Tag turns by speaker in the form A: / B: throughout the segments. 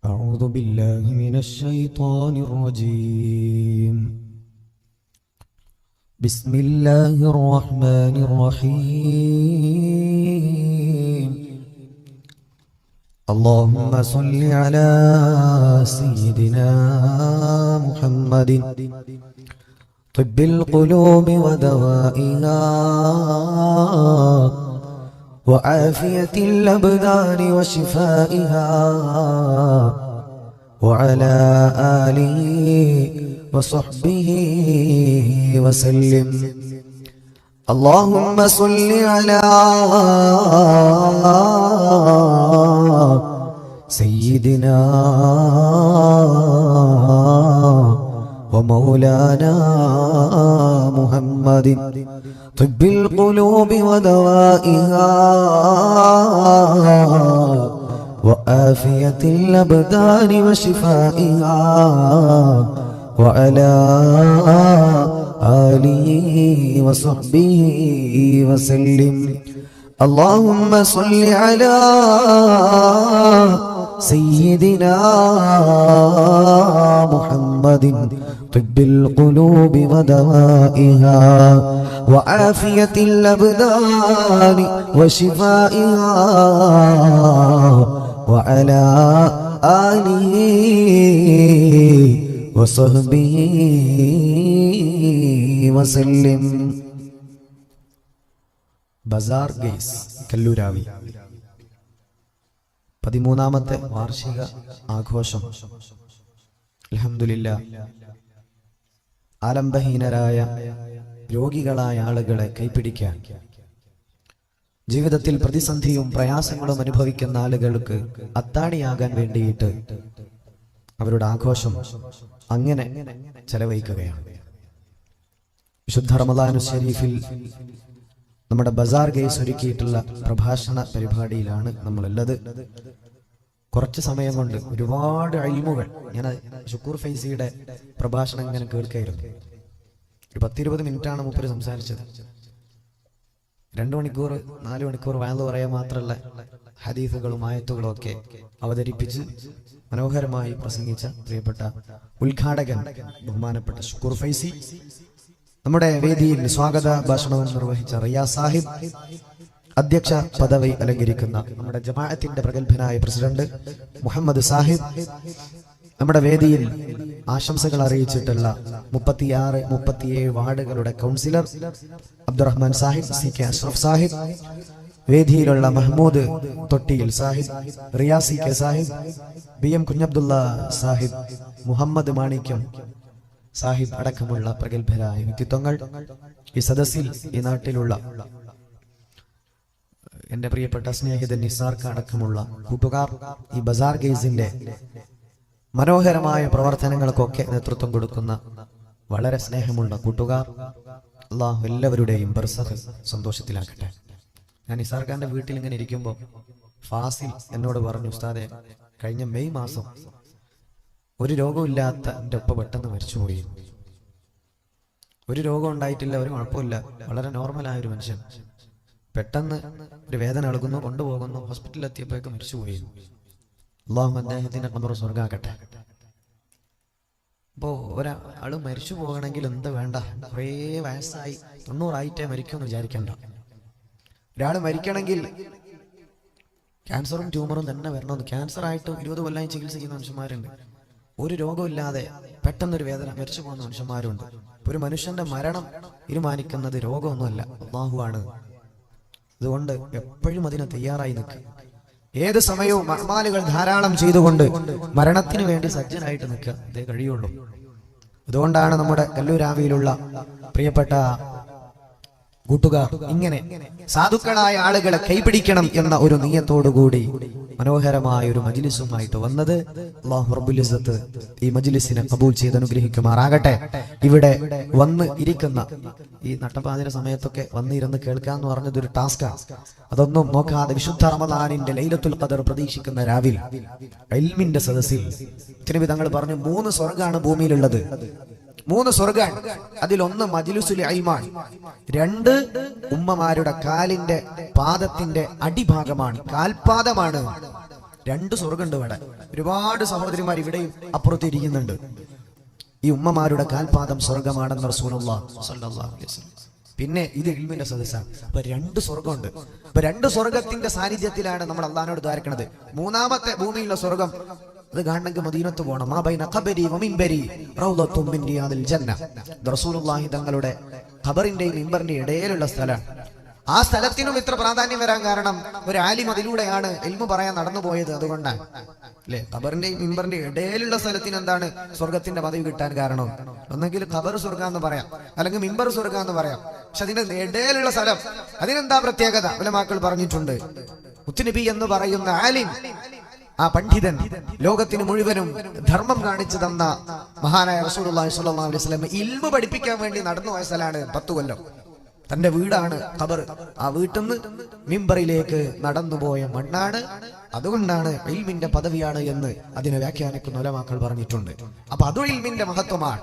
A: أعوذ بالله من الشيطان الرجيم. بسم الله الرحمن الرحيم. اللهم صل على سيدنا محمد طب القلوب ودوائها وعافية الأبدان وشفائها وعلى آله وصحبه وسلم. اللهم صل على سيدنا ومولانا محمد طب القلوب ودوائها وآفية الأبدان وشفائها وعلى آله وصحبه وسلم. اللهم صل على سيدنا محمد طب القلوب ودوائها وعافية الأبدان وشفائها وعلى آله وصحبه وسلم. Bazar guys Kalluravi 13ാമത്തെ വാർഷിക ആഘോഷം. അൽഹംദുലില്ലാ, ആലംബഹീനരായ രോഗികളായ ആളുകളെ കൈപിടിക്കാൻ, ജീവിതത്തിൽ പ്രതിസന്ധിയും പ്രയാസങ്ങളും അനുഭവിക്കുന്ന ആളുകൾക്ക് അത്താണിയാകാൻ വേണ്ടിയിട്ട് അവരുടെ ആഘോഷം അങ്ങനെ ചെലവഴിക്കുകയാണ്. വിശുദ്ധ റമദാനു ശരീഫിൽ നമ്മുടെ ബസാർ ഗേസ് ഒരുക്കിയിട്ടുള്ള പ്രഭാഷണ പരിപാടിയിലാണ് നമ്മളുള്ളത്. കുറച്ച് സമയം കൊണ്ട് ഒരുപാട് ഇൽമുകൾ, ഞാൻ ഷുക്കൂർ ഫൈസിയുടെ പ്രഭാഷണം ഇങ്ങനെ കേൾക്കായിരുന്നു. ഒരു 10-20 മിനിറ്റാണ് മൂപ്പര് സംസാരിച്ചത്. 2 മണിക്കൂർ 4 മണിക്കൂർ വയല് പറയാൻ മാത്രമുള്ള ഹദീസുകളും ആയത്തുകളും ഒക്കെ അവതരിപ്പിച്ച് മനോഹരമായി പ്രസംഗിച്ച പ്രിയപ്പെട്ട ഉദ്ഘാടകൻ ബഹുമാനപ്പെട്ട ഷുക്കൂർ ഫൈസി, നമ്മുടെ വേദിയിൽ സ്വാഗത ഭാഷണവും നിർവഹിച്ച റിയാസ് സാഹിബ്, അധ്യക്ഷ പദവി അലങ്കരിക്കുന്ന നമ്മുടെ ജമാഅത്തിന്റെ പ്രഗത്ഭനായ പ്രസിഡന്റ് മുഹമ്മദ് സാഹിബ്, നമ്മുടെ വേദിയിൽ ആശംസകൾ അറിയിച്ചിട്ടുള്ള 36-37 വാർഡുകളുടെ കൗൺസിലർ അബ്ദുറഹ്മാൻ സാഹിബ്, CK അഷ്റഫ് സാഹിബ്, വേദിയിലുള്ള മഹ്മൂദ് തൊട്ടിയിൽ സാഹിബ്, റിയാസ് CK സാഹിബ്, BM കുഞ്ഞബ്ദുള്ള സാഹിബ്, മുഹമ്മദ് മാണിക്യം സാഹിബ് അടക്കമുള്ള പ്രഗത്ഭരായ വ്യക്തിത്വങ്ങൾ, ഈ സദസ്സിൽ ഈ നാട്ടിലുള്ള എന്റെ പ്രിയപ്പെട്ട സ്നേഹിതൻ നിസാർക്ക് അടക്കമുള്ള കൂട്ടുകാർ, ഈ ബസാർ ഗേസിന്റെ മനോഹരമായ പ്രവർത്തനങ്ങൾക്കൊക്കെ നേതൃത്വം കൊടുക്കുന്ന വളരെ സ്നേഹമുള്ള കൂട്ടുകാർ, അല്ലാഹു എല്ലാവരുടെയും ബർസഖ് സന്തോഷത്തിലാക്കട്ടെ. ഞാൻ നിസാർഖാന്റെ വീട്ടിൽ ഇങ്ങനെ ഇരിക്കുമ്പോൾ ഫാസിൽ എന്നോട് പറഞ്ഞു, ഉസ്താദെ, കഴിഞ്ഞ മെയ് മാസം ഒരു രോഗമില്ലാത്ത എൻ്റെ ഉപ്പ പെട്ടെന്ന് മരിച്ചുപോയി. ഒരു രോഗം ഉണ്ടായിട്ടില്ല, ഒരു കുഴപ്പമില്ല, വളരെ നോർമലായ ഒരു മനുഷ്യൻ. പെട്ടെന്ന് ഒരു വേദന എടുക്കുന്നു, കൊണ്ടുപോകുന്നു, ഹോസ്പിറ്റലിൽ എത്തിയപ്പോഴേക്ക് മരിച്ചുപോയി. അല്ലാഹു അദ്ദേഹത്തിന്റെ ഖബർ സ്വർഗ്ഗാക്കട്ടെ. അപ്പോ ഒരാള് മരിച്ചു പോകണമെങ്കിൽ എന്ത് വേണ്ട, കുറേ വയസ്സായി 90 ആയിട്ടേ മരിക്കുമെന്ന് വിചാരിക്കണ്ട. ഒരാൾ മരിക്കണമെങ്കിൽ ക്യാൻസറും ട്യൂമറും തന്നെ വരണമെന്ന്. ക്യാൻസർ ആയിട്ട് 20 കൊല്ലം ചികിത്സിക്കുന്ന മനുഷ്യന്മാരുണ്ട്. ഒരു രോഗമില്ലാതെ പെട്ടെന്നൊരു വേദന മരിച്ചു പോകുന്ന മനുഷ്യന്മാരുണ്ട്. ഒരു മനുഷ്യന്റെ മരണം തീരുമാനിക്കുന്നത് രോഗമൊന്നുമല്ല, അല്ലാഹു ആണ്. അതുകൊണ്ട് എപ്പോഴും അതിന് തയ്യാറായി നിൽക്കുക. ഏത് സമയവും അഅ്മാലുകൾ ധാരാളം ചെയ്തുകൊണ്ട് മരണത്തിന് വേണ്ടി സജ്ജനായിട്ട് നിൽക്കുക, അതേ കഴിയുള്ളൂ. അതുകൊണ്ടാണ് നമ്മുടെ കല്ലൂരാവിയിലുള്ള പ്രിയപ്പെട്ട കൂട്ടുകാർ ഇങ്ങനെ സാധുക്കളായ ആളുകളെ കൈപിടിക്കണം എന്ന ഒരു നിയ്യത്തോടുകൂടി മനോഹരമായ ഒരു മജ്ലിസുമായിട്ട് വന്നത്. അല്ലാഹു റബ്ബുൽ ഇസ്സത്ത് ഈ മജ്ലിസിനെ ഖബൂൽ ചെയ്ത് അനുഗ്രഹിക്കുമാറാകട്ടെ. ഇവിടെ വന്ന് ഇരിക്കുന്ന ഈ നട്ടപ്പാതിര സമയത്തൊക്കെ വന്നിരുന്ന് കേൾക്കാന്ന് പറഞ്ഞത് ഒരു ടാസ്കാണ്. അതൊന്നും നോക്കാതെ വിശുദ്ധ റമദാനിന്റെ ലൈലത്തുൽ ഖദർ പ്രതീക്ഷിക്കുന്ന രാവിൽ ഇൽമിന്റെ സദസ്സിൽ തിരുനബി തങ്ങൾ പറഞ്ഞു, 3 സ്വർഗ്ഗാണ് ഭൂമിയിലുള്ളത്. 3 സ്വർഗ്ഗം. അതിലൊന്ന് മജ്ലിസുൽ ഇൽമാണ്, 2 ഉമ്മമാരുടെ കാലിന്റെ പാദത്തിന്റെ അടിഭാഗമാണ്, കാൽപാദമാണ്. രണ്ട് സ്വർഗമുണ്ട് ഇവിടെ. ഒരുപാട് സഹോദരിമാർ ഇവിടെയും അപ്പുറത്ത് ഇരിക്കുന്നുണ്ട്. ഈ ഉമ്മമാരുടെ കാൽപാദം സ്വർഗമാണെന്ന് റസൂലുള്ളാഹി സ്വല്ലല്ലാഹു അലൈഹി വസല്ലം. പിന്നെ ഇത് ഇൽമിന്റെ സദസ്സാണ്. അപ്പൊ രണ്ട് സ്വർഗമുണ്ട്. അപ്പൊ രണ്ട് സ്വർഗത്തിന്റെ സാന്നിധ്യത്തിലാണ് നമ്മൾ അള്ളാഹിനോട് ദ്വാരക്കണത്. മൂന്നാമത്തെ ഭൂമിയിലുള്ള സ്വർഗം അത് കാണണമെങ്കിൽ മദീനത്ത് പോകണം. മാ ബൈന ഖബരി വ മിൻബരി റൗളത്തും മിൻ റിയാദിൽ ജന്ന. റസൂലുള്ളാഹി തങ്ങളുടെ ഖബറിന്റെയും മിൻബറിന്റെയും ഇടയിലുള്ള സ്ഥലം. ആ സ്ഥലത്തിനും ഇത്ര പ്രാധാന്യം വരാൻ കാരണം ഒരു ആലിം അതിലൂടെയാണ് ഇൽമു പറയാൻ നടന്നു പോയത്. അതുകൊണ്ടാണ് അല്ലെ ഖബറിന്റെയും മിൻബറിന്റെയും ഇടയിലുള്ള സ്ഥലത്തിന് എന്താണ് സ്വർഗത്തിന്റെ പദവി കിട്ടാൻ കാരണം? ഒന്നെങ്കിൽ ഖബർ സ്വർഗം എന്ന് പറയാം, അല്ലെങ്കിൽ മിൻബർ സ്വർഗം എന്ന് പറയാം. പക്ഷെ അതിന്റെ ഇടയിലുള്ള സ്ഥലം അതിനെന്താ പ്രത്യേകത? ഉലമാക്കൾ പറഞ്ഞിട്ടുണ്ട്. മുത്തുനബി എന്ന് പറയുന്ന ആലിം, ആ പണ്ഡിതൻ, ലോകത്തിന് മുഴുവനും ധർമ്മം കാണിച്ചു തന്ന മഹാനായ റസൂലുള്ളാഹി സ്വല്ലല്ലാഹു അലൈഹി വസല്ലം ഇൽമു പഠിപ്പിക്കാൻ വേണ്ടി നടന്നു പോയ സ്ഥലമാണ് 10 കൊല്ലം. തന്റെ വീടാണ് ഖബർ. ആ വീട്ടിൽ നിന്ന് മിമ്പറിലേക്ക് നടന്നുപോയ മണ്ണാണ്. അതുകൊണ്ടാണ് ഇൽമിന്റെ പദവിയാണ് എന്ന് അതിനെ വ്യാഖ്യാനിക്കുന്ന ഉലമാക്കൾ പറഞ്ഞിട്ടുണ്ട്. അപ്പൊ അതും ഇൽമിന്റെ മഹത്വമാണ്.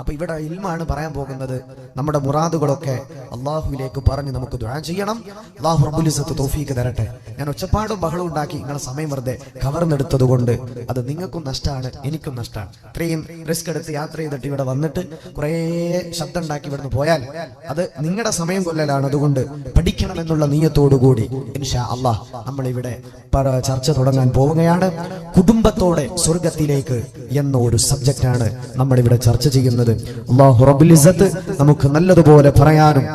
A: അപ്പൊ ഇവിടെ ഇൽമാണ് പറയാൻ പോകുന്നത്. നമ്മുടെ മുറാദുകളൊക്കെ അള്ളാഹുവിലേക്ക് പറഞ്ഞ് നമുക്ക് ദുആ ചെയ്യണം. അള്ളാഹു റബ്ബുൽ ഇസ്സത്ത് തൗഫീഖ് തരട്ടെ. ഞാൻ ഒച്ചപ്പാടും ബഹളവും ഉണ്ടാക്കി നിങ്ങളെ സമയം വെറുതെ കവർന്നെടുത്തത് കൊണ്ട് അത് നിങ്ങൾക്കും നഷ്ടമാണ്, എനിക്കും നഷ്ടമാണ്. ഇത്രയും റിസ്ക് എടുത്ത് യാത്ര ചെയ്തിട്ട് ഇവിടെ വന്നിട്ട് കുറേ ശബ്ദം ഉണ്ടാക്കി ഇവിടുന്ന് പോയാൽ അത് നിങ്ങളുടെ സമയം കൊല്ലലാണ്. അതുകൊണ്ട് പഠിക്കണമെന്നുള്ള നിയ്യത്തോടുകൂടി ഇൻഷാ അള്ളാഹ് നമ്മളിവിടെ ചർച്ച തുടങ്ങാൻ പോവുകയാണ്. കുടുംബത്തോടെ സ്വർഗത്തിലേക്ക് എന്ന ഒരു സബ്ജക്റ്റാണ് നമ്മളിവിടെ ചർച്ച ചെയ്യുന്നത്. അല്ലാഹു റബ്ബുൽ ഇസ്സത്ത് നമുക്ക് നല്ലതുപോലെ പറയാനും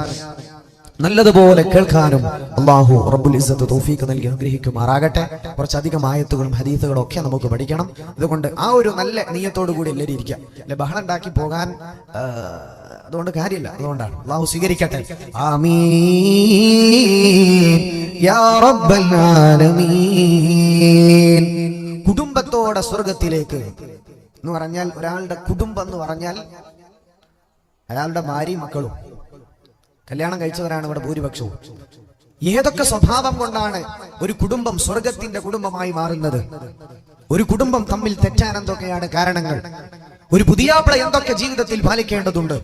A: നല്ലതുപോലെ കേൾക്കാനും അല്ലാഹു റബ്ബുൽ ഇസ്സത്ത് തൗഫീഖ് നൽകി അനുഗ്രഹിക്കുമാറാകട്ടെ. കുറച്ചധികം ആയത്തുകളും ഹദീസുകളും ഒക്കെ നമുക്ക് പഠിക്കണം. അതുകൊണ്ട് ആ ഒരു നല്ല നിയ്യത്തോടു കൂടി എല്ലാവരും ഇരിക്കുക. അല്ലെ ബഹളം ഉണ്ടാക്കി പോകാൻ അതുകൊണ്ട് കാര്യമില്ല. അതുകൊണ്ടാണ് അല്ലാഹു സ്വീകരിക്കട്ടെ. ആമീൻ യാ റബ്ബൽ ആലമീൻ. കുടുംബത്തോടെ സ്വർഗത്തിലേക്ക് എന്ന് പറഞ്ഞാൽ ഒരാളുടെ കുടുംബം എന്ന് പറഞ്ഞാൽ അയാളുടെ ഭാര്യയും മക്കളും കല്യാണം കഴിച്ചവരാണ് ഇവിടെ ഭൂരിപക്ഷവും. ഏതൊക്കെ സ്വഭാവം കൊണ്ടാണ് ഒരു കുടുംബം സ്വർഗത്തിന്റെ കുടുംബമായി മാറുന്നത്? ഒരു കുടുംബം തമ്മിൽ തെറ്റാൻ എന്തൊക്കെയാണ് കാരണങ്ങൾ? ഒരു പുതിയാപ്ല എന്തൊക്കെ ജീവിതത്തിൽ പാലിക്കേണ്ടതുണ്ട്?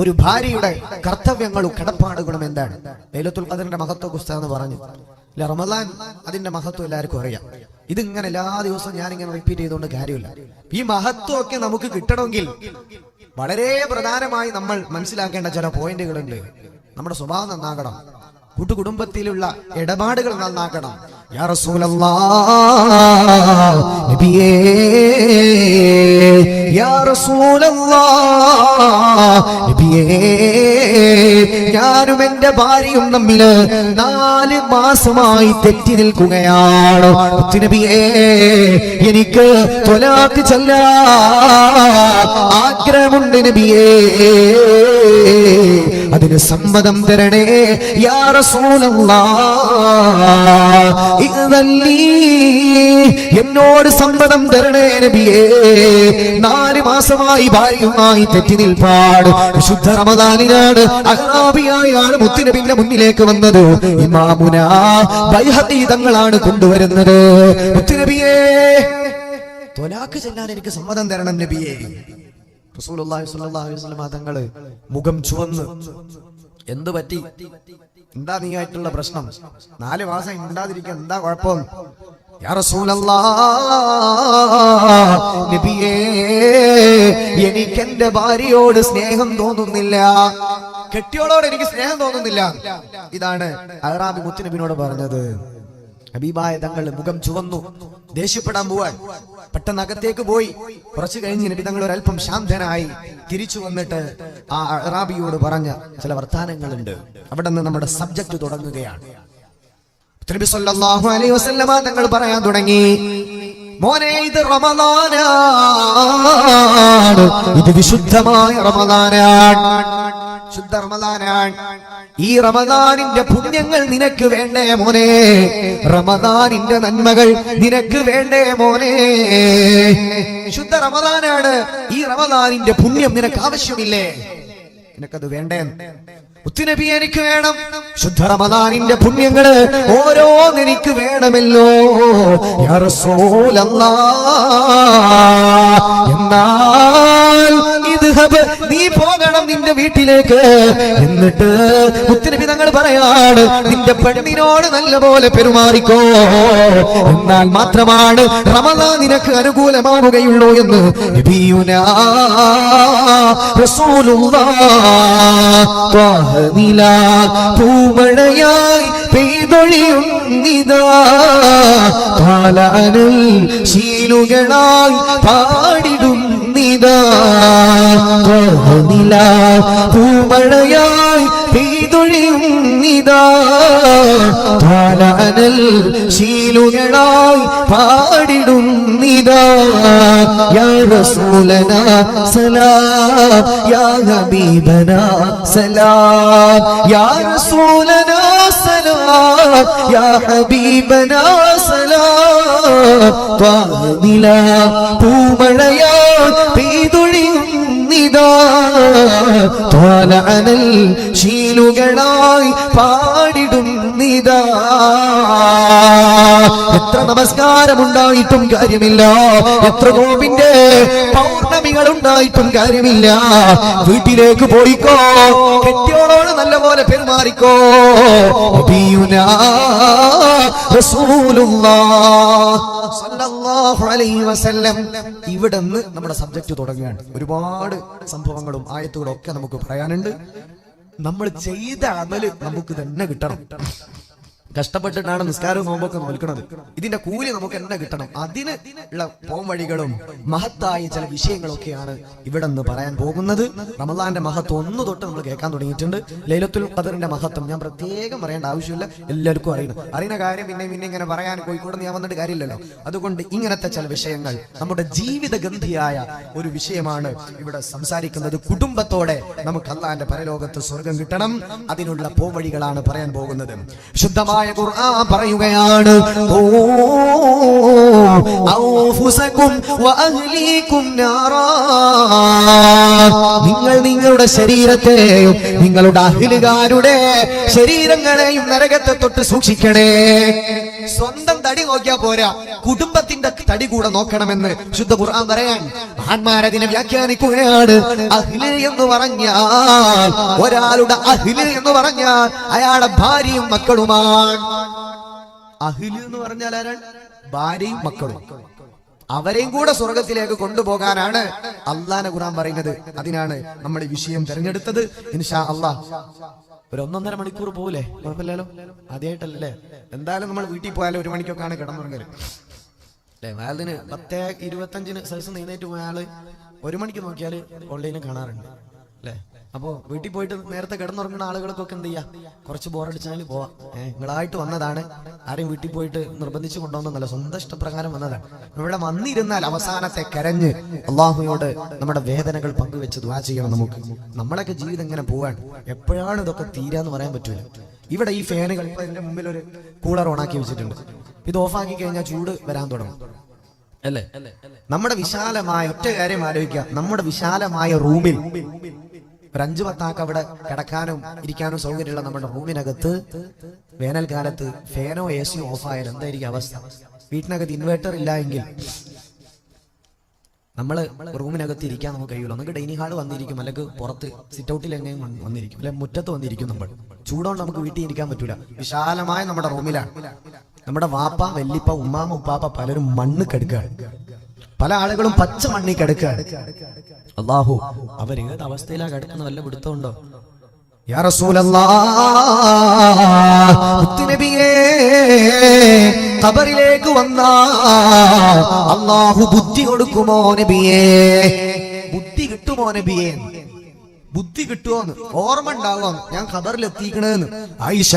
A: ഒരു ഭാര്യയുടെ കർത്തവ്യങ്ങളും കടപ്പാടുകളും എന്താണ്? ലൈലത്തുൽ ഖദറിന്റെ മഹത്വം ഉസ്താദ് പറഞ്ഞു. റമദാൻ അതിന്റെ മഹത്വം എല്ലാവർക്കും അറിയാം. ഇതിങ്ങനെ എല്ലാ ദിവസവും ഞാനിങ്ങനെ റിപ്പീറ്റ് ചെയ്തുകൊണ്ട് കാര്യമില്ല. ഈ മഹത്വം ഒക്കെ നമുക്ക് കിട്ടണമെങ്കിൽ വളരെ പ്രധാനമായി നമ്മൾ മനസ്സിലാക്കേണ്ട ചില പോയിന്റുകളുണ്ട്. നമ്മുടെ സ്വഭാവം നന്നാകണം, കൂട്ടുകുടുംബത്തിലുള്ള ഇടപാടുകൾ നന്നാക്കണം. യാ റസൂലല്ലാഹ് നബിയേ യാ റസൂലല്ലാഹ് നബിയേ, ഞാനും എന്റെ ഭാര്യയും തമ്മിൽ 4 മാസമായി തെറ്റി നിൽക്കുകയാണ്. നബിയേ, എനിക്ക് ത്വലാഖ് ചൊല്ലാൻ ആഗ്രഹമുണ്ട് നബിയേ, അതിന് സമ്മതം തരണേ യാ റസൂലല്ലാഹ്. എന്നോട് സമ്മതം തരണേ നബിയേ. 4 മാസമായി ഭാര്യയുമായി തെറ്റി നിൽപ്പാട്. വിശുദ്ധ റമദാനിലാണ് അഹ്റാബിയായാണ് മുത്തുനബിയുടെ മുന്നിലേക്ക് വന്നത്. ഇമാമുനാ ബൈഹഖി തങ്ങളാണ് കൊണ്ടുവരുന്നത്. മുത്തുനബിയേ, ത്വലാഖ് ചൊല്ലാൻ എനിക്ക് സമ്മതം തരണം നബിയേ. റസൂലുള്ളാഹി സ്വല്ലല്ലാഹു അലൈഹി വസല്ലം തങ്ങള് മുഖം ചുവന്ന്, എന്തു പറ്റി? എന്താ നീ ആയിട്ടുള്ള പ്രശ്നം? 4 മാസം ഉണ്ടാതിരിക്കാൻ എന്താ കുഴപ്പം? യാ റസൂലല്ലാഹ് നബിയേ, എനിക്ക് എന്റെ ഭാര്യയോട് സ്നേഹം തോന്നുന്നില്ല, കെട്ടിയോളോട് എനിക്ക് സ്നേഹം തോന്നുന്നില്ല. ഇതാണ് അഹ്റാബി മുത്തുനബിയോട് പറഞ്ഞത്. ഹബീബായ തങ്ങൾ മുഖം ചുവന്നു, ദേഷ്യപ്പെടാൻ പോവാൻ പെട്ടെന്ന് അകത്തേക്ക് പോയി. കുറച്ചു കഴിഞ്ഞ് നബി തങ്ങൾ ഒരല്പം ശാന്തനായി തിരിച്ചു വന്നിട്ട് ആ അഹ്റാബിയോട് പറഞ്ഞ ചില വർത്താനങ്ങളുണ്ട്. അവിടെ നിന്ന് നമ്മുടെ സബ്ജക്ട് തുടങ്ങുകയാണ്. നബി സല്ലല്ലാഹു അലൈഹി വസല്ലമ തങ്ങൾ പറയാൻ തുടങ്ങി, മോനെ, ഇത് റമദാനാണ്, ഇത് വിശുദ്ധമായ റമദാനാണ്, ശുദ്ധ റമദാനാണ്. ഈ റമദാനിന്റെ പുണ്യങ്ങൾ നിനക്ക് വേണ്ടേ മോനെ? റമദാനിന്റെ നന്മകൾ നിനക്ക് വേണ്ടേ മോനെ? ശുദ്ധ റമദാനാണ്, ഈ റമദാനിന്റെ പുണ്യം നിനക്ക് ആവശ്യമില്ലേ? നിനക്കത് വേണ്ടേ? മുത്തുനബി, എനിക്ക് വേണം ശുദ്ധ റമദാനിന്റെ പുണ്യങ്ങള് ഓരോന്ന് എനിക്ക് വേണമല്ലോ യാ റസൂലല്ലാഹ്. എന്നാൽ ഇത് ഇദ്ഹബ്, നീ പോകണം നിന്റെ വീട്ടിലേക്ക്. എന്നിട്ട് മുത്തുനബി തങ്ങൾ പറയാണ്, നിന്റെ പെണ്ണിനോട് നല്ലപോലെ പെരുമാറിക്കോ, എന്നാൽ മാത്രമാണ് റമദാൻ നിനക്ക് അനുകൂലമാവുകയുള്ളൂ എന്ന് നബിയുനാ റസൂലുള്ളാഹ്. പൂമഴയായി പെയ്തൊഴിയുന്നിതാ, പാലനൽ ശീലുകളായി പാടിടുന്നിതാ. പൂമഴയായി പെയ്തൊഴിയുന്നിതാ, പാലനൽ ശീലുകളായി പാടിടുന്നിതാ. യാ റസൂലനാ സലാം, യാ ഹബീബനാ സലാം, യാ റസൂലനാ സലാം, യാ ഹബീബനാ സലാം. പൂമഴയാ പെയ്തൊഴിയുന്നിതാ, ത്വാലഅനൽ ശീലുകളായി പാടിടുന്നിതാ. എത്ര നമസ്കാരമുണ്ടായിട്ടും കാര്യമില്ല, എത്ര നോമ്പിന്റെ പൗർണമികൾ ഉണ്ടായിട്ടും കാര്യമില്ല. വീട്ടിലേക്ക് പോയിക്കോ, കെട്ടിയോളോട് നല്ലപോലെ പെരുമാറിക്കോ. നബിയുനാ റസൂലുള്ളാഹ് സ്വല്ലല്ലാഹു അലൈഹി വസല്ലം. ഇവിടുന്ന് നമ്മുടെ സബ്ജക്ട് തുടങ്ങുകയാണ്. ഒരുപാട് സംഭവങ്ങളും ആയത്തുകളും ഒക്കെ നമുക്ക് പറയാനുണ്ട്. നമ്മൾ ചെയ്ത അമല് നമുക്ക് തന്നെ കിട്ടണം. കഷ്ടപ്പെട്ടിട്ടാണ് നിസ്കാരവും നോമ്പൊക്കെ നോൽക്കുന്നത്. ഇതിന്റെ കൂലി നമുക്ക് തന്നെ കിട്ടണം. അതിന് ഉള്ള പോംവഴികളും മഹത്തായ ചില വിഷയങ്ങളൊക്കെയാണ് ഇവിടെ നിന്ന് പറയാൻ പോകുന്നത്. റമദാന്റെ മഹത്വം ഒന്ന് തൊട്ട് നമ്മൾ കേൾക്കാൻ തുടങ്ങിയിട്ടുണ്ട്. ലൈലത്തുൽ ഖദറിന്റെ മഹത്വം ഞാൻ പ്രത്യേകം പറയേണ്ട ആവശ്യമില്ല, എല്ലാവർക്കും അറിയുന്ന കാര്യം. പിന്നെ ഇങ്ങനെ പറയാൻ കോഴിക്കോട് ഞാൻ വന്നിട്ട് കാര്യമില്ലല്ലോ. അതുകൊണ്ട് ഇങ്ങനത്തെ ചില വിഷയങ്ങൾ നമ്മുടെ ജീവിത ഗന്ധിയായ ഒരു വിഷയമാണ് ഇവിടെ സംസാരിക്കുന്നത്. കുടുംബത്തോടെ നമുക്ക് അല്ലാഹുവിന്റെ പരലോകത്ത് സ്വർഗം കിട്ടണം, അതിനുള്ള പോംവഴികളാണ് പറയാൻ പോകുന്നത്. ശുദ്ധമായ ഖുർആൻ പറയുകയാണ്, നിങ്ങൾ നിങ്ങളുടെ ശരീരത്തെയും നിങ്ങളുടെ അഹ്ലുകാരുടെ ശരീരങ്ങളെയും നരകത്തെ തൊട്ട് സൂക്ഷിക്കണേ. സ്വന്തം തടി നോക്കിയാ പോരാ, കുടുംബത്തിന്റെ തടി കൂടെ നോക്കണമെന്ന് ശുദ്ധ ഖുർആൻ പറയാൻ മഹാന്മാരതിനെ വ്യാഖ്യാനിക്കുകയാണ്. അഹ്ല് എന്ന് പറഞ്ഞാൽ, ഒരാളുടെ അഹ്ല് എന്ന് പറഞ്ഞാൽ അയാളുടെ ഭാര്യയും മക്കളുമാണ്. അഹ്ല് എന്ന് പറഞ്ഞാൽ ആരാണ്? ഭാര്യയും മക്കളും. അവരെയും കൂടെ സ്വർഗത്തിലേക്ക് കൊണ്ടുപോകാനാണ് അല്ലാഹുവിന്റെ ഖുർആൻ പറയുന്നത്. അതിനാണ് നമ്മൾ ഈ വിഷയം തിരഞ്ഞെടുത്തത്. ഇൻഷാ അല്ലാഹ് ഒരു 1.5 മണിക്കൂർ പോകൂലേ? കുഴപ്പമില്ലല്ലോ, ആദ്യമായിട്ടല്ലേ. എന്തായാലും നമ്മൾ വീട്ടിൽ പോയാലും 1 മണിക്കൊക്കെയാണ് കിടന്നുറങ്ങല് അല്ലേ. വാലിന് 10:25 സദസ്സ് എഴുന്നേറ്റ് പോയാല് 1 മണിക്ക് നോക്കിയാൽ ഓൺലൈനിൽ കാണാറുണ്ട് അല്ലേ. അപ്പോ വീട്ടിൽ പോയിട്ട് നേരത്തെ കിടന്നുറങ്ങുന്ന ആളുകൾക്കൊക്കെ എന്ത് ചെയ്യാം, കുറച്ച് ബോറടിച്ചാൽ പോവാം. നിങ്ങളായിട്ട് വന്നതാണ്, ആരെയും വീട്ടിൽ പോയിട്ട് നിർബന്ധിച്ചു കൊണ്ടുവന്നതല്ല, സ്വന്തം ഇഷ്ടപ്രകാരം വന്നതാണ്. ഇവിടെ വന്നിരുന്നാൽ അവസാനത്തെ കരഞ്ഞ് അള്ളാഹുവിനോട് നമ്മുടെ വേദനകൾ പങ്കുവെച്ച് ദുആ ചെയ്യണം. നമ്മളൊക്കെ ജീവിതം ഇങ്ങനെ പോവാണ്, എപ്പോഴാണ് ഇതൊക്കെ തീരാന്ന് പറയാൻ പറ്റൂല. ഇവിടെ ഈ ഫാനുകൾ ഇപ്പൊ എന്റെ മുമ്പിൽ ഒരു കൂളർ ഓണാക്കി വെച്ചിട്ടുണ്ട്. ഇത് ഓഫാക്കി കഴിഞ്ഞാൽ ചൂട് വരാൻ തുടങ്ങും അല്ലേ. നമ്മുടെ വിശാലമായ ഒറ്റ കാര്യം ആലോചിക്കുക, നമ്മുടെ വിശാലമായ റൂമിൽ ഒരു 5-10 ആൾക്ക് അവിടെ കിടക്കാനും ഇരിക്കാനും സൗകര്യമുള്ള നമ്മുടെ റൂമിനകത്ത് വേനൽക്കാലത്ത് ഫാനോ എസിയോ ഓഫായാലും എന്തായിരിക്കും അവസ്ഥ? വീട്ടിനകത്ത് ഇൻവേർട്ടർ ഇല്ല എങ്കിൽ നമ്മള് റൂമിനകത്ത് ഇരിക്കാൻ നമുക്ക് കഴിയുള്ളൂ. നമുക്ക് ഡൈനിങ് ഹാൾ വന്നിരിക്കും, അല്ലെങ്കിൽ പുറത്ത് സിറ്റ് ഔട്ടിൽ എങ്ങനെയും വന്നിരിക്കും, അല്ലെ മുറ്റത്ത് വന്നിരിക്കും. നമ്മൾ ചൂടുകൊണ്ട് നമുക്ക് വീട്ടിൽ ഇരിക്കാൻ പറ്റൂല. വിശാലമായ നമ്മുടെ റൂമിലാണ്. നമ്മുടെ വാപ്പ, വല്ലിപ്പ, ഉമ്മാമ, ഉപ്പാപ്പ പലരും മണ്ണ് കെടുക്കുകയാണ്. പല ആളുകളും പച്ച മണ്ണി കിടക്കുകയാണ്. അല്ലാഹു അവർ ഏത് അവസ്ഥയിലാണ് കിടക്കുന്ന വല്ല പിടുത്തമുണ്ടോ? യാ റസൂലല്ലാഹ്, മുത്തുനബിയേ, ഖബറിലേക്ക് വന്നാ അല്ലാഹു ബുദ്ധി കൊടുക്കുമോ നബിയേ? ബുദ്ധി കിട്ടുമോ നബിയേ? ബുദ്ധി കിട്ടുമോന്ന് ഓർമ്മ ഉണ്ടാവാം, ഞാൻ ഖബറിലെത്തിക്കണെന്ന്. ആയിഷ,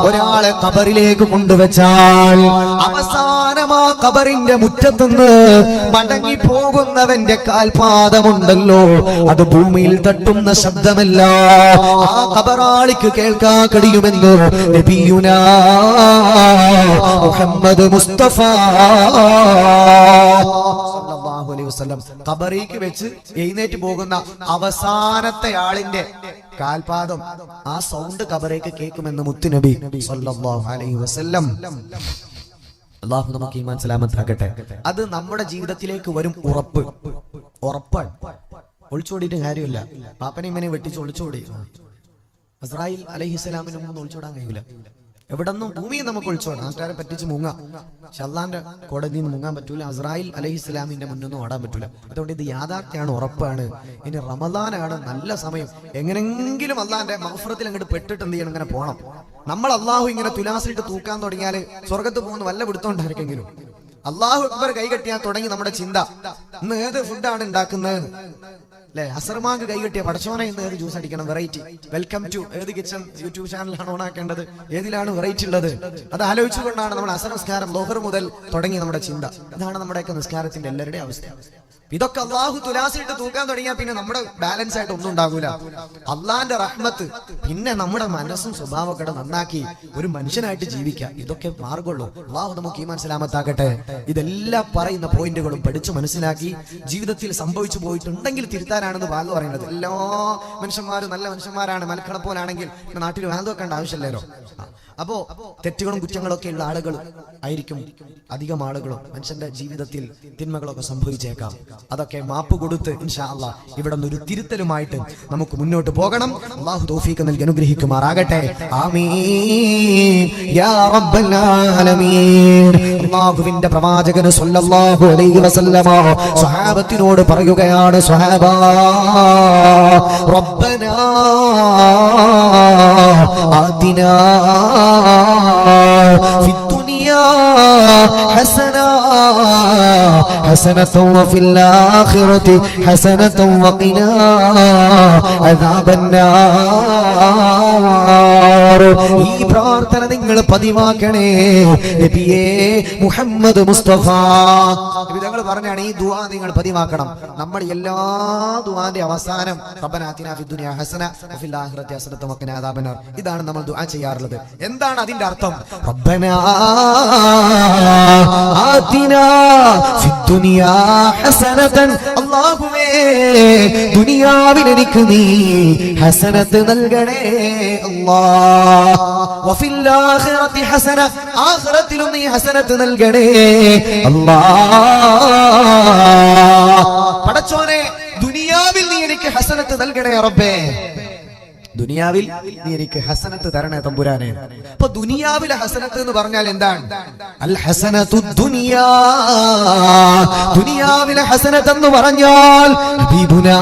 A: ഒരാളെ ഖബറിലേക്ക് കൊണ്ടുവച്ചാൽ അവസാനമാ ഖബറിന്റെ മുറ്റത്തുനിന്ന് മടങ്ങി പോകുന്നവന്റെ കാൽപാദമുണ്ടല്ലോ, അത് ഭൂമിയിൽ തട്ടുന്ന ശബ്ദമല്ല, ആ ഖബറാളിക്ക് കേൾക്കാൻ കഴിയുമെന്ന് നബിയുനാ മുഹമ്മദ് മുസ്തഫ സല്ലല്ലാഹു അലൈഹി വസല്ലം. ഖബറിലേക്ക് വെച്ച് എഴുന്നേറ്റ് പോകുന്ന അവസാനത്തെ ആളിന്റെ കാൽപാദം, ആ സൗണ്ട് ഖബറേക്ക് കേൾക്കുമെന്ന് മുത്തുനബി സല്ലല്ലാഹു അലൈഹി വസല്ലം. അല്ലാഹു നമുക്ക് ഈമാൻ സലാമത്താക്കട്ടെ. അത് നമ്മുടെ ജീവിതത്തിലേക്ക് വരും ഉറപ്പ്. ഉറപ്പാണ്. ഒളിച്ചോടിയിട്ട് കാര്യമില്ല. പാപ്പനെയും ഇമ്മനെയും വെട്ടിച്ച് ഒളിച്ചോടി. അസ്രായിൽ അലൈഹിസ്സലാമിന് ഒന്നും ഒളിച്ചോടാൻ കഴിയില്ല. എവിടെന്നും ഭൂമിയിൽ നമുക്ക് ഒളിച്ചോടാം, നാട്ടുകാരെ പറ്റിച്ച് മുങ്ങാം. പക്ഷെ അള്ളാന്റെ കോടതിയിൽ നിന്ന് മുങ്ങാൻ പറ്റൂല. അസ്രായിൽ അലൈഹിസ്സലാമിന്റെ മുന്നൊന്നും ഓടാൻ പറ്റൂല. അതുകൊണ്ട് ഇത് യാഥാർത്ഥ്യമാണ്, ഉറപ്പാണ്. ഇനി റമദാനാണ്, നല്ല സമയം. എങ്ങനെങ്കിലും അള്ളാന്റെ മഗ്ഫിറത്തിൽ അങ്ങോട്ട് പെട്ടിട്ട് എന്ത് ചെയ്യണം, ഇങ്ങനെ പോകണം. നമ്മൾ അള്ളാഹു ഇങ്ങനെ തുലാസിട്ട് തൂക്കാൻ തുടങ്ങിയാൽ സ്വർഗത്ത് പോകുന്ന വല്ല പിടുത്തോണ്ടായിരിക്കെങ്കിലും. അള്ളാഹു അക്ബർ കൈകെട്ടിയാൽ തുടങ്ങി നമ്മുടെ ചിന്ത, ഇന്ന് ഏത് ഫുഡാണ് ഉണ്ടാക്കുന്നത് അല്ലെ? അസർമാങ്ക് കൈകെട്ടിയ പടച്ചോനെ ഇന്ന് ഏത് ജ്യൂസ് അടിക്കണം, വെറൈറ്റി. വെൽക്കം ടു ഏത് കിച്ചൺ യൂട്യൂബ് ചാനലാണ് ഓണാക്കേണ്ടത്, ഏതിലാണ് വെറൈറ്റി ഉള്ളത്, അത് ആലോചിച്ചുകൊണ്ടാണ് നമ്മൾ അസർ നിസ്കാരം ലോഹർ മുതൽ തുടങ്ങി നമ്മുടെ ചിന്ത. ഇതാണ് നമ്മുടെയൊക്കെ നിസ്കാരത്തിന്റെ എല്ലാവരുടെയും അവസ്ഥ. ഇതൊക്കെ അള്ളാഹു തുലാസിട്ട് തൂക്കാൻ തുടങ്ങിയാൽ പിന്നെ നമ്മുടെ ബാലൻസ് ആയിട്ട് ഒന്നും ഉണ്ടാകൂല. അള്ളാന്റെ റഹ്മത്ത്, പിന്നെ നമ്മുടെ മനസ്സും സ്വഭാവമൊക്കെ നന്നാക്കി ഒരു മനുഷ്യനായിട്ട് ജീവിക്കാം. ഇതൊക്കെ മാർഗമുള്ളൂ. അള്ളാഹു നമുക്ക് ഈമാൻ സലാമത്താക്കട്ടെ. ഇതെല്ലാം പറയുന്ന പോയിന്റുകളും പഠിച്ചു മനസ്സിലാക്കി ജീവിതത്തിൽ സംഭവിച്ചു പോയിട്ടുണ്ടെങ്കിൽ തിരുത്താനാണെന്ന് വാദം പറയുന്നത്. എല്ലാ മനുഷ്യന്മാരും നല്ല മനുഷ്യന്മാരാണ്. മലക്കട പോലാണെങ്കിൽ നാട്ടിൽ വാദം വെക്കേണ്ട ആവശ്യമില്ലല്ലോ. അപ്പോ തെറ്റുകളും കുറ്റങ്ങളും ഒക്കെ ഉള്ള ആളുകൾ ആയിരിക്കും അധികം ആളുകളും. മനുഷ്യന്റെ ജീവിതത്തിൽ തിന്മകളൊക്കെ സംഭവിച്ചേക്കാം. അതൊക്കെ മാപ്പ് കൊടുത്ത് ഇൻഷാ അല്ലാഹ് ഇവിടെ ഒരു തിരുത്തലുമായിട്ട് നമുക്ക് മുന്നോട്ട് പോകണം. അല്ലാഹു തൗഫീഖ് നൽകി അനുഗ്രഹിക്കുമാറാകട്ടെ. ആമീൻ യാ റബ്ബൽ ആലമീൻ. അല്ലാഹുവിന്റെ പ്രവാചകൻ സ്വല്ലല്ലാഹു അലൈഹി വസല്ലമ സ്വഹാബത്തിനോട് പറയുകയാണ്, സ്വഹാബാ റബ്ബനാ ആതിനാ في الدنيا حسنة وفي الآخرة حسنة وقنا عذاب النار. ഈ പ്രാർത്ഥന നിങ്ങൾ പതിവാക്കണേ നബിയേ മുഹമ്മദ് മുസ്തഫ. നബിതങ്ങൾ പറഞ്ഞാണ് ഈ ദുആ നിങ്ങൾ പതിവാക്കണം. നമ്മൾ എല്ലാ ദുആന്റെ അവസാനം റബ്ബനാ ആതിനാ ഫിദ് ദുനിയാ ഹസന വഫിൽ ആഖിറതി ഹസനത വഖിനാ അദാബന്നാർ, ഇതാണ് നമ്മൾ ദുആ ചെയ്യാറുള്ളത്. എന്താണ് അതിന്റെ അർത്ഥം? റബ്ബനാ ആതിനാ ഫിദ് ദുനിയാ ഹസനതൻ, അല്ലാഹുവേ ദുനിയാവിൽ എനിക്ക് നീ ഹസനത്ത് നൽകണേ അല്ലാഹ്. വഫിൽ ആഖിറതി ഹസന, ആഖിറത്തിലും നീ ഹസനത്ത് നൽകണേ അല്ലാഹ്. പടച്ചോനെ ദുനിയാവിൽ നീ എനിക്ക് ഹസനത്ത് നൽകണേ റബ്ബേ. ദുനിയാവിൽ നീ എനിക്ക് ഹസനത്ത് തരണേ തമ്പുരാനെ. അപ്പൊ ദുനിയാവിലെ ഹസനത്ത് എന്ന് പറഞ്ഞാൽ എന്താണ്? അൽ ഹസനത്തു ദുനിയാ, ദുനിയാവിലെ ഹസനത്ത് എന്ന് പറഞ്ഞാൽ ഹബീബുനാ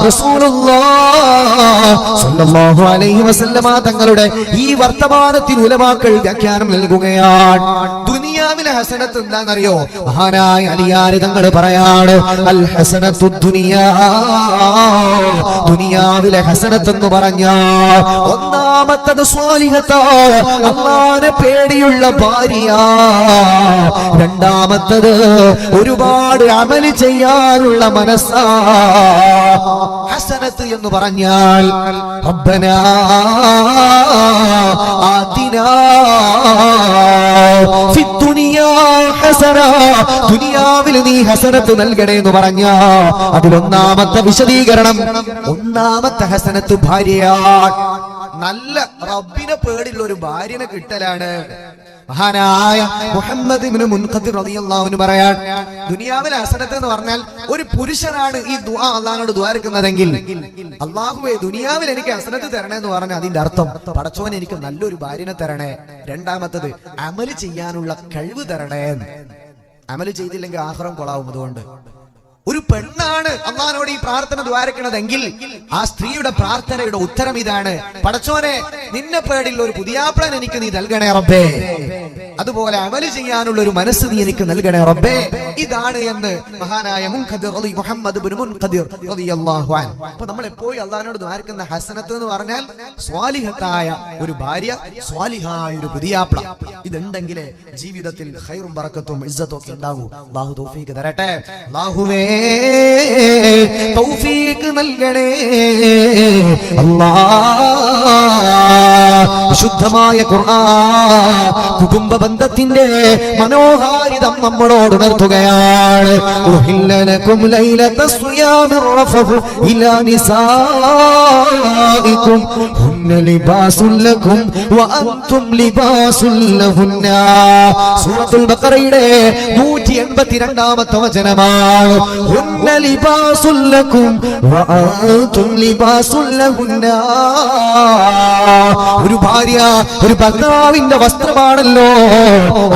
A: റസൂലുള്ളാഹ് സ്വല്ലല്ലാഹു അലൈഹി വസല്ലമ തങ്ങളുടെ ഈ വർത്തമാനത്തിൽ ഉലമാക്കൾ വ്യാഖ്യാനം നൽകുകയാണ്. ദുനിയാവിലെ ഹസനത്ത് എന്താണെന്നറിയോ? മഹാനായ അലിയാർ തങ്ങൾ പറയാണ്, അൽ ഹസനത്തു ദുനിയാ, ദുനിയാവിലെ ഹസനത്ത് എന്ന് പറഞ്ഞാൽ ഒന്നാമത്തത് സ്വാലിഹത്തായ അല്ലാഹുവിനെ പേടിയുള്ള ഭാര്യ, രണ്ടാമത്തത് ഒരുപാട് അമല് ചെയ്യാനുള്ള മനസ്സാ. ഹസനത്ത് എന്ന് പറഞ്ഞാൽ റബ്ബനാ ആതിനാ ഫിദ് ദുനിയാ ഹസന, ദുനിയാവിൽ നീ ഹസനത്ത് നൽകണേ എന്ന് പറഞ്ഞാ അതിലൊന്നാമത്തെ വിശദീകരണം, ഒന്നാമത്തെ ഹസനത്ത് ഭാര്യയാണ്. നല്ല റബ്ബിനെ പേടിയുള്ള ഒരു ഭാര്യനെ കിട്ടലാണ്. മഹാനായ മുഹമ്മദ് ഇബ്നു മുൻഖദിർ റളിയല്ലാഹു അൻഹു പറയാൻ, ദുനിയാവിലെ ഹസനത്ത് എന്ന് പറഞ്ഞാൽ ഒരു പുരുഷനാണ് ഈ ദുആ അല്ലാഹുവോട് ദുആരിക്കുന്നതെങ്കിൽ, അല്ലാഹുവേ ദുനിയാവിൽ എനിക്ക് ഹസനത്ത് തരണേ എന്ന് പറഞ്ഞാൽ അതിന്റെ അർത്ഥം പടച്ചോൻ എനിക്ക് നല്ലൊരു ഭാര്യനെ തരണേ. രണ്ടാമത്തത് അമല് ചെയ്യാനുള്ള കഴിവ് തരണേ. അമല് ചെയ്തില്ലെങ്കിൽ ആഖിറം കൊളാവും. അതുകൊണ്ട് ഒരു പെണ്ണാണ് അല്ലാഹുവോട് ഈ പ്രാർത്ഥന ദ്വാരക്കണതെങ്കിൽ ആ സ്ത്രീയുടെ പ്രാർത്ഥനയുടെ ഉത്തരം ഇതാണ്, പടച്ചോനെ നിന്നെ പേടിയുള്ള ഒരു പുതിയാപ്ലൻ എനിക്ക് നീ നൽകണേ റബ്ബേ, അതുപോലെ അമല് ചെയ്യാനുള്ള ഒരു മനസ്സ് നീ എനിക്ക് നൽകണേ റബ്ബേ. ഇതാണ് എന്ന് മഹാനായ മുഹമ്മദ് ഇബ്നു മുൻഖദിർ റളിയല്ലാഹു അൻഹു. അപ്പോൾ നമ്മൾ എപ്പോഴും അല്ലാഹുവോട് ദ്വാരക്കുന്ന ഹസനത്ത് എന്ന് പറഞ്ഞാൽ സ്വാലിഹത്തായ ഒരു ഭാര്യ, സ്വാലിഹായ ഒരു പുതിയാപ്ല, ഇതുണ്ടെങ്കിലേ ജീവിതത്തിൽ ഖൈറും ബറക്കത്തും ഇസ്സത്തും ഒക്കെ ഉണ്ടാകൂ. അല്ലാഹു തൗഫീഖ് തരട്ടെ. അല്ലാഹുവേ തൗഫീഖ് നൽകണേ അല്ലാഹ്. വിശുദ്ധമായ ഖുർആൻ കുടുംബ ബന്ധത്തിന്റെ മനോഹാരിതം നമ്മളോട് ഉണർത്തുകയാണ്. ഉഹില്ലലകും ലൈലത സിയാമിർ റഫഖു ഇലാ നിസാഇകും ഹുന്ന ലിബാസുൽ ലക്കും വഅൻതും ലിബാസുൽ ലഹുന്ന. സൂറത്തുൽ ബഖറയുടെ 182ാമത്തെ വചനമാണ്. ഹുന്ന ലിബാസുൽ ലക്കും വഅൻതും ലിബാസുൽ ലഹുന്ന. ഒരു ഭാര്യ ഒരു ഭർത്താവിന്റെ വസ്ത്രമാണല്ലോ,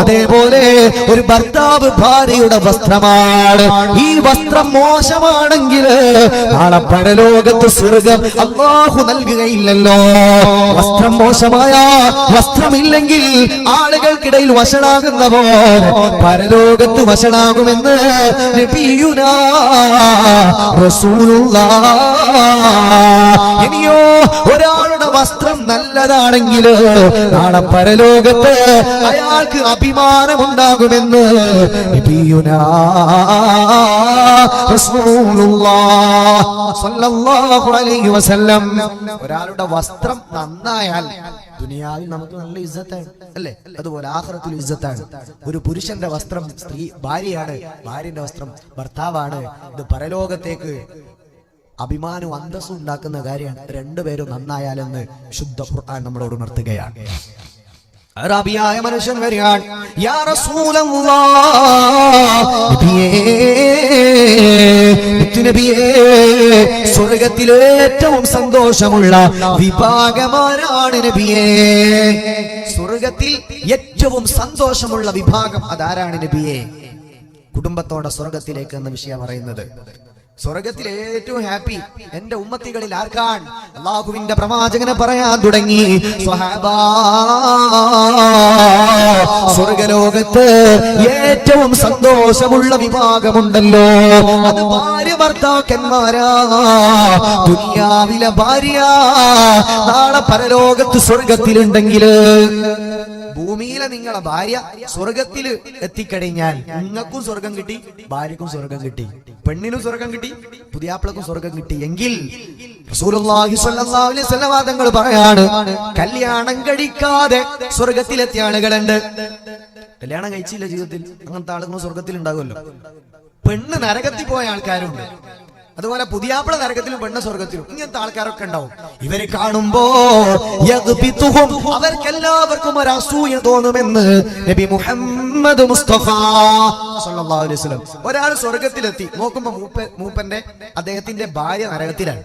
A: അതേപോലെ ഒരു ഭർത്താവ് ഭാര്യയുടെ വസ്ത്രമാണ്. ഈ വസ്ത്രം മോശമാണെങ്കിൽ നാളെ പരലോകത്ത് സ്വർഗ്ഗം അല്ലാഹു നൽകുകയില്ലല്ലോ. വസ്ത്രം മോശമായ, വസ്ത്രമില്ലെങ്കിൽ ആളുകൾക്കിടയിൽ വശനാകുന്ന പോലെ പരലോകത്ത് വശനാകുമെന്ന് നബിയുനാ റസൂലുള്ളാഹ്. ഇനിയോ ഒരാളുടെ വസ്ത്രം നല്ലതാണെങ്കിൽ നാളെ പരലോകത്ത് അയാൾക്ക് അഭിമാനമുണ്ടാകുമെന്ന് നബിയുനാ റസൂലുള്ളാഹ് സ്വല്ലല്ലാഹു അലൈഹി വസല്ലം. ഒരാളുടെ വസ്ത്രം നന്നായാൽ ദുനിയാവിൽ നമുക്ക് നല്ല ഇസ്സത്താണ് അല്ലേ, അതുപോലെ ആഖിറത്തിൽ ഇസ്സത്താണ്. ഒരു പുരുഷന്റെ വസ്ത്രം സ്ത്രീ ഭാര്യയാണ്, ഭാര്യന്റെ വസ്ത്രം ഭർത്താവാണ്. ഇത് പരലോകത്തേക്ക് അഭിമാനവും അന്തസ്സും ഉണ്ടാക്കുന്ന കാര്യമാണ്. രണ്ടുപേരും നന്നായാലെന്ന് ശുദ്ധ ഖുർആൻ നമ്മളോട് ഉണർത്തുകയാണ്. അറബിയായ മനുഷ്യൻ വരികയാണ്, യാ റസൂലല്ലാഹ്, നബിയേ, സ്വർഗ്ഗത്തിലെ ഏറ്റവും സന്തോഷമുള്ള വിഭാഗമാരാണ് നബിയേ? സ്വർഗ്ഗത്തിൽ ഏറ്റവും സന്തോഷമുള്ള വിഭാഗം അതാരാണ് നബിയേ? കുടുംബത്തോടെ സ്വർഗ്ഗത്തിലേക്ക് എന്ന വിഷയം പറയുന്നത്. സ്വർഗ്ഗത്തിൽ ഏറ്റവും ഹാപ്പി എന്റെ ഉമ്മത്തികളിൽ ആർക്കാണ്? അല്ലാഹുവിന്റെ പ്രവാചകനെ പറയാൻ തുടങ്ങി, സ്വഹാബാ, സ്വർഗ്ഗലോകത്ത് ഏറ്റവും സന്തോഷമുള്ള വിഭാഗമുണ്ടല്ലോ, അത് ഭാര്യ ഭർത്താക്കന്മാരാ. ദുനിയാവിലെ ഭാര്യ നാളെ പരലോകത്ത് സ്വർഗ്ഗത്തിലുണ്ടെങ്കിൽ, ഭൂമിയിലെ നിങ്ങളെ ഭാര്യ സ്വർഗത്തിൽ എത്തിക്കഴിഞ്ഞാൽ നിങ്ങൾക്കും സ്വർഗം കിട്ടി, ഭാര്യക്കും സ്വർഗം കിട്ടി, പെണ്ണിനും സ്വർഗം കിട്ടി, പുതിയാപ്പിളക്കും സ്വർഗം കിട്ടി. എങ്കിൽ റസൂലുള്ളാഹി സ്വല്ലല്ലാഹു അലൈഹി വസല്ലം തങ്ങൾ പറയാണ്, കല്യാണം കഴിക്കാതെ സ്വർഗത്തിലെത്തിയ ആളുകളുണ്ട്. കല്യാണം കഴിച്ചില്ല ജീവിതത്തിൽ, അങ്ങനത്തെ ആളുകൾ സ്വർഗത്തിൽ ഉണ്ടാകുമല്ലോ. പെണ്ണ് നരകത്തിൽ പോയ ആൾക്കാരുണ്ട്, അതുപോലെ പുതിയാപ്പിള നരകത്തിലും പെണ്ണ സ്വർഗത്തിലും, ഇങ്ങനത്തെ ആൾക്കാരൊക്കെ ഉണ്ടാവും. ഇവരെ കാണുമ്പോ അവർക്കെല്ലാവർക്കും ഒരു അസൂയ തോന്നുമെന്ന് നബി മുഹമ്മദ് മുസ്തഫ സല്ലല്ലാഹു അലൈഹി വസല്ലം. ഒരാൾ സ്വർഗത്തിലെത്തി, നോക്കുമ്പോ മൂപ്പന്റെ അദ്ദേഹത്തിന്റെ ഭാര്യ നരകത്തിലാണ്.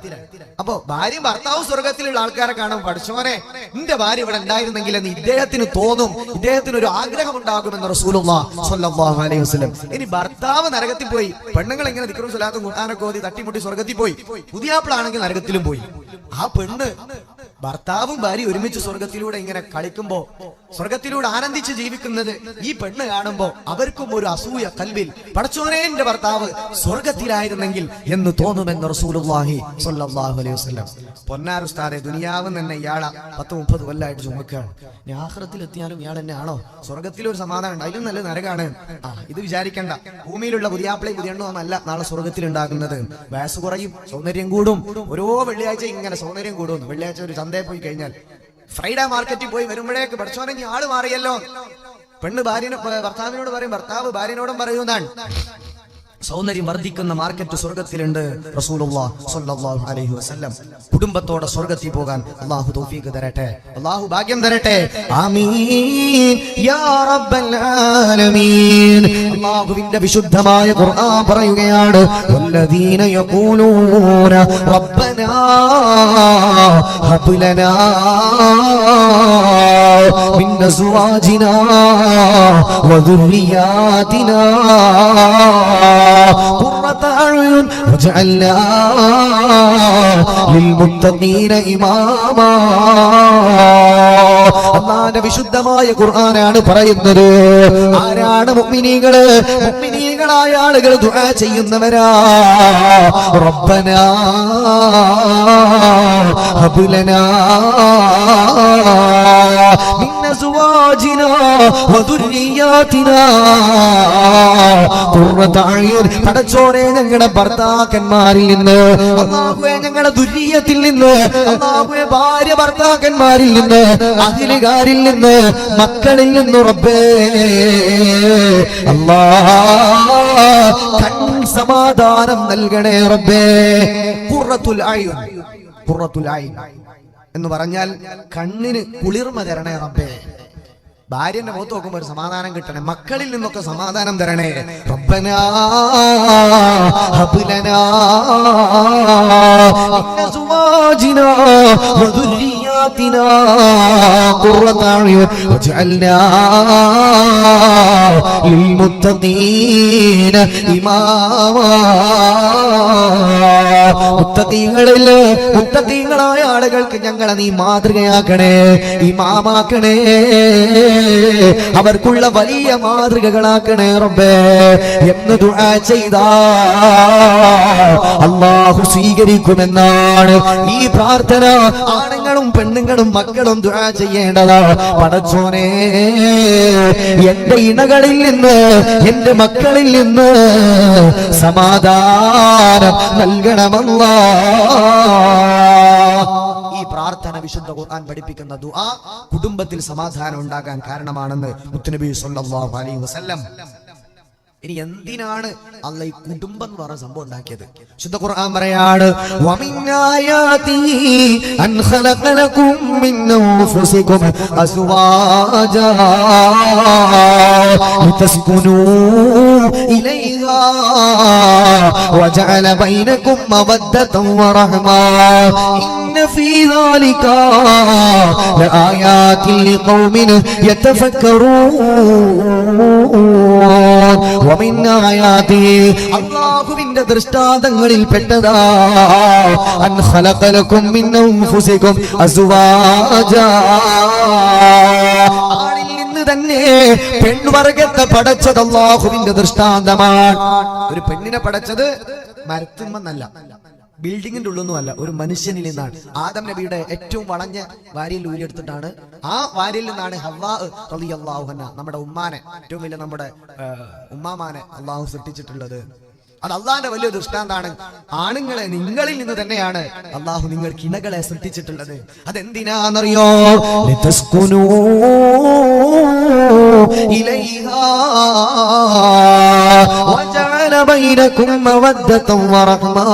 A: അപ്പൊ ഭാര്യയും ഭർത്താവും സ്വർഗത്തിലുള്ള ആൾക്കാരെ കാണും, പഠിച്ചോനെ നിന്റെ ഭാര്യ ഇവിടെ ഉണ്ടായിരുന്നെങ്കിൽ എന്ന് ഇദ്ദേഹത്തിന് തോന്നും, ഇദ്ദേഹത്തിന് ഒരു ആഗ്രഹം ഉണ്ടാകുമെന്ന് റസൂലുള്ളാഹി സ്വല്ലല്ലാഹു അലൈഹി വസല്ലം. ഇനി ഭർത്താവ് നരകത്തിൽ പോയി, പെണ്ണുങ്ങൾ എങ്ങനെ ദിക്റും സ്വലാത്തും ഖുർആനൊക്കെ ഓതി തട്ടിമുട്ടി സ്വർഗത്തിൽ പോയി, പുതിയാപ്പിളാണെങ്കിൽ നരകത്തിലും പോയി. ആ പെണ്ണ് ഭർത്താവും ഭാര്യ ഒരുമിച്ച് സ്വർഗത്തിലൂടെ ഇങ്ങനെ കളിക്കുമ്പോ, സ്വർഗത്തിലൂടെ ആനന്ദിച്ച് ജീവിക്കുന്നത് ഈ പെണ്ണ് കാണുമ്പോ അവർക്കും ഒരു അസൂയ കൽബിൽ, പടച്ചോനെ എന്റെ ഭർത്താവ് സ്വർഗത്തിലായിരുന്നെങ്കിൽ എന്ന് തോന്നുമെന്ന് റസൂലുള്ളാഹി സ്വല്ലല്ലാഹു അലൈഹി വസല്ലം. പൊന്നാർ ഉസ്താദെ, ദുനിയാവ് തന്നെ ഇയാളെ 10-30 കൊല്ലമായിട്ട് ചുമക്കുകയാണ്. ഇനി ആഖിറത്തിലെത്തിയാലും ഇയാൾ തന്നെ ആണോ? സ്വർഗത്തിലൊരു സമാധാനം ഉണ്ട്, അതിലും നല്ല നരകാണ്. ഇത് വിചാരിക്കണ്ട, ഭൂമിയിലുള്ള പുതിയാപ്പിളയും പുതിയണ്ണും അല്ല നാളെ സ്വർഗത്തിൽ ഉണ്ടാകുന്നത്. വയസ്സ് കുറയും, സൗന്ദര്യം കൂടും. ഓരോ വെള്ളിയാഴ്ച ഇങ്ങനെ സൗന്ദര്യം കൂടും. വെള്ളിയാഴ്ച ഒരു ചന്തയിൽ പോയി കഴിഞ്ഞാൽ, ഫ്രൈഡേ മാർക്കറ്റിൽ പോയി വരുമ്പോഴേക്ക് പഠിച്ചോനെ ഇനി ആള് മാറിയല്ലോ. പെണ്ണ് ഭർത്താവിനോട് പറയും, ഭർത്താവ് ഭാര്യനോടും പറയുന്നതാണ്. സൗന്ദര്യം വർദ്ധിക്കുന്ന മാർക്കറ്റ് സ്വർഗത്തിലുണ്ട്. റസൂലുള്ളാഹി സ്വല്ലല്ലാഹു അലൈഹി വസല്ലം. കുടുംബത്തോടെ സ്വർഗത്തിൽ പോകാൻ അല്ലാഹു തൗഫീഖ് തരട്ടെ, അല്ലാഹു ഭാഗ്യം തരട്ടെ. ആമീൻ യാ റബ്ബൽ ആലമീൻ. അല്ലാഹുവിന്റെ വിശുദ്ധമായ ഖുർആൻ പറയുകയാണ്, വല്ലദീന യഖൂലൂന റബ്ബനാ ഹബ് ലനാ മിൻ അസ്വാജിനാ വദുർരിയാതിനാ قرة أعين واجعلنا للمتقين إماما. അല്ലാഹുവിന്റെ വിശുദ്ധമായ ഖുർആനാണ് പറയുന്നത്. ആരാണ് മുഅ്മിനീകള്? മുഅ്മിനീകളായ ആളുകൾ ദുആ ചെയ്യുന്നവരാ. റബ്ബനാ ഹബ് ലനാ മിൻ അസ്വാജിനാ വദുർരിയാതിനാ ഖുർറത അയ്യുൻ. പടച്ചോനെ, ഞങ്ങളുടെ ഭർത്താക്കന്മാരിൽ നിന്ന്, അല്ലാഹുവേ ഞങ്ങളുടെ ദുരിയത്തിൽ നിന്ന്, അല്ലാഹുവേ ഭാര്യ ഭർത്താക്കന്മാരിൽ നിന്ന്, അഹ്ലുകാരിൽ നിന്ന്, മക്കളിൽ നിന്ന് റബ്ബേ അല്ലാഹ് സമാധാനം നൽകണേ റബ്ബേ. ഖുർറത്തുൽ അയ്യുൻ, ഖുർറത്തുൽ അയ്ൻ എന്ന് പറഞ്ഞാൽ കണ്ണിന് കുളിർമ തരണേ റബ്ബേ. ഭാര്യന്റെ മുഖത്ത് നോക്കുമ്പോൾ ഒരു സമാധാനം കിട്ടണേ, മക്കളിൽ നിന്നൊക്കെ സമാധാനം തരണേ. റബ്ബനാ ഹബ് ലനാ മിൻ അസ്വാജിനാ വദുർരിയാതിനാ ഖുർറത അയ്യുൻ വജഅൽനാ ലിൽമുത്തഖീന ഇമാമാ. മുത്തഖീങ്ങളായ ആളുകൾക്ക് ഞങ്ങളെ നീ മാതൃകയാക്കണേ, ഇമാമാക്കണേ, അവർക്കുള്ള വലിയ മാതൃകകളാക്കണേ റബ്ബേ എന്ന് ദുആ ചെയ്താ അല്ലാഹു സ്വീകരിക്കുമെന്നാണ്. ഈ പ്രാർത്ഥന ആണുങ്ങളും പെണ്ണുങ്ങളും മക്കളും ദുആ ചെയ്യേണ്ടതാ. പടച്ചോനെ, എന്റെ ഇണകളിൽ നിന്ന് എന്റെ മക്കളിൽ നിന്ന് സമാധാനം നൽകണമല്ലാ. ഈ പ്രാർത്ഥന വിശുദ്ധ ഖുർആൻ പഠിപ്പിക്കുന്ന ദുആ കുടുംബത്തിൽ സമാധാനം ഉണ്ടാകാൻ കാരണമാണെന്ന് മുത്തുനബി സല്ലല്ലാഹു അലൈഹി വസല്ലം. ഇനി എന്തിനാണ് അല്ലാഹ് ഈ കുടുംബം എന്ന് പറഞ്ഞ സംഭവം ഉണ്ടാക്കിയത്? വിശുദ്ധ ഖുർആൻ പറയാണ്, വമിന്നായാതി അൻ ഖലഖലകും മിൻ അൻഫുസികും അസ്വാജാ ലിതസ്കുനൂ ഇലൈഹാ വജഅല ബൈനകും മവദ്ദതൻ വറഹ്മാ ഇന്ന ഫീ ذلك لآيات لقوم يتفكرون. അല്ലാഹുവിന്റെ ദൃഷ്ടാന്തങ്ങളിൽ പെട്ടതാ അൻ ഖലഖലകും മിൻ അൻഫുസികും അസ്വാജാ. ആണിൽ നിന്ന് തന്നെ പെൺവർഗത്തെ പടച്ചത് അല്ലാഹുവിന്റെ ദൃഷ്ടാന്തമാണ്. ഒരു പെണ്ണിനെ പടച്ചത് മരത്തുമെന്നല്ല, ബിൽഡിങ്ങിന്റെ ഉള്ളൊന്നുമല്ല, ഒരു മനുഷ്യനിൽ നിന്നാണ്. ആദം നബിയുടെ ഏറ്റവും വളഞ്ഞ വാരിയിൽ ഊരിയെടുത്തിട്ടാണ്, ആ വാരിയിൽ നിന്നാണ് ഹവ്വാ റളിയല്ലാഹു അൻഹ, നമ്മുടെ ഉമ്മാനെ, ഏറ്റവും വലിയ നമ്മുടെ ഉമ്മാമാനെ അള്ളാഹു സൃഷ്ടിച്ചിട്ടുള്ളത്. അത് അള്ളാഹിന്റെ വലിയ ദൃഷ്ടാന്താണ്. ആണുങ്ങളെ നിങ്ങളിൽ നിന്ന് തന്നെയാണ് അള്ളാഹു നിങ്ങൾക്ക് ഇണകളെ സൃഷ്ടിച്ചിട്ടുള്ളത്. അതെന്തിനാന്നറിയോ? ലിതസ്കുനൂ ഇലൈഹാ വജഅല ബൈനകും മവദ്ദതൻ വറഹ്മാ.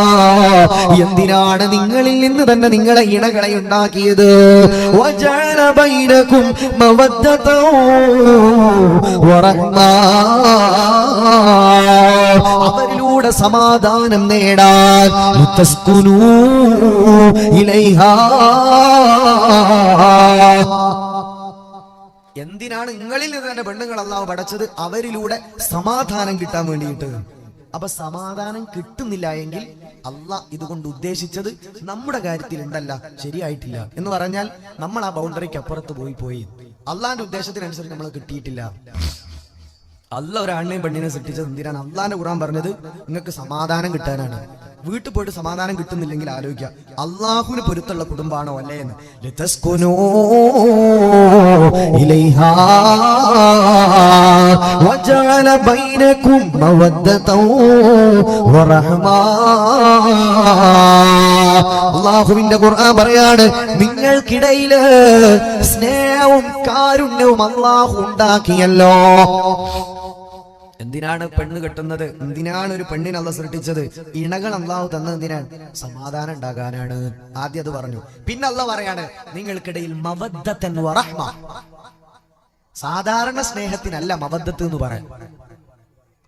A: എന്തിനാണ് നിങ്ങളിൽ നിന്ന് തന്നെ നിങ്ങളെ ഇണകളെ ഉണ്ടാക്കിയത്? വജഅല ബൈനകും മവദ്ദതൻ വറഹ്മാ. അവരിലൂടെ സമാധാനം നേടാൻ ലിതസ്കുനൂ ഇലൈഹാ. എന്തിനാണ് നിങ്ങളിൽ നിന്ന് തന്നെ പെണ്ണുങ്ങൾ അല്ലാഹു പടച്ചത്? അവരിലൂടെ സമാധാനം കിട്ടാൻ വേണ്ടിയിട്ട്. അപ്പൊ സമാധാനം കിട്ടുന്നില്ല എങ്കിൽ അള്ളാഹ് ഇതുകൊണ്ട് ഉദ്ദേശിച്ചത് നമ്മുടെ കാര്യത്തിൽ ഉണ്ടല്ല, ശരിയായിട്ടില്ല എന്ന് പറഞ്ഞാൽ നമ്മൾ ആ ബൗണ്ടറിക്ക് അപ്പുറത്ത് പോയി അള്ളാഹിന്റെ ഉദ്ദേശത്തിനനുസരിച്ച് നമ്മൾ കിട്ടിയിട്ടില്ല. അല്ലാഹ് ഒരാണിനെയും പെണ്ണിനെ സൃഷ്ടിച്ചത് എന്തിനാണ്? അള്ളാഹിന്റെ ഖുർആൻ പറഞ്ഞത് നിങ്ങൾക്ക് സമാധാനം കിട്ടാനാണ്. വീട്ടിൽ പോയിട്ട് സമാധാനം കിട്ടുന്നില്ലെങ്കിൽ ആലോചിക്കുക, അള്ളാഹുവിന് പൊരുത്തുള്ള കുടുംബമാണോ അല്ലേ എന്ന്. ലിതസ്കുനൂ ഇലൈഹാ വജഅല ബൈനകും മവദ്ദതൻ വറഹ്മാ. അള്ളാഹുവിന്റെ ഖുർആൻ പറയാണ്, നിങ്ങൾക്കിടയിൽ സ്നേഹവും കാരുണ്യവും അള്ളാഹു ഉണ്ടാക്കിയല്ലോ. എന്തിനാണ് പെണ്ണ് കെട്ടുന്നത്? എന്തിനാണ് ഒരു പെണ്ണിനെ അല്ലാഹു സൃഷ്ടിച്ചത്? ഇണകൾ അല്ലാഹു തന്നത് എന്തിനാണ്? സമാധാനം ഉണ്ടാകാനാണ്. ആദ്യം അത് പറഞ്ഞു. പിന്നെ അല്ലാഹു പറയാണ്, നിങ്ങൾക്കിടയിൽ മവദ്ദതൻ വറഹ്മ. സാധാരണ സ്നേഹത്തിനല്ല മവദ്ദത്ത് എന്ന് പറയാൻ.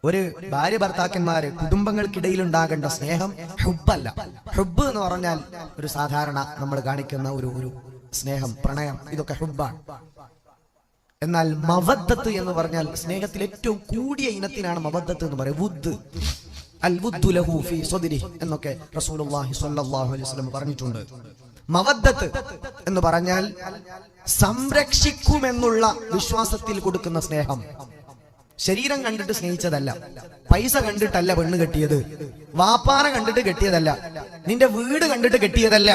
A: ഒരു ഭാര്യ ഭർത്താക്കന്മാര് കുടുംബങ്ങൾക്കിടയിൽ ഉണ്ടാകേണ്ട സ്നേഹം ഹുബ്ബല്ല. ഹുബ്ബ് എന്ന് പറഞ്ഞാൽ ഒരു സാധാരണ നമ്മൾ കാണിക്കുന്ന ഒരു സ്നേഹം, പ്രണയം, ഇതൊക്കെ ഹുബ്ബാണ്. എന്നാൽ മവദ്ദത്ത് എന്ന് പറഞ്ഞാൽ സ്നേഹത്തിൽ ഏറ്റവും കൂടിയ ഇനത്തിനാണ് മവദ്ദത്ത് എന്ന് പറയുന്നത്. വുദ്, അൽ വുദ്ദു ലഹു ഫീ സദ്രി എന്നൊക്കെ റസൂലുള്ളാഹി സ്വല്ലല്ലാഹു അലൈഹി വസല്ലം പറഞ്ഞിട്ടുണ്ട്. മവദ്ദത്ത് എന്ന് പറഞ്ഞാൽ സംരക്ഷിക്കുമെന്നുള്ള വിശ്വാസത്തിൽ കൊടുക്കുന്ന സ്നേഹം. ശരീരം കണ്ടിട്ട് സ്നേഹിച്ചതല്ല, പൈസ കണ്ടിട്ടല്ല പെണ്ണ് കെട്ടിയത്, വാപ്പാനെ കണ്ടിട്ട് കെട്ടിയതല്ല, നിന്റെ വീട് കണ്ടിട്ട് കെട്ടിയതല്ല.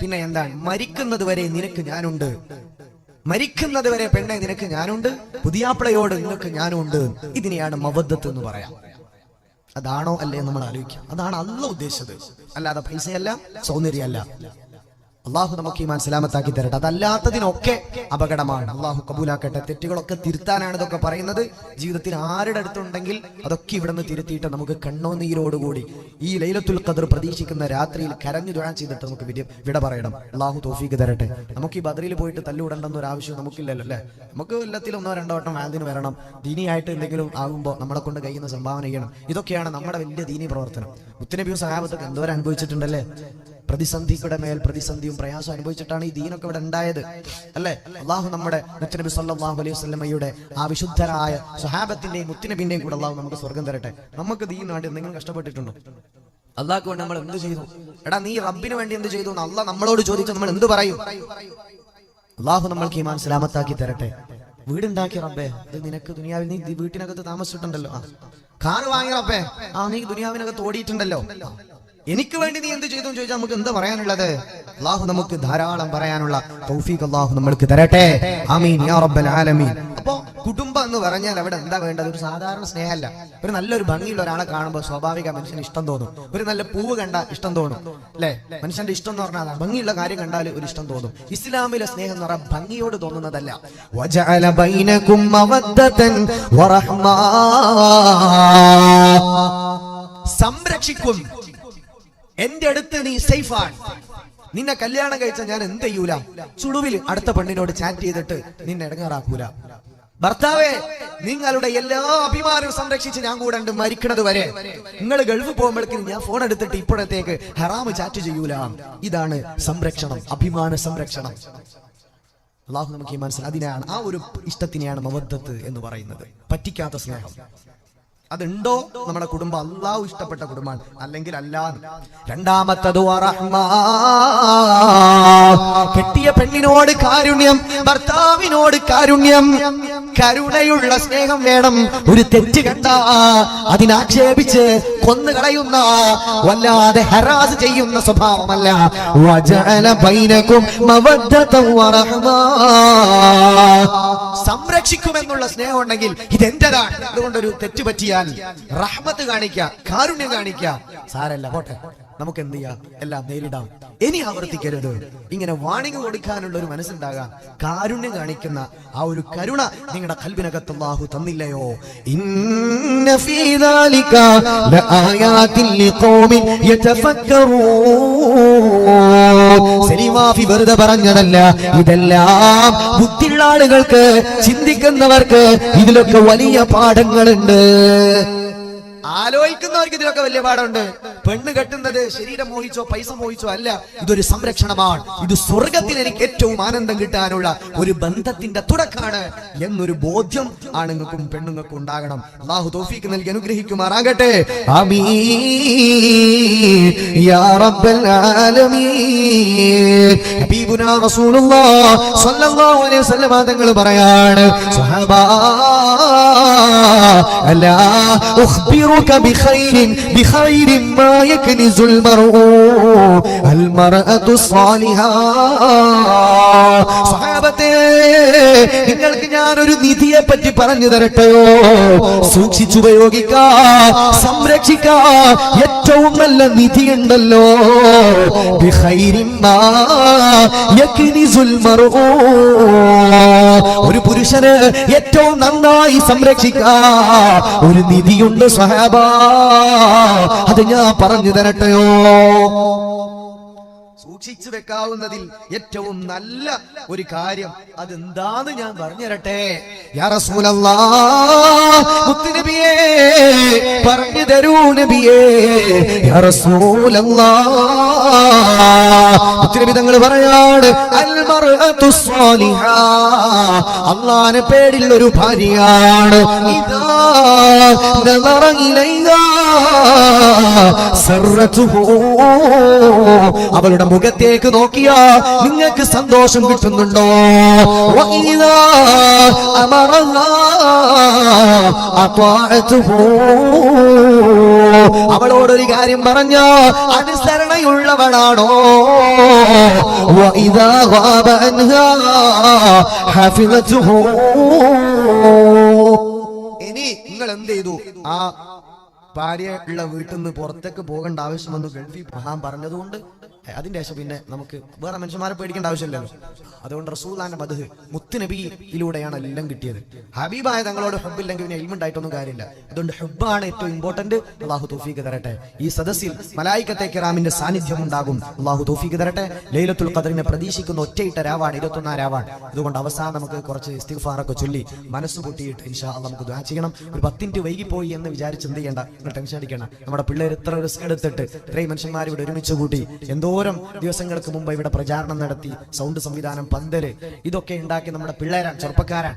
A: പിന്നെ എന്താണ്? മരിക്കുന്നത് വരെ നിനക്ക് ഞാനുണ്ട്, മരിക്കുന്നത് വരെ പെണ്ണെ നിനക്ക് ഞാനുണ്ട്, പുതിയാപ്പിളയോട് നിനക്ക് ഞാനുണ്ട്. ഇതിനെയാണ് മവദ്ദത്ത് എന്ന് പറയാം. അതാണോ അല്ലേ നമ്മൾ ആലോചിക്കാം. അതാണ് അല്ലാഹു ഉദ്ദേശിച്ചത്, അല്ലാതെ പൈസയല്ല, സൗന്ദര്യമല്ല. അള്ളാഹു നമുക്ക് ഈമാൻ സലാമത്താക്കി തരട്ടെ. അതല്ലാത്തതിനൊക്കെ അപകടമാണ്. അള്ളാഹു കബൂലാക്കട്ടെ. തെറ്റുകളൊക്കെ തിരുത്താനാണ് ഇതൊക്കെ പറയുന്നത്. ജീവിതത്തിൽ ആരുടെ അടുത്തുണ്ടെങ്കിൽ അതൊക്കെ ഇവിടെ നിന്ന് തിരുത്തിയിട്ട് നമുക്ക് കണ്ണോനീരോടുകൂടി ഈ ലൈലത്തുൽ ഖദ്ർ പ്രതീക്ഷിക്കുന്ന രാത്രിയിൽ കരഞ്ഞു ദുആ ചെയ്തിട്ട് നമുക്ക് വിട പറയണം. അള്ളാഹു തൗഫീഖ് തരട്ടെ. നമുക്ക് ഈ ബദറിൽ പോയിട്ട് തല്ലുവിടേണ്ടെന്ന ഒരു ആവശ്യം നമുക്കില്ലല്ലോ അല്ലേ? നമുക്ക് എല്ലാത്തിലും 1-2 വട്ടം വാദിന് വരണം. ദീനിയായിട്ട് എന്തെങ്കിലും ആകുമ്പോൾ നമ്മളെ കൊണ്ട് കഴിയുന്ന സംഭാവന ചെയ്യണം. ഇതൊക്കെയാണ് നമ്മുടെ വലിയ ദീനി പ്രവർത്തനം. മുത്തുനബിയും സഹാബത്തൊക്കെ എന്തോരം അനുഭവിച്ചിട്ടുണ്ടല്ലേ? പ്രതിസന്ധിയുടെ മേൽ പ്രതിസന്ധിയും പ്രയാസം അനുഭവിച്ചിട്ടാണ് ഈ ദീനൊക്കെ ഇവിടെ ഉണ്ടായത് അല്ലേ? അള്ളാഹു നമ്മുടെ മുത്തുനബി സല്ലല്ലാഹു അലൈഹി വസല്ലമയുടെ ആ വിശുദ്ധരായ സ്വഹാബത്തിന്റെയും മുത്തുനബിന്റെയും കൂടെ അള്ളാഹു നമുക്ക് സ്വർഗം തരട്ടെ. നമുക്ക് ദീൻ വേണ്ടി എന്തെങ്കിലും കഷ്ടപ്പെട്ടിട്ടുണ്ടോ? അള്ളാഹ്ക്ക് വേണ്ടി നമ്മൾ എന്ത് ചെയ്തു? എടാ നീ റബ്ബിന് വേണ്ടി എന്ത് ചെയ്തു എന്ന് അള്ളാഹ് നമ്മളോട് ചോദിച്ചു നമ്മൾ എന്ത് പറയും? അള്ളാഹു നമ്മൾക്ക് ഈമാൻ സലാമത്താക്കി തരട്ടെ. വീടുണ്ടാക്കി റബ്ബേ, ഇത് നിനക്ക് ദുനിയാവിൽ നീ വീട്ടിനകത്ത് താമസിച്ചിട്ടുണ്ടല്ലോ. കാറ് വാങ്ങി റബ്ബേ, നീ ദുനിയാവിനകത്ത് ഓടിയിട്ടുണ്ടല്ലോ. എനിക്ക് വേണ്ടി നീ എന്ത് ചെയ്തു എന്ന് ചോദിച്ചാൽ നമുക്ക് എന്താ പറയാനുള്ളത്? അള്ളാഹു നമുക്ക് ധാരാളം പറയാനുള്ള തൗഫീഖ് അള്ളാഹു നമ്മൾക്ക് തരട്ടെ. ആമീൻ യാ റബ്ബൽ ആലമീൻ. അപ്പോ കുടുംബം എന്ന് പറഞ്ഞാൽ അവിടെ എന്താ വേണ്ടത്? ഒരു സാധാരണ സ്നേഹമല്ല. ഒരു നല്ലൊരു ഭംഗിയുള്ള ഒരാളെ കാണുമ്പോൾ സ്വാഭാവിക മനുഷ്യന് ഇഷ്ടം തോന്നും. ഒരു നല്ല പൂവ് കണ്ടാൽ ഇഷ്ടം തോന്നും അല്ലെ? മനുഷ്യന്റെ ഇഷ്ടം എന്ന് പറഞ്ഞാൽ ഭംഗിയുള്ള കാര്യം കണ്ടാൽ ഒരു ഇഷ്ടം തോന്നും. ഇസ്ലാമിലെ സ്നേഹം എന്ന് പറഞ്ഞാൽ ഭംഗിയോട് തോന്നുന്നതല്ല. വജഅല ബൈനകും മവദ്ദതൻ വറഹ്മ, സംരക്ഷിക്കും. എന്റെ അടുത്ത് നീ സേഫാണ്. നിന്നെ കല്യാണം കഴിച്ച ഞാൻ എന്ത് ചെയ്യൂല? ചുടുവിൽ അടുത്ത പെണ്ണിനോട് ചാറ്റ് ചെയ്തിട്ട് നിന്നെ ഇടങ്ങാറാക്കൂല. ഭർത്താവേ, നിങ്ങളുടെ എല്ലാ അഭിമാനവും സംരക്ഷിച്ച് ഞാൻ കൂടെ ഉണ്ട് മരിക്കണത് വരെ. നിങ്ങൾ ഗൾഫ് പോകുമ്പോഴേക്കും ഞാൻ ഫോൺ എടുത്തിട്ട് ഇപ്പോഴത്തേക്ക് ഹറാമ് ചാറ്റ് ചെയ്യൂല. ഇതാണ് സംരക്ഷണം, അഭിമാന സംരക്ഷണം. അള്ളാഹു നമുക്ക് മനസ്സിലായി. അതിനാണ്, ആ ഒരു ഇഷ്ടത്തിനെയാണ് മവദ്ദത്ത് എന്ന് പറയുന്നത്. പറ്റിക്കാത്ത സ്നേഹം അതുണ്ടോ നമ്മുടെ കുടുംബം? അള്ളാഹു ഇഷ്ടപ്പെട്ട കുടുംബമാണ്, അല്ലെങ്കിൽ അല്ല. രണ്ടാമത്തത് കെട്ടിയ പെണ്ണിനോട് കാരുണ്യം, ഭർത്താവിനോട് കാരുണ്യം, കരുണയുള്ള സ്നേഹം വേണം. ഒരു തെറ്റ് കണ്ട അതിനാക്ഷേപിച്ച് കൊന്നുകളയുന്ന, വല്ലാതെ ഹറാസ് ചെയ്യുന്ന സ്വഭാവമല്ല. വജഅല ബൈനകും മവദ്ദതൻ വറഹ്മ, സംരക്ഷിക്കുമെന്നുള്ള സ്നേഹം ഉണ്ടെങ്കിൽ ഇതെന്റേതാണ്. അതുകൊണ്ടൊരു തെറ്റ് പറ്റിയാൽ റഹ്മത്ത് കാണിക്കുക, കാരുണ്യം കാണിക്കുക. സാരല്ല, പോട്ടെ, നമുക്ക് എന്ത് ചെയ്യാം, എല്ലാം നേരിടാം, ഇനി ആവർത്തിക്കരുത്. ഇങ്ങനെ വാണിംഗ് കൊടുക്കാനുള്ള ഒരു മനസ്സുണ്ടാകാം. കാരുണ്യം കാണിക്കുന്ന ആ ഒരു കരുണ നിങ്ങളുടെ ഖൽബിനകത്ത് അല്ലാഹു തന്നില്ലയോ? ഇന്ന ഫീ ദാലിക ലആയാതിൻ ലിഖൗമിൻ യതഫക്കറൂൻ. സലീമാഫി വെറുതെ പറഞ്ഞതല്ല, ഇതെല്ലാം ബുദ്ധിയുള്ള ആളുകൾക്ക്, ചിന്തിക്കുന്നവർക്ക് ഇതിലൊക്കെ വലിയ പാഠങ്ങളുണ്ട്. ആലോചിക്കുന്നവർക്ക് ഇതിലൊക്കെ വലിയ പാടുണ്ട്. പെണ്ണ് കെട്ടുന്നത് ശരീരം മോഹിച്ചോ പൈസ മോഹിച്ചോ അല്ല, ഇതൊരു സംരക്ഷണമാണ്. ഇത് സ്വർഗത്തിൽ എനിക്ക് ഏറ്റവും ആനന്ദം കിട്ടാനുള്ള ഒരു ബന്ധത്തിന്റെ തുടക്കാണ് എന്നൊരു ബോധ്യം ആണുങ്ങൾക്കും പെണ്ണുങ്ങൾക്കും ഉണ്ടാകണം. അല്ലാഹു തൗഫീഖ് നൽകി അനുഗ്രഹിക്കുമാറാകട്ടെ. ആമീൻ യാ റബ്ബൽ ആലമീൻ. ഹബീബുനാ റസൂലുള്ളാഹി സ്വല്ലല്ലാഹു അലൈഹി വസല്ലം തങ്ങൾ പറയാണ്, സ്വഹാബാ അലാ ഉഖ്ബിറുക ബിഖൈരിൻ മാ യക്നിസുൽ മർഅതു സ്വാലിഹാ. സ്വഹാബത്തെ, നിങ്ങൾക്ക് ഞാനൊരു നിധിയെ പറ്റി പറഞ്ഞു തരട്ടെയോ? സൂക്ഷിച്ചുപയോഗിക്കാ, സംരക്ഷിക്കാ ഏറ്റവും നല്ല നിധിയുണ്ടല്ലോ. ബിഖൈരിൻ മാ യക്നിസുൽ മർഅു, ഒരു പുരുഷന് ഏറ്റവും നന്നായി സംരക്ഷിക്കാ ഒരു നിധിയുണ്ട് സ്വഹാബ. അത് ഞാൻ പറഞ്ഞു തരട്ടെയോ? സൂക്ഷിച്ചു വെക്കാവുന്നതിൽ ഏറ്റവും നല്ല ഒരു കാര്യം അതെന്താന്ന് ഞാൻ പറഞ്ഞു തരട്ടെ. യാ റസൂലല്ലാഹ്, മുത്തുനബിയേ പറഞ്ഞു തരൂ നബിയേ. യാ റസൂലല്ലാഹ്, മുത്തുനബി തങ്ങൾ പറയാണ്, അൽ മർഅതു സ്വാലിഹാ, അല്ലാഹുവിനെ പേടിയുള്ള ഒരു ഭാര്യയാണ്. ഇദാ നദറ ഇലൈഹാ സർറതുഹു, അവളുടെ മുഖത്തേക്ക് നോക്കിയാ നിങ്ങൾക്ക് സന്തോഷം കിട്ടുന്നുണ്ടോ? വഇദാ അമറഹാ അത്വഅതുഹു, അവളോടൊരു കാര്യം പറഞ്ഞ അനുസരണയുള്ളവളാണോ? വഇദാ ഗാബ അൻഹാ ഹഫിളതുഹു. ഇനി നിങ്ങൾ എന്ത് ചെയ്തു? ആ ഭാര്യ ഉള്ള വീട്ടിൽ നിന്ന് പുറത്തേക്ക് പോകേണ്ട ആവശ്യം വന്നു. ഗൾഫിൽ പോകാൻ പറഞ്ഞതുകൊണ്ട് അതിന്റെ ശേഷം പിന്നെ നമുക്ക് വേറെ മനുഷ്യന്മാരെ പേടിക്കേണ്ട ആവശ്യമില്ലല്ലോ. അതുകൊണ്ട് റസൂലുള്ളാഹിന്റെ മദ്ഹ് മുത്തുനബിയിലൂടെയാണ് എല്ലാം കിട്ടിയത്. ഹബീബായ തങ്ങളോട് ഹബ്ബില്ലെങ്കിൽ പിന്നെ ഇൽമുണ്ടായിട്ടൊന്നും കാര്യമില്ല. അതുകൊണ്ട് ഹബ്ബാണ് ഏറ്റവും ഇമ്പോർട്ടന്റ്. അള്ളാഹു തൗഫീഖ് തരട്ടെ. ഈ സദസ്സിൽ മലായികത്തെ കിറാമിന്റെ സാന്നിധ്യം ഉണ്ടാകും. അള്ളാഹു തൗഫീഖ് തരട്ടെ. ലൈലത്തുൽ ഖദ്റിനെ പ്രതീക്ഷിക്കുന്ന ഒറ്റയിട്ട രാവാണ്, 21 രാവാണ്. അതുകൊണ്ട് അവസാനം നമുക്ക് കുറച്ച് ഇസ്തിഗ്ഫാറൊക്കെ ചൊല്ലി മനസ്സ് പൊട്ടിയിട്ട് ഇൻഷാ അല്ലാഹ് നമുക്ക് ദുആ ചെയ്യണം. ഒരു 10 മിനിറ്റ് വൈകിപ്പോയി എന്ന് വിചാരിച്ച് എന്ത് ചെയ്യണ്ട, നിങ്ങൾ ടെൻഷൻ അടിക്കണം. നമ്മുടെ പിള്ളേർ എത്ര റിസ്ക് എടുത്തിട്ട് ഇത്രയും മനുഷ്യന്മാർ ഇവിടെ ഒരുമിച്ച് കൂട്ടി എന്തോരം ദിവസങ്ങൾക്ക് മുമ്പ് ഇവിടെ പ്രചാരണം നടത്തി, സൗണ്ട് സംവിധാനം, പന്തല് ഇതൊക്കെ ഉണ്ടാക്കി നമ്മുടെ പിള്ളേരാണ്, ചെറുപ്പക്കാരാണ്.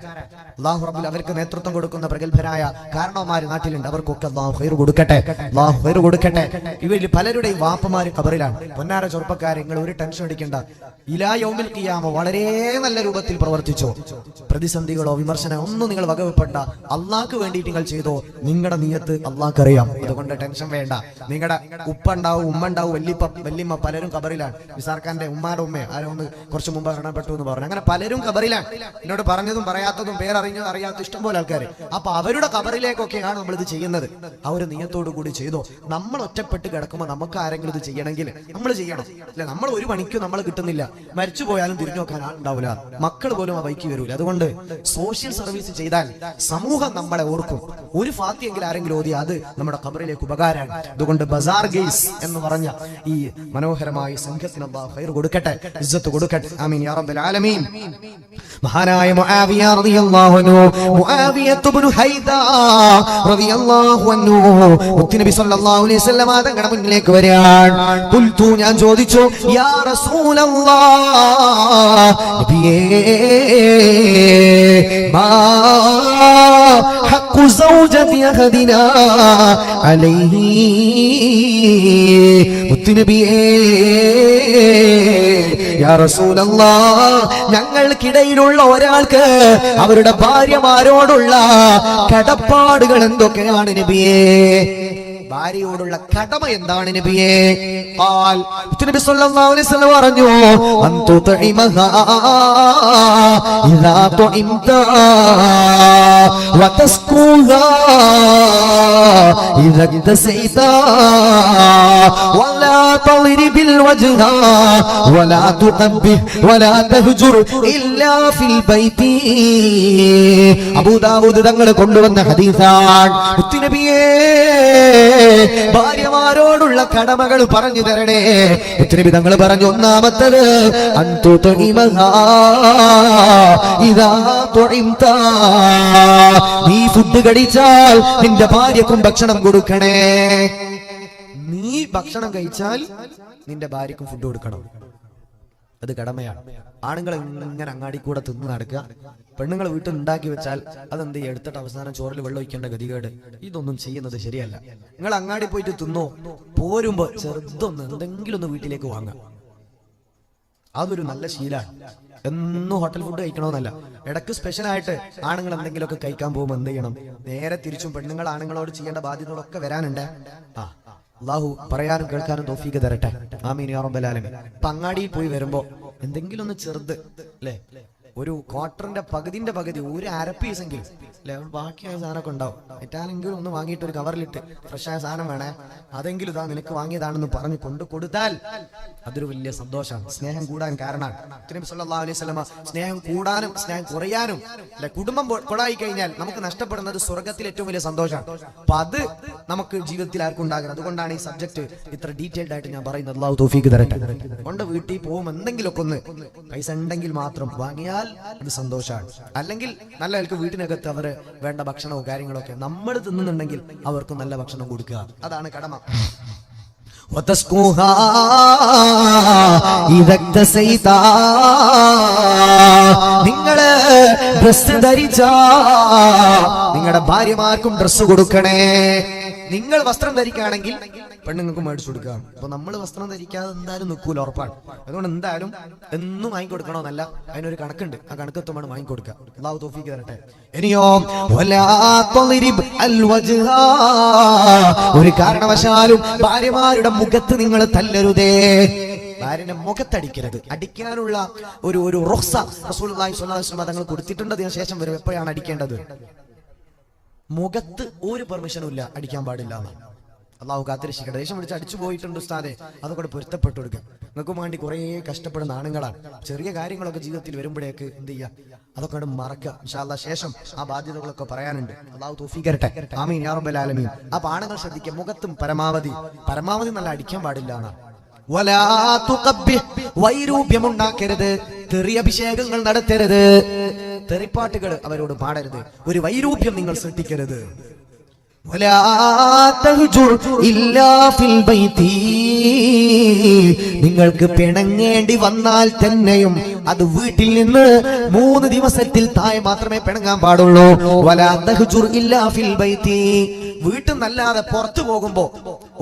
A: അല്ലാഹു റബ്ബിൽ അവർക്ക് നേതൃത്വം കൊടുക്കുന്ന പ്രഗത്ഭരായ കാരണവന്മാര് നാട്ടിലുണ്ട്. അവർക്കൊക്കെ അല്ലാഹു ഖൈർ കൊടുക്കട്ടെ, അല്ലാഹു ഖൈർ കൊടുക്കട്ടെ. ഇവരിൽ പലരുടെയും വാപ്പമാര് ഖബറിലാണ്. പൊന്നാര ചെറുപ്പക്കാരെ, നിങ്ങൾ ഒരു ടെൻഷൻ അടിക്കേണ്ട. ഇലാ യൗമിൽ ഖിയാമ വളരെ നല്ല രൂപത്തിൽ പ്രവർത്തിച്ചോ. പ്രതിസന്ധികളോ വിമർശനമോ ഒന്നും നിങ്ങൾ വകവെപ്പണ്ട. അള്ളാഹ്ക്ക് വേണ്ടിയിട്ട് നിങ്ങൾ ചെയ്തോ. നിങ്ങളുടെ നിയത്ത് അള്ളാഹ്ക്ക് അറിയാം. അതുകൊണ്ട് ടെൻഷൻ വേണ്ട. നിങ്ങളുടെ ഉപ്പ ഉണ്ടാവും, ഉമ്മ ഉണ്ടാവും, വല്യമ്മ പലരും ഖബറിലാണ്. നിസാർഖാന്റെ ഉമ്മാരുടെ ഉമ്മയെ ആരോ ഒന്ന് കുറച്ച് മുമ്പ് മരണപ്പെട്ടു എന്ന് പറഞ്ഞു. അങ്ങനെ പലരും ഖബറിലാണ്. എന്നോട് പറഞ്ഞതും പറയാത്തതും പേരറിഞ്ഞതും അറിയാത്ത ഇഷ്ടംപോലെ ആൾക്കാർ. അപ്പൊ അവരുടെ ഖബറിലേക്കൊക്കെയാണ് നമ്മൾ ഇത് ചെയ്യുന്നത്. ആ ഒരു നിയത്തോടു കൂടി ചെയ്തോ. നമ്മൾ ഒറ്റപ്പെട്ട് കിടക്കുമ്പോൾ നമുക്ക് ആരെങ്കിലും ഇത് ചെയ്യണമെങ്കിൽ നമ്മൾ ചെയ്യണം. അല്ലെ, നമ്മൾ ഒരു പണിക്കും നമ്മൾ കിട്ടുന്നില്ല. മരിച്ചു പോയാലും തിരിഞ്ഞു നോക്കാൻ ആളുണ്ടാവില്ല. മക്കൾ പോലും ആ ബൈക്ക് വരൂല. അതുകൊണ്ട് സോഷ്യൽ സർവീസ് ചെയ്താൽ സമൂഹം നമ്മളെ ഓർക്കും. ഒരു ഫാത്തിയെങ്കിലും ആരെങ്കിലും ഓതി അത് നമ്മുടെ ഖബറിലേക്ക് ഉപകാരമാണ്. അതുകൊണ്ട് ബസാർ ഗെയ്സ് എന്ന് പറഞ്ഞ ഈ മനോഹരമായ സംഘത്തിന് അല്ലാഹു ഖൈർ കൊടുക്കട്ടെ, ഇസ്സത്ത് കൊടുക്കട്ടെ. ആമീൻ യാ റബ്ബൽ ആലമീൻ. മഹാനായ മുആവിയ റളിയല്ലാഹു അൻഹു, മുആവിയ ഇബ്നു ഹൈദാ റളിയല്ലാഹു അൻഹു മുത്തുനബി സല്ലല്ലാഹു അലൈഹി വസല്ലം തങ്ങളുടെ മുന്നിലേക്ക് വരാൻ. ഖുൽതു, ഞാൻ ചോദിച്ചു, യാ റസൂലല്ലാഹ്, നബിയേ, മാ ഹഖ്ഖു സൗജതി അഹദിനാ അലൈഹി. മുത്തുനബിയേ, യാ റസൂലല്ലാഹ്, ഞങ്ങൾക്കിടയിലുള്ള ഒരാൾക്ക് അവരുടെ ഭാര്യമാരോടുള്ള കടപ്പാടുകൾ എന്തൊക്കെയാണ് നബിയേ? ഭാര്യയോടുള്ള കടമ എന്താണ് നബിയേ? ഖാൽ, നബി സല്ലല്ലാഹു അലൈഹി വസല്ലം പറഞ്ഞു, അൻതു തഇമഹാ ഇദാ തുഇംത വതസ്കൂഹാ ഇദാ തസൈത വലാ തളിരിബിൽ വജ്ഹാ വലാ തുഖബ്ബിഹ് വലാ തഹ്ജുർ ഇല്ലാ ഫിൽ ബൈതി. അബൂ ദാവൂദ് തങ്ങൾ കൊണ്ടുവന്ന ഹദീസാണ്. നബിയേ, ഭാര്യമാരോടുള്ള കടമകൾ പറഞ്ഞു തരണേ. നബി തങ്ങൾ പറഞ്ഞു, ഒന്നാമത്തത് അൻതു തഇമഹാ ഇദാ തുഇംത, നീ ഫുഡ് കഴിച്ചാൽ നിന്റെ ഭാര്യക്കും ഭക്ഷണം കൊടുക്കണേ. നീ ഭക്ഷണം കഴിച്ചാൽ നിന്റെ ഭാര്യക്കും ഫുഡ് കൊടുക്കണം. അത് കടമയാണ്. ആണുങ്ങൾ ഇങ്ങനെ അങ്ങാടി കൂടെ തിന്ന് നടക്കുക, പെണ്ണുങ്ങൾ വീട്ടിൽ ഉണ്ടാക്കി വെച്ചാൽ അതെന്ത് എടുത്തിട്ട് അവസാനം ചോറിൽ വെള്ളം ഒഴിക്കേണ്ട ഗതികേട്. ഇതൊന്നും ചെയ്യുന്നത് ശരിയല്ല. നിങ്ങൾ അങ്ങാടി പോയിട്ട് തിന്നോ, പോരുമ്പോ ചെറുതൊന്ന് എന്തെങ്കിലും ഒന്ന് വീട്ടിലേക്ക് വാങ്ങാം. അതൊരു നല്ല ശീലമാണ്. എന്നും ഹോട്ടൽ ഫുഡ് കഴിക്കണമെന്നല്ല. ഇടയ്ക്ക് സ്പെഷ്യലായിട്ട് ആണുങ്ങൾ എന്തെങ്കിലുമൊക്കെ കഴിക്കാൻ പോകുമ്പോൾ എന്ത് ചെയ്യണം? നേരെ തിരിച്ചും പെണ്ണുങ്ങൾ ആണുങ്ങളോട് ചെയ്യേണ്ട ബാധ്യതകളൊക്കെ വരാനുണ്ട്. അല്ലാഹു പറയാനും കേൾക്കാനും തൗഫീഖ് തരട്ടെ. ആമീൻ യാ റബ്ബൽ ആലമീൻ. അപ്പൊ അങ്ങാടിയിൽ പോയി വരുമ്പോ എന്തെങ്കിലും ഒന്ന് ചെറുത്, അല്ലെ, ഒരു ക്വാർട്ടറിന്റെ പകുതിന്റെ പകുതി, ഒരു അരപ്പീസെങ്കിലും, അല്ലെ, ബാക്കിയായ സാധനമൊക്കെ ഉണ്ടാവും. ഏറ്റാലെങ്കിലും ഒന്ന് വാങ്ങിയിട്ട് ഒരു കവറിലിട്ട് ഫ്രഷായ സാധനം വേണേ, അതെങ്കിലും ഇതാ നിനക്ക് വാങ്ങിയതാണെന്ന് പറഞ്ഞ് കൊണ്ട് കൊടുത്താൽ അതൊരു വലിയ സന്തോഷമാണ്. സ്നേഹം കൂടാൻ കാരണമാണ്. നബി സല്ലല്ലാഹു അലൈഹി വസല്ലം സ്നേഹം കൂടാനും സ്നേഹം കുറയാനും, അല്ലെ, കുടുംബം കൊളായി കഴിഞ്ഞാൽ നമുക്ക് നഷ്ടപ്പെടുന്നത് സ്വർഗത്തിൽ ഏറ്റവും വലിയ സന്തോഷമാണ്. അപ്പൊ അത് നമുക്ക് ജീവിതത്തിൽ ആർക്കും ഉണ്ടാകരുത്. അതുകൊണ്ടാണ് ഈ സബ്ജക്ട് ഇത്ര ഡീറ്റെയിൽഡ് ആയിട്ട് ഞാൻ പറയുന്നത്. അല്ലാഹു തൗഫീഖ് തരട്ടെ. കൊണ്ട് വീട്ടിൽ പോകും എന്തെങ്കിലുമൊക്കെ ഒന്ന് പൈസ ഉണ്ടെങ്കിൽ മാത്രം വാങ്ങിയാൽ അത് സന്തോഷമാണ്. അല്ലെങ്കിൽ നല്ല ആൾക്ക് വീട്ടിനകത്ത് അവര് വേണ്ട ഭക്ഷണവും കാര്യങ്ങളൊക്കെ നമ്മൾ തിന്നുന്നുണ്ടെങ്കിൽ അവർക്ക് നല്ല ഭക്ഷണം കൊടുക്കുക. അതാണ് കടമ. നിങ്ങള് ഡ്രസ് ധരിച്ച നിങ്ങളുടെ ഭാര്യമാർക്കും ഡ്രസ് കൊടുക്കണേ. നിങ്ങൾ വസ്ത്രം ധരിക്കുകയാണെങ്കിൽ പെണ്ണുങ്ങൾക്ക് മേടിച്ചു കൊടുക്കാം. അപ്പൊ നമ്മൾ വസ്ത്രം ധരിക്കാതെ എന്തായാലും നിൽക്കൂല, ഉറപ്പാണ്. അതുകൊണ്ട് എന്തായാലും എന്നും വാങ്ങിക്കൊടുക്കണമെന്നല്ല, അതിനൊരു കണക്കുണ്ട്. ആ കണക്കെത്തുമാണ് വാങ്ങിക്കൊടുക്കുക. അല്ലാഹു തൗഫീഖ് തരട്ടെ. ഇനിയോ, ഒരു കാരണവശാലും ഭാര്യമാരുടെ മുഖത്ത് നിങ്ങൾ തല്ലരുതേ. ഭാര്യന്റെ മുഖത്തടിക്കരുത്. അടിക്കാനുള്ള ഒരു റുഖ്സ റസൂലുള്ളാഹി സ്വല്ലല്ലാഹു അലൈഹി വസല്ലം തങ്ങൾ കൊടുത്തിട്ടുണ്ട്. അതിന് ശേഷം വരും എപ്പോഴാണ് അടിക്കേണ്ടത്. മുഖത്ത് ഒരു പെർമിഷനും ഇല്ല, അടിക്കാൻ പാടില്ല. അള്ളാഹു കാത്തിരക്ഷിക്കട്ടെ. ദേഷ്യം പിടിച്ച് അടിച്ചു പോയിട്ടുണ്ട് ഉസ്താദെ, അതൊക്കെ പൊരുത്തപ്പെട്ടു കൊടുക്കുക. നിങ്ങൾക്കും വേണ്ടി കുറേ കഷ്ടപ്പെടുന്ന ആണുങ്ങളാണ്. ചെറിയ കാര്യങ്ങളൊക്കെ ജീവിതത്തിൽ വരുമ്പോഴേക്ക് എന്ത് ചെയ്യുക, അതൊക്കെ മറക്കുക. ഇൻഷാ അല്ലാഹ് ശേഷം ആ ബാധ്യതകളൊക്കെ പറയാനുണ്ട്. അള്ളാഹു തൗഫീഖ് തരട്ടെ. ആമീൻ യാ റബ്ബൽ ആലമീൻ. അപ്പൊ ആണുങ്ങൾ ശ്രദ്ധിക്കുക, മുഖത്തും പരമാവധി നല്ല അടിക്കാൻ പാടില്ല എന്നാണ്. വൈരൂപ്യമുണ്ടാക്കരുത്, തെറിയഭിഷേകങ്ങൾ നടത്തരുത്, തെറിപ്പാട്ടുകൾ അവരോട് പാടരുത്, ഒരു വൈരൂപ്യം നിങ്ങൾ സൃഷ്ടിക്കരുത്. നിങ്ങൾക്ക് പിണങ്ങേണ്ടി വന്നാൽ തന്നെയും അത് വീട്ടിൽ നിന്ന് 3 ദിവസത്തിൽ താഴെ മാത്രമേ പിണങ്ങാൻ പാടുള്ളൂ. വീട്ടിൽ നല്ലാതെ പുറത്തു പോകുമ്പോ,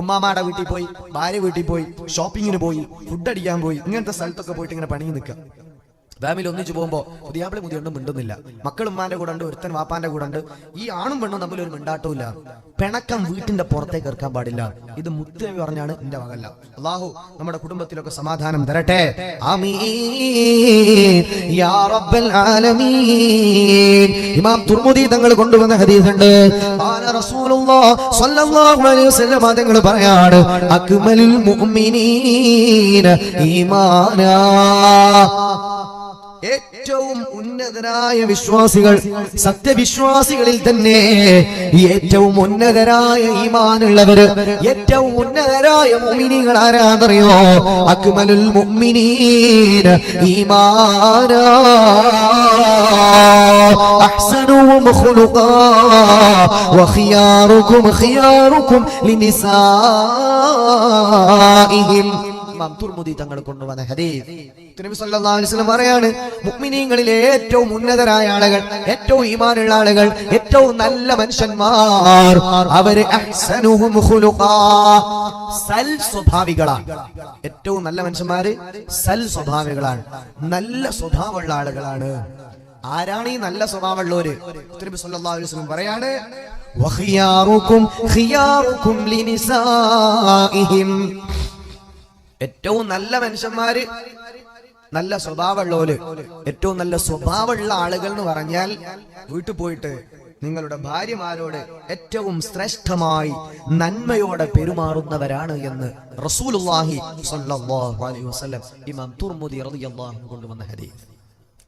A: ഉമ്മാമാടെ വീട്ടിൽ പോയി, ഭാര്യ വീട്ടിൽ പോയി, ഷോപ്പിങ്ങിന് പോയി, ഫുഡ് അടിക്കാൻ പോയി, ഇങ്ങനത്തെ സ്ഥലത്തൊക്കെ പോയിട്ട് ഇങ്ങനെ പണിഞ്ഞു നിൽക്കുക. ഫാമിലി ഒന്നിച്ചു പോകുമ്പോ പുതിയാപ്പിളി മുതിയൊന്നും മിണ്ടുന്നില്ല. മക്കൾ ഉമ്മാന്റെ കൂടെ ഉണ്ട്, ഒരുത്തൻ വാപ്പാന്റെ കൂടെ ഉണ്ട്. ഈ ആണും പെണ്ണും തമ്മിൽ ഒരു മിണ്ടാട്ടമില്ല. പിണക്കം വീട്ടിന്റെ പുറത്തേക്ക് ഇറക്കാൻ പാടില്ല. ഇത് മുത്തനബി പറഞ്ഞാണ്, എന്റെ വകല്ല. അല്ലാഹു നമ്മുടെ കുടുംബത്തിലൊക്കെ സമാധാനം തരട്ടെ. ആമീൻ യാ റബ്ബൽ ആലമീൻ. ഇമാം തുർമുദി തങ്ങൾ കൊണ്ടുവന്ന ഹദീസ് ഉണ്ട്. ഖാല റസൂലുള്ളാഹി സ്വല്ലല്ലാഹു അലൈഹി വസല്ലം തങ്ങൾ പറയാണ്, അക്മലുൽ മുഅ്മിനീന ഈമാനാ. ഏറ്റവും ഉന്നതരായ വിശ്വാസികൾ, സത്യവിശ്വാസികളിൽ തന്നെ ഏറ്റവും ഉന്നതരായ ഈമാനുള്ളവര്, ഏറ്റവും ഉന്നതരായ മുഅ്മിനീങ്ങൾ ആരാന്നറിയോ? അക്മലുൽ മുഅ്മിനീന ഈമാനാ അഹ്സനുഹും ഖുലുഖാ വഖിയാറുകും ഖിയാറുകും ലിനിസാഇഹിം. ഇമാം തുർമുദി തങ്ങൾ കൊണ്ടുവന്ന ഹദീസ്. നബി സല്ലല്ലാഹു അലൈഹി വസല്ലം പറയാണ്, മുഅ്മിനീങ്ങളിലെ ഏറ്റവും ഉന്നതരായ ആളുകൾ, ഏറ്റവും ഈമാനുള്ള ആളുകൾ, ഏറ്റവും നല്ല മനുഷ്യന്മാർ, അവര് അഹ്സനുഹും ഖുലുഖാ, സൽ സ്വഭാവികളാണ്. ഏറ്റവും നല്ല മനുഷ്യന്മാര് സൽ സ്വഭാവികളാണ്, നല്ല സ്വഭാവമുള്ള ആളുകളാണ്. ആരാണ് ഈ നല്ല സ്വഭാവമുള്ളവര്? നബി സല്ലല്ലാഹു അലൈഹി വസല്ലം പറയാണ്, വഖിയാറുകും ഖിയാറുകും ലിനിസാഇഹിം. ഏറ്റവും നല്ല മനുഷ്യന്മാര്, നല്ല സ്വഭാവമുള്ളവര്, ഏറ്റവും നല്ല സ്വഭാവമുള്ള ആളുകൾ എന്ന് പറഞ്ഞാൽ വീട്ടിൽ പോയിട്ട് നിങ്ങളുടെ ഭാര്യമാരോട് ഏറ്റവും ശ്രേഷ്ഠമായി നന്മയോടെ പെരുമാറുന്നവരാണ് എന്ന് റസൂലുള്ളാഹി സ്വല്ലല്ലാഹു അലൈഹി വസല്ലം ഇമാം തുർമുദി റളിയല്ലാഹു അൻഹു കൊണ്ടുവന്ന ഹദീസ്.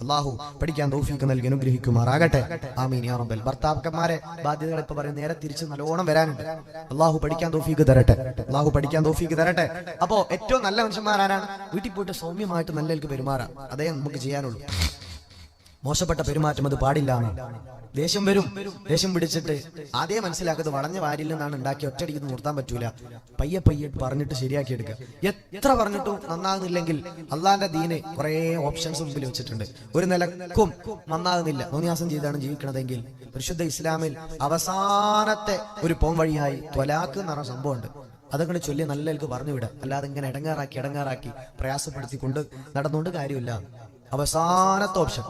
A: അല്ലാഹു പഠിക്കാൻ തൗഫീഖ് നൽകി അനുഗ്രഹിക്കുമാറാകട്ടെ. ആമീൻ യാ റബ്ബൽ. ഭർത്താക്കന്മാരെ ബാധ്യതകൾ ഇപ്പൊ പറയും, നേരെ തിരിച്ച് നല്ലോണം വരാനുണ്ട്. അല്ലാഹു പഠിക്കാൻ തൗഫീഖ് തരട്ടെ. അല്ലാഹു പഠിക്കാൻ തൗഫീഖ് തരട്ടെ. അപ്പോ ഏറ്റവും നല്ല മനുഷ്യന്മാരാണ്? വീട്ടിൽ പോയിട്ട് സൗമ്യമായിട്ട് നല്ലവർക്ക് പെരുമാറാം, അതേ നമുക്ക് ചെയ്യാനുള്ളൂ. മോശപ്പെട്ട പെരുമാറ്റം അത് പാടില്ല. ദേഷ്യം വരും, ദേഷ്യം പിടിച്ചിട്ട് ആദ്യം മനസ്സിലാക്കുന്നത് വളഞ്ഞ വാരിൽ നിന്നാണ് ഉണ്ടാക്കി ഒറ്റയടിക്ക് നിർത്താൻ പറ്റൂല. പയ്യെ പയ്യെ പറഞ്ഞിട്ട് ശരിയാക്കി എടുക്കുക. എത്ര പറഞ്ഞിട്ടും നന്നാകുന്നില്ലെങ്കിൽ അള്ളാന്റെ ദീന് കുറെ ഓപ്ഷൻസ് മുമ്പിൽ വെച്ചിട്ടുണ്ട്. ഒരു നിലക്കും നന്നാകുന്നില്ല, തോന്നിയാസം ചെയ്താണ് ജീവിക്കണതെങ്കിൽ പരിശുദ്ധ ഇസ്ലാമിൽ അവസാനത്തെ ഒരു പോം വഴിയായി ത്വലാഖ് എന്ന് പറഞ്ഞ സംഭവമുണ്ട്. അതങ്ങനെ ചൊല്ലി നല്ലവർക്ക് പറഞ്ഞു വിടാം. അല്ലാതെ ഇങ്ങനെ ഇടങ്ങാറാക്കി പ്രയാസപ്പെടുത്തിക്കൊണ്ട് നടന്നുകൊണ്ട് കാര്യമില്ല. അവസാനത്തെ ഓപ്ഷൻ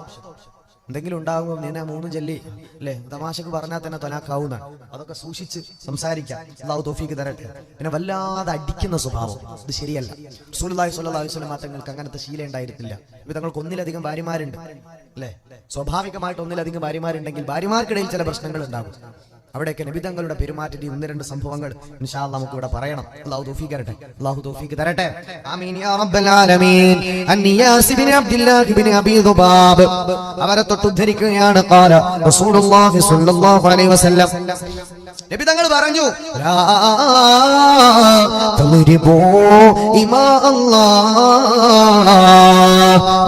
A: എന്തെങ്കിലും ഉണ്ടാകുമ്പോൾ ഞാൻ 3 ചൊല്ലി അല്ലെ തമാശക്ക് പറഞ്ഞാൽ തന്നെ തൊലാക്കാവുന്ന, അതൊക്കെ സൂക്ഷിച്ച് സംസാരിക്കാം. അല്ലാഹു തൗഫീഖ് തരട്ടെ. പിന്നെ വല്ലാതെ അടിക്കുന്ന സ്വഭാവം, ഇത് ശരിയല്ല. റസൂലുള്ളാഹി സ്വല്ലല്ലാഹു അലൈഹി വസല്ലം തങ്ങൾക്ക് അങ്ങനത്തെ ശീലം ഉണ്ടായിരുന്നില്ല. ഇപ്പൊ തങ്ങൾക്ക് ഒന്നിലധികം ഭാര്യമാരുണ്ട് അല്ലെ. സ്വാഭാവികമായിട്ട് ഒന്നിലധികം ഭാര്യമാരുണ്ടെങ്കിൽ ഭാര്യമാർക്കിടയിൽ ചില പ്രശ്നങ്ങൾ ഉണ്ടാകും. അവിടെയൊക്കെ നബി തങ്ങളുടെ പെരുമാറ്റത്തിൽ 1-2 സംഭവങ്ങൾ ഇൻഷാ അല്ലാഹ് നമുക്ക് ഇവിടെ പറയണം. അല്ലാഹു തൗഫീഖ് തരട്ടെ. അല്ലാഹു തൗഫീഖ് തരട്ടെ. ആമീൻ യാ റബ്ബൽ ആലമീൻ. അന്നിയാസ് ഇബ്നു അബ്ദുല്ലാഹ് ഇബ്നു അബീ ദുബാബ് അവരെ തൊട്ട് ഉദ്ധരിക്കുകയാണ്. ഖാല റസൂലുള്ളാഹി സ്വല്ലല്ലാഹു അലൈഹി വസല്ലം നബി തങ്ങൾ പറഞ്ഞു, ലാ തളിരിബൂ ഇമാ അല്ലാഹ്,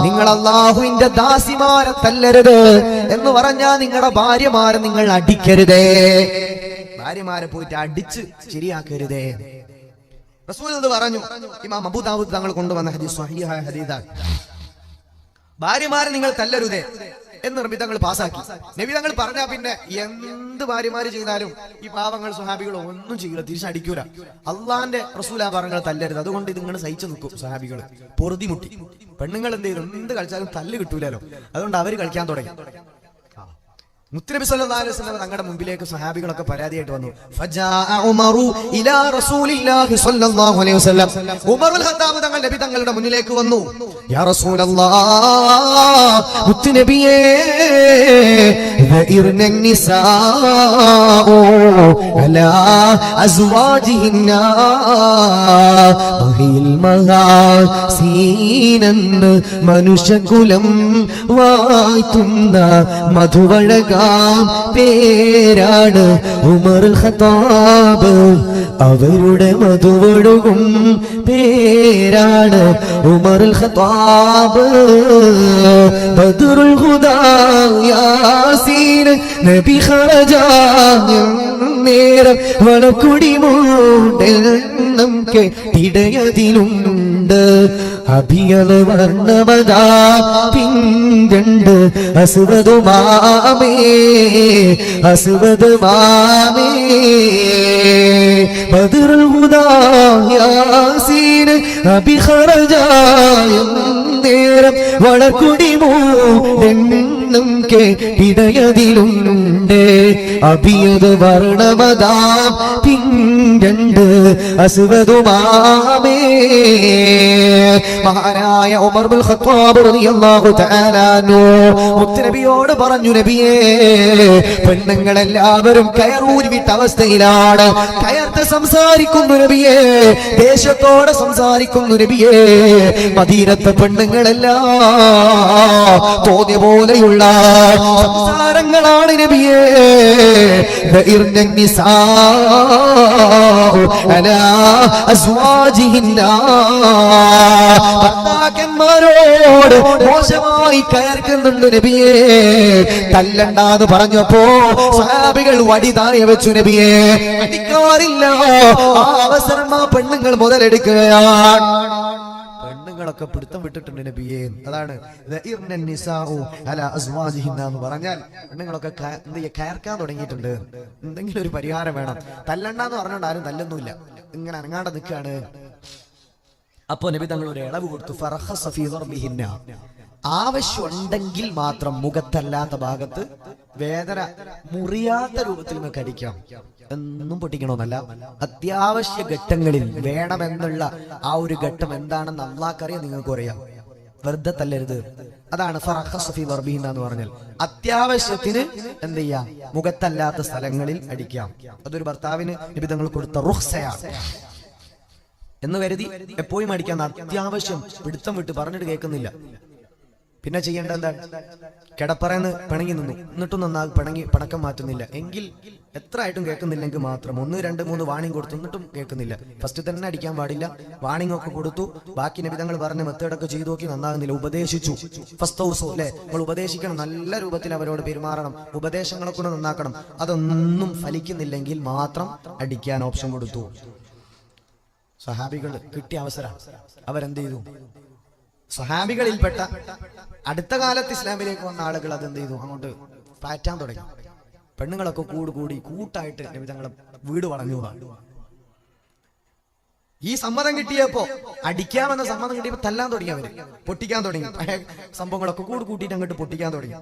A: നിങ്ങൾ അല്ലാഹുവിന്റെ ദാസിമാരെ തല്ലരുത് എന്ന് പറഞ്ഞാൽ നിങ്ങളുടെ ഭാര്യമാരെ നിങ്ങൾ അടിക്കരുതേ, ഭാര്യമാരെ പോയിട്ട് അടിച്ച് ശരിയാക്കരുതേ. റസൂൽ എന്ന് പറഞ്ഞു. ഇമാം അബൂ ദാവൂദ് തങ്ങൾ കൊണ്ടുവന്ന ഹദീസ് സ്വഹീഹായ ഹദീസാണ്. ഭാര്യമാരെ നിങ്ങൾ തല്ലരുതേ എന്ന് നബി തങ്ങൾ പാസാക്കി. നബി തങ്ങൾ പറഞ്ഞാ പിന്നെ എന്ത് ഭാര്യമാര് ചെയ്താലും ഈ പാവങ്ങൾ സ്വഹാബികൾ ഒന്നും ചെയ്യൂല, തിരിച്ചടിക്കൂല. അള്ളാന്റെ റസൂലാ പറഞ്ഞ തല്ലരുത്. അതുകൊണ്ട് ഇത് ഇങ്ങനെ സഹിച്ചു നിൽക്കും സ്വഹാബികൾ. പൊറുതിമുട്ടി പെണ്ണുങ്ങൾ എന്ത് ചെയ്തു, എന്ത് കളിച്ചാലും തല്ല് കിട്ടൂലോ. അതുകൊണ്ട് അവര് കളിക്കാൻ തുടങ്ങി. മുത്തനബി സല്ലല്ലാഹു അലൈഹി വസല്ലം തങ്ങളുടെ മുമ്പിലേക്ക് സഹാബികളൊക്കെ പരാതിയായിട്ട് വന്നു. ഫജാഅ ഉമറു ഇലാ റസൂലില്ലാഹി സല്ലല്ലാഹു അലൈഹി വസല്ലം. ഉമറുൽ ഖത്താബ് തങ്ങൾ നബി തങ്ങളുടെ മുന്നിലേക്ക് വന്നു. യാ റസൂലല്ലാഹ്, മുത്തനബിയേ, വഇർന നിസാഉ അലാ അസ്വാജിഹിന്ന വഹിൽ മഹാസീനന്ന് മനുഷ്യകുലം വാഴ്ത്തുന്ന മധുവഴക പേരാണ് ഉമറുൽ ഖത്താബ്. അവരുടെ മധുവൊഴുകും പേരാണ് ഉമറുൽ ഖത്താബ്. ബദറുൽ ഹുദാ യാസീൻ നബി ഖറജ നേരം വളക്കുടി മൂടെണ്ണം കെട്ടിടയതിലുണ്ട്. അഭിയൽ വർണ്ണമതാ പിങ്കണ്ട് അസ്വദ് മാമേ, അസ്വദ് മാമേ. ബദറുൽ ഹുദാ യാസീൻ നബി ഖറജ നേരം വളക്കുടി മൂടെണ്ണം കെട്ടിടയതിലുണ്ട്. അഭിയത് വർണ്ണമതാ പിങ്കണ്ട് അസ്വദ് മാമേ. മഹാനായ ഉമർ ഇബ്നുൽ ഖത്താബ് റളിയല്ലാഹു തആല അൻഹു മുത്തനബിയോട് പറഞ്ഞു, നബിയേ, പെണ്ണുങ്ങളെല്ലാവരും കയറൂരി വിട്ട അവസ്ഥയിലാണ്. കയർത്ത് സംസാരിക്കുന്നു നബിയേ, ദേശത്തോടെ സംസാരിക്കുന്നു നബിയേ. മദീനത്തെ പെണ്ണുങ്ങളെല്ലാം തോന്നിയ പോലെയുള്ള സംസാരങ്ങളാണ് നബിയേ. ഭർത്താക്കന്മാരോട് മോശമായി കയർക്കുന്നുണ്ട് നബിയേ. തല്ലണ്ടാന്ന് പറഞ്ഞപ്പോ സഹാബികൾ വടി താഴെ വെച്ചു നബിയേ. അടിക്കാറില്ല, ആ അവസരം ആ പെണ്ണുങ്ങൾ മുതലെടുക്കുകയാണ്. പെണ്ണുങ്ങളൊക്കെ പിടുത്തം വിട്ടിട്ടുണ്ട് നബിയേ. അതാണ് എന്ന് പറഞ്ഞാൽ പെണ്ണുങ്ങളൊക്കെ കയർക്കാൻ തുടങ്ങിയിട്ടുണ്ട്. എന്തെങ്കിലും ഒരു പരിഹാരം വേണം. തല്ലണ്ടാന്ന് പറഞ്ഞോണ്ട് ആരും തല്ലൊന്നുമില്ല, ഇങ്ങനെ അനങ്ങാണ്ട് നിൽക്കുകയാണ്. അപ്പോ നബി തങ്ങൾ ഒരു ഇളവ് കൊടുത്തു. ആവശ്യമുണ്ടെങ്കിൽ മാത്രം മുഖത്തല്ലാത്ത ഭാഗത്ത് വേദന മുറിയാത്ത രൂപത്തിൽ നിങ്ങൾക്ക് അടിക്കാം. എന്നും പൊട്ടിക്കണമെന്നല്ല, അത്യാവശ്യ ഘട്ടങ്ങളിൽ വേണമെന്നുള്ള ആ ഒരു ഘട്ടം എന്താണെന്ന് അള്ളാഹ്ക്കറിയാം, നിങ്ങൾക്കും അറിയാം. വെറുതെ തല്ലരുത്. അതാണ് എന്ന് പറഞ്ഞാൽ അത്യാവശ്യത്തിന് എന്ത് ചെയ്യാം, മുഖത്തല്ലാത്ത സ്ഥലങ്ങളിൽ അടിക്കാം. അതൊരു ഭർത്താവിന് നബി തങ്ങൾ കൊടുത്ത റുഖ്സയാണ് എന്ന് കരുതി എപ്പോഴും അടിക്കാൻ. അത്യാവശ്യം പിടുത്തം വിട്ട് പറഞ്ഞിട്ട് കേൾക്കുന്നില്ല, പിന്നെ ചെയ്യേണ്ട എന്താണ്? കിടപ്പറയെന്ന് പിണങ്ങി നിന്നു, എന്നിട്ടും നന്നായി പണക്കം മാറ്റുന്നില്ല എങ്കിൽ, എത്ര ആയിട്ടും കേൾക്കുന്നില്ലെങ്കിൽ മാത്രം 1, 2, 3 വാണിംഗ് കൊടുത്തു, എന്നിട്ടും കേൾക്കുന്നില്ല, ഫസ്റ്റ് തന്നെ അടിക്കാൻ പാടില്ല. വാണിംഗ് ഒക്കെ കൊടുത്തു, ബാക്കി നബി തങ്ങൾ പറഞ്ഞ മെത്തേഡൊക്കെ ചെയ്തു നോക്കി, നന്നാകുന്നില്ല. ഉപദേശിച്ചു. ഫസ്റ്റ് ഹൗസ് അല്ലെ, നമ്മൾ ഉപദേശിക്കണം, നല്ല രൂപത്തിൽ അവരോട് പെരുമാറണം, ഉപദേശങ്ങളൊക്കെ നന്നാക്കണം. അതൊന്നും ഫലിക്കുന്നില്ലെങ്കിൽ മാത്രം അടിക്കാൻ ഓപ്ഷൻ കൊടുത്തു. സഹാബികൾ കിട്ടിയ അവസരം അവരെന്ത് ചെയ്തു? സഹാബികളിൽപ്പെട്ട അടുത്ത കാലത്ത് ഇസ്ലാമിലേക്ക് വന്ന ആളുകൾ അതെന്ത് ചെയ്തു? അങ്ങോട്ട് പാറ്റാൻ തുടങ്ങി. പെണ്ണുങ്ങളൊക്കെ കൂട്ടായിട്ട് നബി തങ്ങളെ വീട് വളഞ്ഞു. ഈ സമ്മതം കിട്ടിയപ്പോ, അടിക്കാമെന്ന സമ്മതം കിട്ടിയപ്പോ തല്ലാൻ തുടങ്ങി, അവര് പൊട്ടിക്കാൻ തുടങ്ങി. സംഭവങ്ങളൊക്കെ കൂട്ടിയിട്ട് അങ്ങോട്ട് പൊട്ടിക്കാൻ തുടങ്ങി.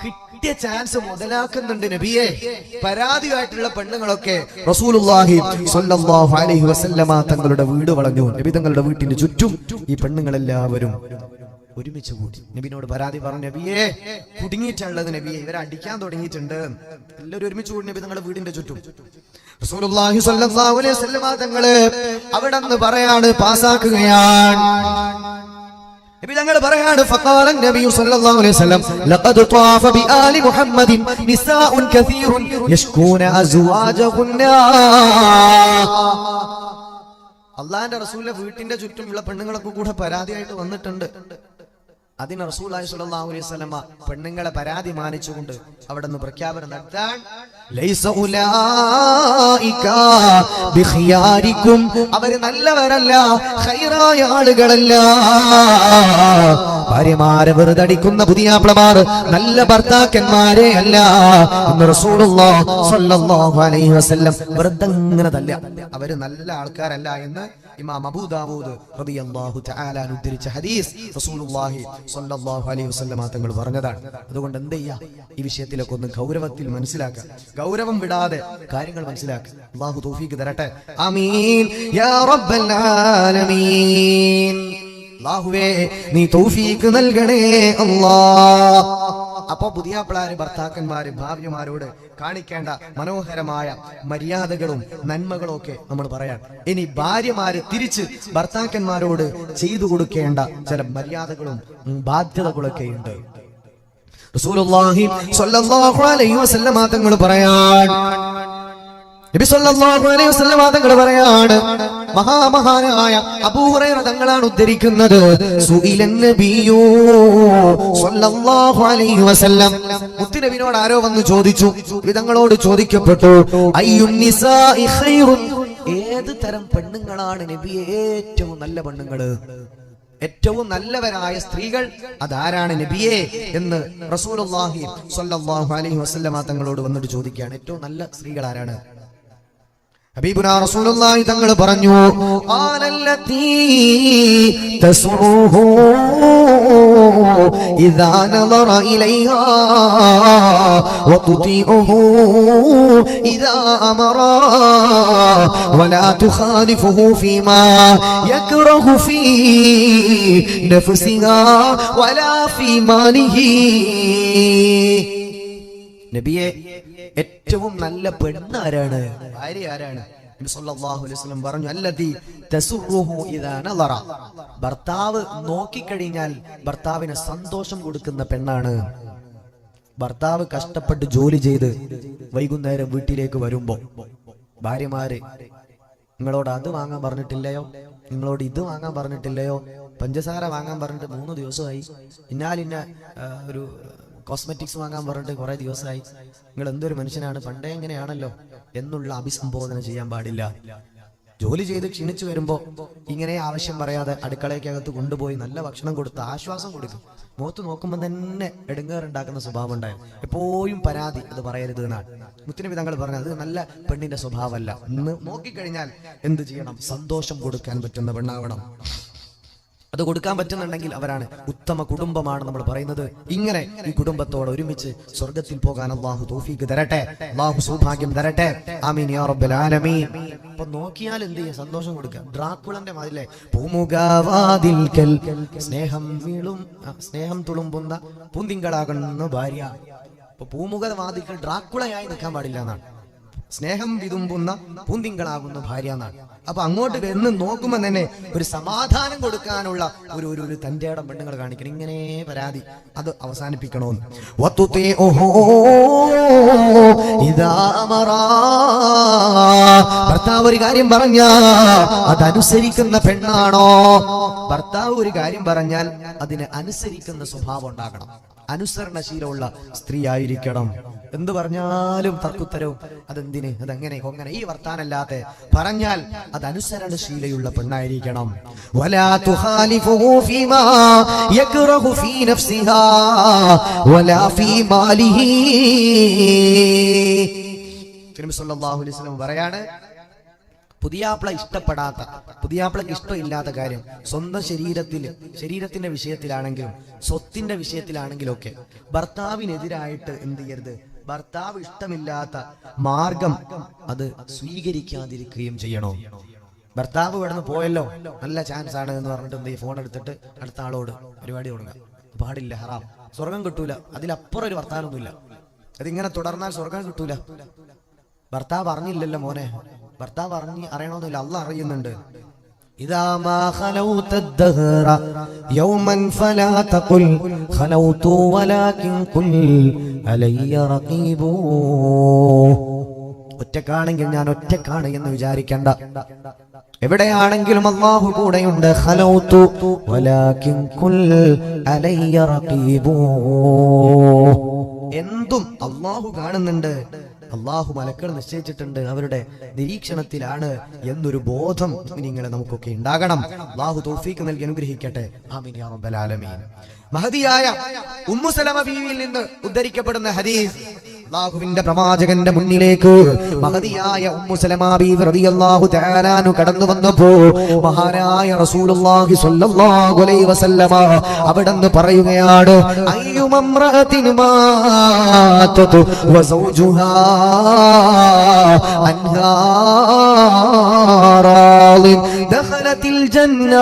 A: കിട്ടിയ ചാൻസ് മുതലാക്കുന്നുണ്ട് നബിയെ. പരാതിയായിട്ടുള്ള പെണ്ണുങ്ങളൊക്കെ റസൂലുള്ളാഹി സ്വല്ലല്ലാഹു അലൈഹി വസല്ലമ തങ്ങളുടെ വീട് വളഞ്ഞു. നബി തങ്ങളുടെ വീട്ടിന്റെ ചുറ്റും ഈ പെണ്ണുങ്ങളെല്ലാവരും ഒരുമിച്ച് കൂടി നബിനോട് പരാതി പറഞ്ഞു. നബിയെ, കുടുങ്ങിയിട്ടുള്ളത് നബിയെ, ഇവരെ അടിക്കാൻ തുടങ്ങിയിട്ടുണ്ട്. എല്ലാവരും ഒരുമിച്ച് കൂടി നബി തങ്ങളുടെ വീടിന്റെ ചുറ്റും. റസൂലുള്ളാഹി സ്വല്ലല്ലാഹു അലൈഹി വസല്ലമ തങ്ങള് അവിടെ നിന്ന് പറയാണ്, പാസാക്കുകയാണ്. നബി തങ്ങൾ പറയാണ്, ഫഖാല നബി സല്ലല്ലാഹു അലൈഹി വസല്ലം ലഖദ് ത്വാഫ ബിആലി മുഹമ്മദിൻ നിസാഉൻ കസീറുൻ യശ്കൂന അസ്വാജഹുന്ന. അല്ലാഹുവിന്റെ റസൂലിന്റെ വീട്ടിന്റെ ചുറ്റുമുള്ള പെണ്ണുങ്ങളൊക്കെ കൂടെ പരാതിയായിട്ട് വന്നിട്ടുണ്ട്. അതിന് റസൂലുള്ളാഹി സ്വല്ലല്ലാഹു അലൈഹി വസല്ലമ പെണ്ണുങ്ങളെ പരാതി മാനിച്ചുകൊണ്ട് അവിടെ നിന്ന് പ്രഖ്യാപനം നടത്താൻ, ലൈസ ഉലൈക ബിഖിയാരിക്കും, അവര് നല്ലവരല്ല, ഖൈറായ ആളുകളല്ല. ഭാര്യമാരെ വെറുതടിക്കുന്ന പുതിയാപ്ലമാർ നല്ല ഭർത്താക്കന്മാരെ അല്ല എന്ന് റസൂലുള്ളാഹി സ്വല്ലല്ലാഹു അലൈഹി വസല്ലം വെറുതെ ഇങ്ങനെ തല്ല. അവര് നല്ല ആൾക്കാരല്ല എന്ന് ഇമാം അബൂ ദാവൂദ് റളിയല്ലാഹു തആല ഉദ്ധരിച്ച ഹദീസ് റസൂലുള്ളാഹി സ്വല്ലല്ലാഹു അലൈഹി വസല്ലം തങ്ങൾ പറഞ്ഞതാണ്. അതുകൊണ്ട് എന്ത് ചെയ്യാ, ഈ വിഷയത്തിലൊക്കെ ഒന്ന് ഗൗരവത്തിൽ മനസ്സിലാക്കുക, ഗൗരവം വിടാതെ കാര്യങ്ങൾ മനസ്സിലാക്കുക. അല്ലാഹു തൗഫീഖ് തരട്ടെ. ആമീൻ യാ റബ്ബൽ ആലമീൻ. അല്ലാഹുവേ നീ തൗഫീഖ് നൽകണേ അല്ലാഹ്. അപ്പൊ പുതിയാപ്പിളാര് ഭർത്താക്കന്മാര് ഭാര്യമാരോട് കാണിക്കേണ്ട മനോഹരമായ മര്യാദകളും നന്മകളും ഒക്കെ നമ്മൾ പറയാം. ഇനി ഭാര്യമാര് തിരിച്ച് ഭർത്താക്കന്മാരോട് ചെയ്തു കൊടുക്കേണ്ട ചില മര്യാദകളും ബാധ്യതകളൊക്കെ ഉണ്ട്. റസൂലുള്ളാഹി സ്വല്ലല്ലാഹു അലൈഹി വസല്ലം തങ്ങൾ പറയാൻ, നബി സല്ലല്ലാഹു അലൈഹി വസല്ലം തങ്ങൾ പറയാണ്, മഹാമഹാനായ അബൂ ഹുറൈറ തങ്ങളാണ് ഉദ്ധരിക്കുന്നത്. സുഇലൻ നബിയു സല്ലല്ലാഹു അലൈഹി വസല്ലം, മുത്തുനബിയോട് ആരോ വന്ന് ചോദിച്ചു, തങ്ങളോട് ചോദിക്കപ്പെട്ടു, അയ്യുൻ നിസാഇ ഖൈറുൻ, ഏത് തരം പെണ്ണുങ്ങളാണ് നബിയെ ഏറ്റവും നല്ല പെണ്ണുങ്ങള്, ഏറ്റവും നല്ലവരായ സ്ത്രീകൾ അതാരാണ് നബിയെ എന്ന് റസൂലുള്ളാഹി സ്വല്ലല്ലാഹു അലൈഹി വസല്ലം തങ്ങളോട് വന്നിട്ട് ചോദിക്കുകയാണ്. ഏറ്റവും നല്ല സ്ത്രീകൾ ആരാണ്? ഹബീബുനാ റസൂലുള്ളാഹി തങ്ങൾ പറഞ്ഞു, ഖാലല്ലതീ തസ്റുഹു ഇദാ നദറ ഇലൈഹാ വതുതിഉഹു ഇദാ അമറാ വലാ തുഖാലിഫുഹു ഫീമാ യക്റഹു ഫീ നഫ്സിഹാ വലാ ഫീ മാലിഹി. നബിയെ ഏറ്റവും നല്ല പെണ്ണ് ആരാണ്, ഭാര്യ ആരാണ്? നബി സല്ലല്ലാഹു അലൈഹി വസല്ലം പറഞ്ഞു, അല്ലദീ തസുറുഹു ഇദാ നദറ, ഭർത്താവ് നോക്കിക്കഴിഞ്ഞാൽ ഭർത്താവിന് സന്തോഷം കൊടുക്കുന്ന പെണ്ണാണ്. ഭർത്താവ് കഷ്ടപ്പെട്ട് ജോലി ചെയ്ത് വൈകുന്നേരം വീട്ടിലേക്ക് വരുമ്പോ ഭാര്യമാര് നിങ്ങളോട് അത് വാങ്ങാൻ പറഞ്ഞിട്ടില്ലയോ, നിങ്ങളോട് ഇത് വാങ്ങാൻ പറഞ്ഞിട്ടില്ലയോ, പഞ്ചസാര വാങ്ങാൻ പറഞ്ഞിട്ട് 3 ദിവസമായി, ഇന്നാലിന്ന ഒരു കോസ്മെറ്റിക്സ് വാങ്ങാൻ പറഞ്ഞിട്ട് കുറെ ദിവസമായി, നിങ്ങൾ എന്തൊരു മനുഷ്യനാണ്, പണ്ടേ എങ്ങനെയാണല്ലോ എന്നുള്ള അഭിസംബോധന ചെയ്യാൻ പാടില്ല. ജോലി ചെയ്ത് ക്ഷീണിച്ചു വരുമ്പോ ഇങ്ങനെ ആവശ്യം പറയാതെ അടുക്കളയ്ക്കകത്ത് കൊണ്ടുപോയി നല്ല ഭക്ഷണം കൊടുത്ത് ആശ്വാസം കൊടുക്കും. മുഖത്ത് നോക്കുമ്പോൾ തന്നെ എടുങ്ങേറുണ്ടാക്കുന്ന സ്വഭാവം ഉണ്ടായിരുന്നു. എപ്പോഴും പരാതി അത് പറയരുത് എന്നാണ് മുത്തുനബി തങ്ങൾ പറഞ്ഞത്. അത് നല്ല പെണ്ണിന്റെ സ്വഭാവമല്ല. ഇന്ന് നോക്കിക്കഴിഞ്ഞാൽ എന്ത് ചെയ്യണം? സന്തോഷം കൊടുക്കാൻ പറ്റുന്ന പെണ്ണാവണം. അത് കൊടുക്കാൻ പറ്റുന്നുണ്ടെങ്കിൽ അവരാണ് ഉത്തമ കുടുംബമാണ് നമ്മൾ പറയുന്നത്. ഇങ്ങനെ ഈ കുടുംബത്തോട് ഒരുമിച്ച് സ്വർഗത്തിൽ പോകാൻ അല്ലാഹു തൗഫീഖ് തരട്ടെ, അല്ലാഹു സൗഭാഗ്യം തരട്ടെ. ആമീൻ യാ റബ്ബൽ ആലമീൻ. അപ്പൊ നോക്കിയാൽ എന്ത് ചെയ്യാം? സന്തോഷം കൊടുക്കുക. ഡ്രാക്കുളന്റെ മാതിരില്ലേ, പൂമുഖവാതിൽക്കൽ സ്നേഹം തുളുമ്പുന്ന പൂന്തിങ്കളാകുന്ന ഭാര്യ. അപ്പൊ പൂമുഖവാതിൽക്കൽ ഡ്രാക്കുളയായി നിൽക്കാൻ പാടില്ല എന്നാണ്, സ്നേഹം വിതുമ്പുന്ന പൂന്തിങ്കളാകുന്ന ഭാര്യ എന്നാണ്. അപ്പൊ അങ്ങോട്ട് വന്ന് നോക്കുമ്പോ തന്നെ ഒരു സമാധാനം കൊടുക്കാനുള്ള ഒരു തന്റെ ഇടം പെണ്ണുങ്ങൾ കാണിക്കണം. ഇങ്ങനെ പരാതി അത് അവസാനിപ്പിക്കണോന്ന്. ഭർത്താവ് ഒരു കാര്യം പറഞ്ഞാ അതനുസരിക്കുന്ന പെണ്ണാണോ? ഭർത്താവ് ഒരു കാര്യം പറഞ്ഞാൽ അതിനെ അനുസരിക്കുന്ന സ്വഭാവം ഉണ്ടാകണം. അനുസരണശീലമുള്ള സ്ത്രീ ആയിരിക്കണം. എന്ത് പറഞ്ഞാലും തർക്കുത്തരവും അതെന്തിന്, അതെങ്ങനെ അങ്ങനെ ഈ വർത്താനല്ലാതെ പറഞ്ഞാൽ അത് അനുസരണശീലയുള്ള പെണ്ണായിരിക്കണം. വലാ തുഖാലിഫുഹു ഫീമാ യക്റഹു ഫീ നഫ്സിഹാ വലാ ഫീ മാലിഹി. നബി സല്ലല്ലാഹു അലൈഹി വസല്ലം പറയാണ്, പുതിയാപ്ല ഇഷ്ടപ്പെടാത്ത, പുതിയാപ്ലക്ക് ഇഷ്ടമില്ലാത്ത കാര്യം സ്വന്തം ശരീരത്തിന്റെ വിഷയത്തിലാണെങ്കിലും സ്വത്തിന്റെ വിഷയത്തിലാണെങ്കിലും ഒക്കെ ഭർത്താവിനെതിരായിട്ട് എന്ത് ചെയ്യരുത്? ഭർത്താവ് ഇഷ്ടമില്ലാത്ത മാർഗം അത് സ്വീകരിക്കാതിരിക്കുകയും ചെയ്യണോ? ഭർത്താവ് ഇവിടുന്ന് പോയല്ലോ, നല്ല ചാൻസ് ആണ് എന്ന് പറഞ്ഞിട്ട് എന്ത് ചെയ്യും? ഫോൺ എടുത്തിട്ട് അടുത്ത ആളോട് പരിപാടി തുടങ്ങാം. പാടില്ല, ഹറാം. സ്വർഗം കിട്ടൂല. അതിലപ്പുറം ഒരു വർത്താനൊന്നുമില്ല. അതിങ്ങനെ തുടർന്നാൽ സ്വർഗം കിട്ടൂല. ഭർത്താവ് അറിഞ്ഞില്ലല്ലോ മോനെ, ഭർത്താവ് അറിയണമെന്നില്ല, അള്ളാഹ് അറിയുന്നുണ്ട്. إذا ما خلوت الدهر يوما فلا تقل خلوت ولكن قل علي رقيب. ഒറ്റക്കാണെങ്കിൽ ഞാൻ ഒറ്റക്കാണ് എന്ന് വിചാരിക്കണ്ട. എവിടെയാണെങ്കിലും അല്ലാഹു കൂടെയുണ്ട്. ഖലൗതു വലാകിൻ ഖുൽ അലയ്യ റഖീബു. എന്തും അല്ലാഹു കാണുന്നുണ്ട്. അള്ളാഹു മലക്കൾ നിശ്ചയിച്ചിട്ടുണ്ട്, അവരുടെ നിരീക്ഷണത്തിലാണ് എന്നൊരു ബോധം നിങ്ങളെ നമുക്കൊക്കെ ഉണ്ടാകണം. അള്ളാഹു തൗഫീഖ് നൽകി അനുഗ്രഹിക്കട്ടെ. ആമീൻ യാ റബ്ബൽ ആലമീൻ. മഹദിയായ ഉമ്മു സലമ ബീവിയിൽ നിന്ന് ഉദ്ധരിക്കപ്പെടുന്ന ഹദീസ്, അല്ലാഹുവിന്റെ പ്രവാചകന്റെ മുന്നിലേക്ക് മഹദിയായ ഉമ്മു സലമ ബീവി റളിയല്ലാഹു തആല അൻഹ കടന്നു വന്നപ്പോൾ മഹാനായ റസൂലുള്ളാഹി സ്വല്ലല്ലാഹു അലൈഹി വസല്ലമ അവിടുന്ന് പറയുകയാണ്, അയ്യുമംറഅത്തിൻ മാതതു വസൗജുഹാ അൻഹാ റാളിൻ ദഖലത്തിൽ ജന്ന.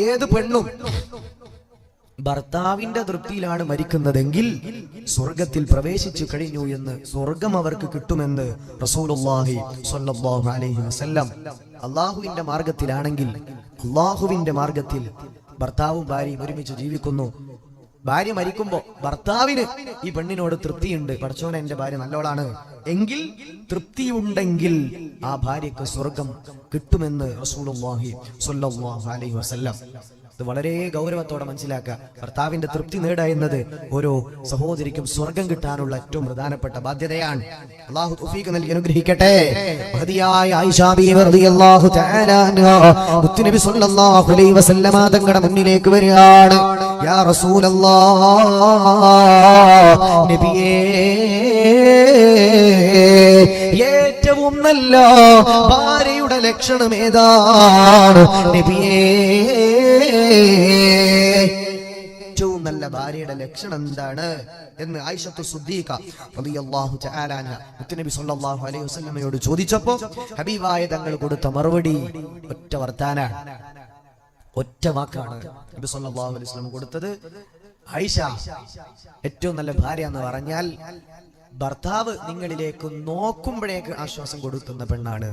A: ഏത് പെണ്ണും ഭർത്താവിന്റെ തൃപ്തിയിലാണ് മരിക്കുന്നതെങ്കിൽ സ്വർഗത്തിൽ പ്രവേശിച്ചു കഴിഞ്ഞു എന്ന്, സ്വർഗം അവർക്ക് കിട്ടുമെന്ന് റസൂലുള്ളാഹി സ്വല്ലല്ലാഹു അലൈഹി വസല്ലം. അള്ളാഹുവിന്റെ മാർഗത്തിലാണെങ്കിൽ, അള്ളാഹുവിന്റെ മാർഗത്തിൽ ഭർത്താവും ഭാര്യയും ഒരുമിച്ച് ജീവിക്കുന്നു. ഭാര്യ മരിക്കുമ്പോ ഭർത്താവിന് ഈ പെണ്ണിനോട് തൃപ്തിയുണ്ട്, പടച്ചോനെ എന്റെ ഭാര്യ നല്ലോളാണ് എങ്കിൽ, തൃപ്തിയുണ്ടെങ്കിൽ ആ ഭാര്യക്ക് സ്വർഗം കിട്ടുമെന്ന് റസൂലുള്ളാഹി സ്വല്ലല്ലാഹു അലൈഹി വസല്ലം. ഇത് വളരെ ഗൗരവത്തോടെ മനസ്സിലാക്കുക. ഭർത്താവിന്റെ തൃപ്തി നേടുക എന്നത് ഓരോ സഹോദരിക്കും സ്വർഗം കിട്ടാനുള്ള ഏറ്റവും പ്രധാനപ്പെട്ട ബാധ്യതയാണ്. അല്ലാഹു തൗഫീഖ് നൽകി അനുഗ്രഹിക്കട്ടെ. മഹദിയായ ആയിഷ ബീവി റളിയല്ലാഹു തആല അൻഹാ മുത്തുനബി സ്വല്ലല്ലാഹു അലൈഹി വസല്ലമ തങ്ങളുടെ മുന്നിലേക്ക് വരികയാണ്. യാ റസൂലല്ലാഹ്, നബിയേ, ഏറ്റവും നല്ല ഭാര്യയുടെ ലക്ഷണം ഏതാണ് നബിയേ? ഏറ്റവും നല്ല ഭാര്യയുടെ ലക്ഷണം എന്താണ് എന്ന് ആയിഷത്തു സിദ്ദീഖ റളിയല്ലാഹു തആല അൻഹ മുത്തുനബി സ്വല്ലല്ലാഹു അലൈഹി വസല്ലമയോട് ചോദിച്ചപ്പോൾ ഹബീബായ തങ്ങൾ കൊടുത്ത മറുപടി ഒറ്റ വർത്താനാണ്, ഒറ്റ വാക്കാണ് നബി സ്വല്ലല്ലാഹു അലൈഹി വസല്ലം കൊടുത്തത്. ആയിഷ, ഏറ്റവും നല്ല ഭാര്യ എന്ന് പറഞ്ഞാൽ ഭർത്താവ് നിങ്ങളിലേക്ക് നോക്കുമ്പോഴേക്ക് ആശ്വാസം കൊടുക്കുന്ന പെണ്ണാണ്.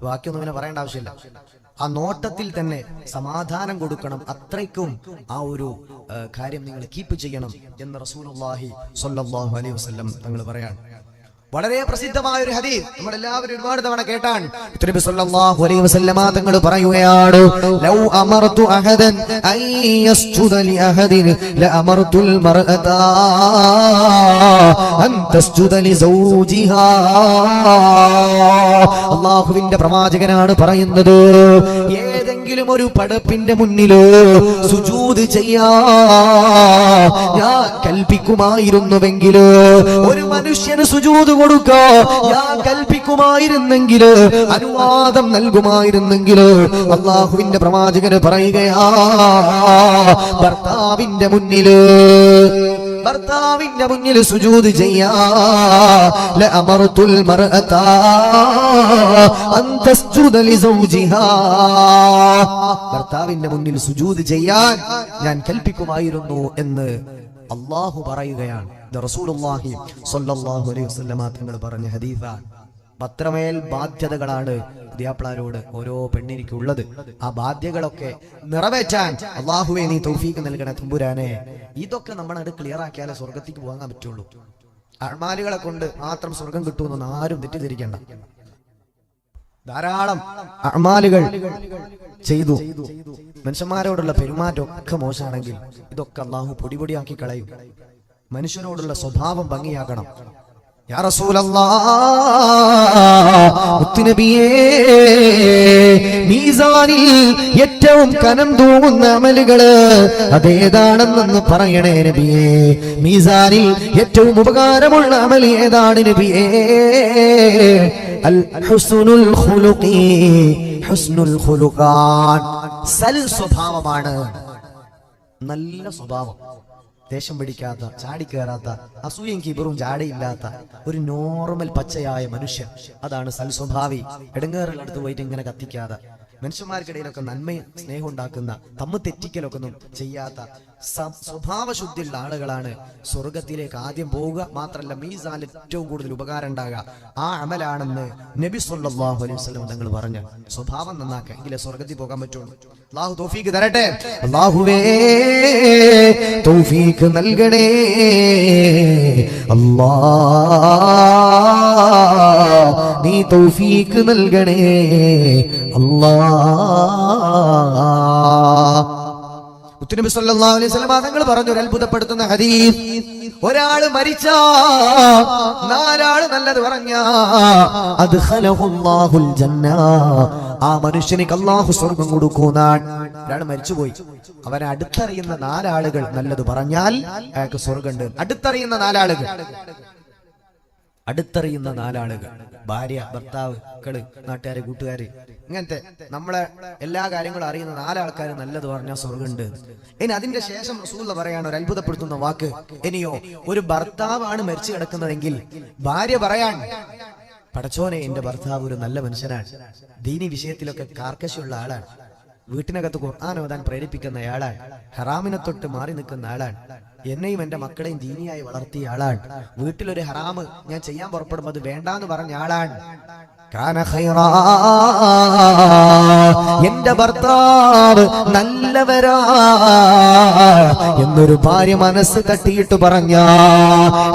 A: ബാക്കിയൊന്നും ഇങ്ങനെ പറയേണ്ട ആവശ്യമില്ല. ആ നോട്ടത്തിൽ തന്നെ സമാധാനം കൊടുക്കണം. അത്രയ്ക്കും ആ ഒരു കാര്യം നിങ്ങൾ കീപ്പ് ചെയ്യണം എന്ന് റസൂലുള്ളാഹി സ്വല്ലല്ലാഹു അലൈഹി വസല്ലം തങ്ങൾ പറയാണ്. വളരെ പ്രസിദ്ധമായ ഒരു ഹദീസ് നമ്മൾ എല്ലാവരും ഒരുപാട് തവണ കേട്ടാണ്. നബി സല്ലല്ലാഹു അലൈഹി വസല്ലമ തങ്ങൾ പറയുകയാണ്, ലൗ അമർതു അഹദൻ അൻ യസ്ജുദ ലി അഹദിൻ ലഅമർതുൽ മർഅത അൻ തസ്ജുദ ലി സൗജിഹാ. അല്ലാഹുവിന്റെ പ്രവാചകനാണ് പറയുന്നത്, ഏതെങ്കിലും ഒരു പടപ്പിന്റെ മുന്നിലോ സുജൂദ് ചെയ്യാ ഞാൻ കൽപ്പിക്കുമായിരുന്നുവെങ്കിൽ, ഒരു മനുഷ്യന് സുജൂദ് കൊടുക്കോ ഞാൻ കൽപ്പിക്കുമായിരുന്നെങ്കിൽ, അനുവാദം നൽകുമായിരുന്നെങ്കിൽ, അല്ലാഹുവിന്റെ പ്രവാചകന് പറയുകയാ, ഭർത്താവിന്റെ മുന്നിൽ സുജൂദ് ചെയ്യാ ലഅമർതുൽ മർഅത അൻ തസ്ജുദ ലിസൗജിഹാ. ഭർത്താവിന്റെ മുന്നിൽ സുജൂദ് ചെയ്യാൻ ഞാൻ കൽപ്പിക്കുമായിരുന്നു എന്ന് അല്ലാഹു പറയുകയാണ്. ഇത് റസൂലുള്ളാഹി സ്വല്ലല്ലാഹു അലൈഹി വസല്ലമ തങ്ങൾ പറഞ്ഞ ഹദീസാണ്. അത്രമേൽ ബാധ്യതകളാണ് പുതിയാപ്ലാരോട് ഓരോ പെണ്ണിനിക്കുള്ളത്. ആ ബാധ്യതകളൊക്കെ നിറവേറ്റാൻ അല്ലാഹുവേ നീ തൗഫീഖ് നൽകണേ തമ്പുരാനെ. ഇതൊക്കെ നമ്മളത് ക്ലിയർ ആക്കിയാലേ സ്വർഗത്തേക്ക് പോകാൻ പറ്റുള്ളൂ. അഅ്മാലുകളെ കൊണ്ട് മാത്രം സ്വർഗം കിട്ടുമെന്ന് ആരും തെറ്റിദ്ധരിക്കേണ്ട. ധാരാളം അഅ്മാലുകൾ ചെയ്തു മനുഷ്യന്മാരോടുള്ള പെരുമാറ്റം ഒക്കെ മോശമാണെങ്കിൽ ഇതൊക്കെ അല്ലാഹു പൊടിപൊടിയാക്കി കളയും. മനുഷ്യനോടുള്ള സ്വഭാവം ഭംഗിയാക്കണം. യാ റസൂലല്ലാഹ്, മുത്തുനബിയേ, മീസാനിൽ ഏറ്റവും കനം തൂങ്ങുന്ന അമലുകള് അതേതാണെന്നൊന്ന് പറയണേ നബിയേ. മീസാനിൽ ഏറ്റവും ഉപകാരമുള്ള അമൽ ഏതാണ് നബിയേ? അൽ ഹുസ്നുൽ ഖുലുഖി, ഹുസ്നുൽ ഖുലുഖാൻ, സൽ സ്വഭാവമാണ്. നല്ല സ്വഭാവം, ദേഷ്യം പിടിക്കാത്ത, ചാടിക്കേറാത്ത, അസൂയയും കിബറും ജാടയില്ലാത്ത ഒരു നോർമൽ പച്ചയായ മനുഷ്യൻ, അതാണ് സൽസ്വഭാവി. ഇടങ്ങേറിനടുത്ത് പോയിട്ട് ഇങ്ങനെ കത്തിക്കാതെ, മനുഷ്യന്മാർക്കിടയിലൊക്കെ നന്മയും സ്നേഹം ഉണ്ടാക്കുന്ന, തമ്മ് തെറ്റിക്കലൊക്കെ ഒന്നും ചെയ്യാത്ത സ്വഭാവശുദ്ധിയുള്ള ആളുകളാണ് സ്വർഗത്തിലേക്ക് ആദ്യം പോവുക. മാത്രമല്ല മീസാൻ ഏറ്റവും കൂടുതൽ ഉപകാരം ഉണ്ടാകുക ആ അമലാണെന്ന് നബി സല്ലല്ലാഹു അലൈഹി വസല്ലം തങ്ങൾ പറഞ്ഞു. സ്വഭാവം നന്നാക്കുക, എങ്കിലേ സ്വർഗത്തിൽ പോകാൻ പറ്റുള്ളൂ. അല്ലാഹു തൗഫീഖ് തരട്ടെ. അല്ലാഹുവേ തൗഫീഖ് നൽകണേ അല്ലാഹ്, നീ തൗഫീഖ് നൽകണേ അല്ലാഹ്. മുത്തുനബി സല്ലല്ലാഹു അലൈഹി വസല്ലം തങ്ങൾ പറഞ്ഞു ഒരു അത്ഭുതപ്പെടുത്തുന്ന ഹദീസ്. ഒരാള് മരിച്ചാ നാലാള് നല്ലത് പറഞ്ഞ അദ്ഖലഹുല്ലാഹുൽ ജന്ന, ആ മനുഷ്യനിക്ക് അല്ലാഹു സ്വർഗ്ഗം കൊടുക്കുന്നാണ്. ഒരാൾ മരിച്ചുപോയി, അവനെ അടുത്തറിയുന്ന നാലാളുകൾ നല്ലത് പറഞ്ഞാൽ അയാൾക്ക് സ്വർഗ്ഗമുണ്ട്. അടുത്തറിയുന്ന നാലാളുകൾ, ഭാര്യ, ഭർത്താവ്, മക്കള്, നാട്ടുകാര്, കൂട്ടുകാര്, ഇങ്ങനത്തെ നമ്മളെ എല്ലാ കാര്യങ്ങളും അറിയുന്ന നാലാൾക്കാർ നല്ലത് പറഞ്ഞാൽ സ്വർഗ്ഗമുണ്ട്. ഇനി അതിന്റെ ശേഷം റസൂൽ പറയാണ് ഒരു അത്ഭുതപ്പെടുത്തുന്ന വാക്ക്. ഇനിയോ ഒരു ഭർത്താവാണ് മരിച്ചു കിടക്കുന്നതെങ്കിൽ ഭാര്യ പറയാൻ, പടച്ചോനെ എന്റെ ഭർത്താവ് ഒരു നല്ല മനുഷ്യനാണ്, ദീനി വിഷയത്തിലൊക്കെ കാർക്കശയുള്ള ആളാണ്, വീട്ടിനകത്ത് ഖുർആൻ ഓതാൻ പ്രേരിപ്പിക്കുന്നയാളാണ്, ഹറാമിനെ തൊട്ട് മാറി നിൽക്കുന്ന ആളാണ്, എന്നെയും എന്റെ മക്കളെയും ദീനിയായി വളർത്തിയ ആളാണ്, വീട്ടിലൊരു ഹറാമ് ഞാൻ ചെയ്യാൻ പുറപ്പെടുമ്പോൾ അത് വേണ്ടാന്ന് പറഞ്ഞ ആളാണ്, എന്റെ ഭർത്താവ് നല്ലവരാ എന്നൊരു ഭാര്യ മനസ്സ് തട്ടിയിട്ട് പറഞ്ഞ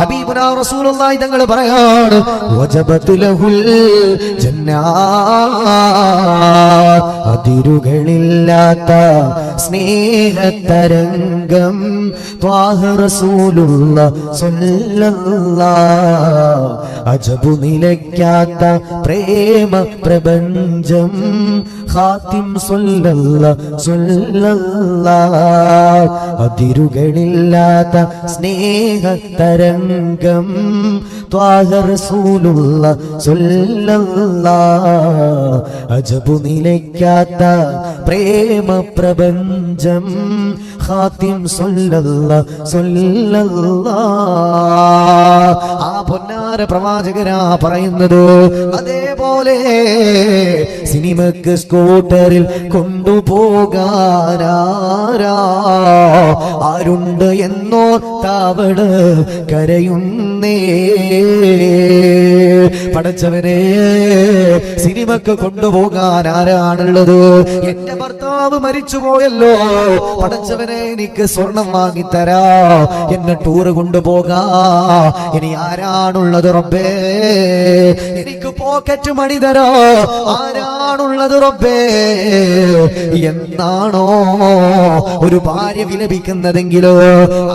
A: ഹബീബുനാ റസൂലുള്ളാഹി തങ്ങൾ പറയാണ്, വജബതു ലഹുൽ ജന്നാ, അതിരുകളില്ലാത്ത സ്നേഹതരംഗം ത്വാഹ റസൂലുള്ളാഹി സ്വല്ലല്ലാഹ്, അജബു നിലയ്ക്കാത്ത പ്രേമ പ്രപഞ്ചം ഖാതിം സ്വല്ലല്ലാഹ്, അതിരുകളില്ലാത്ത സ്നേഹ തരംഗം ത്വാഹ റസൂലുള്ളാഹി സ്വല്ലല്ലാഹ്, അജബു നിലയ്ക്കാത്ത പ്രേമ പ്രപഞ്ചം ഖാതിം സ്വല്ലല്ലാഹ്. ആ പൊന്നാര പ്രവാചകരാ പറയുന്നത്. അതേപോലെ സിനിമക്ക് സ്കൂട്ടറിൽ കൊണ്ടുപോകാനാരാ ആരുണ്ട് എന്നോ താവട് കരയുന്നേ, പടച്ചവനെ സിനിമക്ക് കൊണ്ടുപോകാൻ ആരാണുള്ളത്? എന്റെ ഭർത്താവ് മരിച്ചുപോയല്ലോ, പടച്ചവനെ എനിക്ക് സ്വർണം വാങ്ങിത്തരാ, എന്നെ ടൂറ് കൊണ്ടുപോകാ, ഇനി ആരാണുള്ളത് റബ്ബേ? എനിക്ക് പോക്കറ്റ് മണി തരോ, ആരാണുള്ളത് റബ്ബേ? എന്നാണോ ഒരു ഭാര്യ വിലപിക്കുന്നതെങ്കിലോ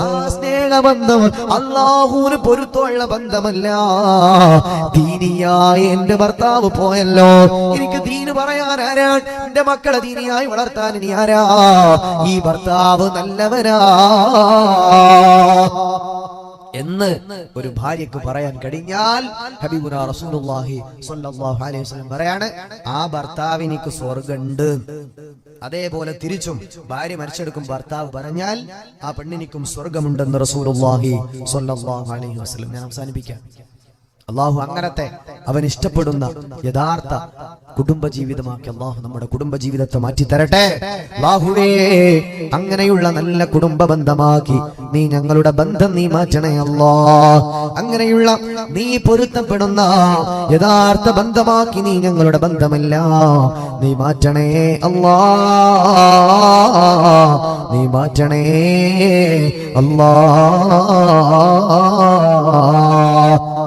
A: ആ സ്നേഹബന്ധം അല്ലാഹുവിന് പൊരുത്തമുള്ള ബന്ധമല്ല. ദീനിയായ എന്റെ ഭർത്താവ് പോയല്ലോ, എനിക്ക് ദീന് പറയാൻ ആരാണ്? എന്റെ മക്കളെ ദീനിയായി വളർത്താൻ ഇനി ആരാ? ഈ ഭർത്താവ് നല്ലവരാ എന്ന് ഒരു ഭാര്യക്ക് പറയാൻ കഴിഞ്ഞാൽ ഹബീബുനാ റസൂലുള്ളാഹി സ്വല്ലല്ലാഹു അലൈഹി വസല്ലം പറയാണ്, ആ ഭർത്താവിനിക്ക് സ്വർഗ്ഗമുണ്ട്. അതേപോലെ തിരിച്ചും ഭാര്യ മരിച്ചെടുക്കും ഭർത്താവ് പറഞ്ഞാൽ ആ പെണ്ണിനിക്കും സ്വർഗ്ഗമുണ്ടെന്ന് റസൂലുള്ളാഹി സ്വല്ലല്ലാഹു അലൈഹി വസല്ലം. ഞാൻ അവസാനിപ്പിക്കാം. അള്ളാഹു അങ്ങനത്തെ അവൻ ഇഷ്ടപ്പെടുന്ന യഥാർത്ഥ കുടുംബജീവിതമാക്കി അള്ളാഹു നമ്മുടെ കുടുംബജീവിതത്തെ മാറ്റി തരട്ടെ. അല്ലാഹുവേ, അങ്ങനെയുള്ള നല്ല കുടുംബ ബന്ധമാക്കി നീ ഞങ്ങളുടെ ബന്ധം നീ മാറ്റണേ അല്ലാ. അങ്ങനെയുള്ള നീ പൊരുത്തപ്പെടുന്ന യഥാർത്ഥ ബന്ധമാക്കി നീ ഞങ്ങളുടെ ബന്ധമല്ല നീ മാറ്റണേ അല്ലാ, നീ മാറ്റണേ അല്ലാ.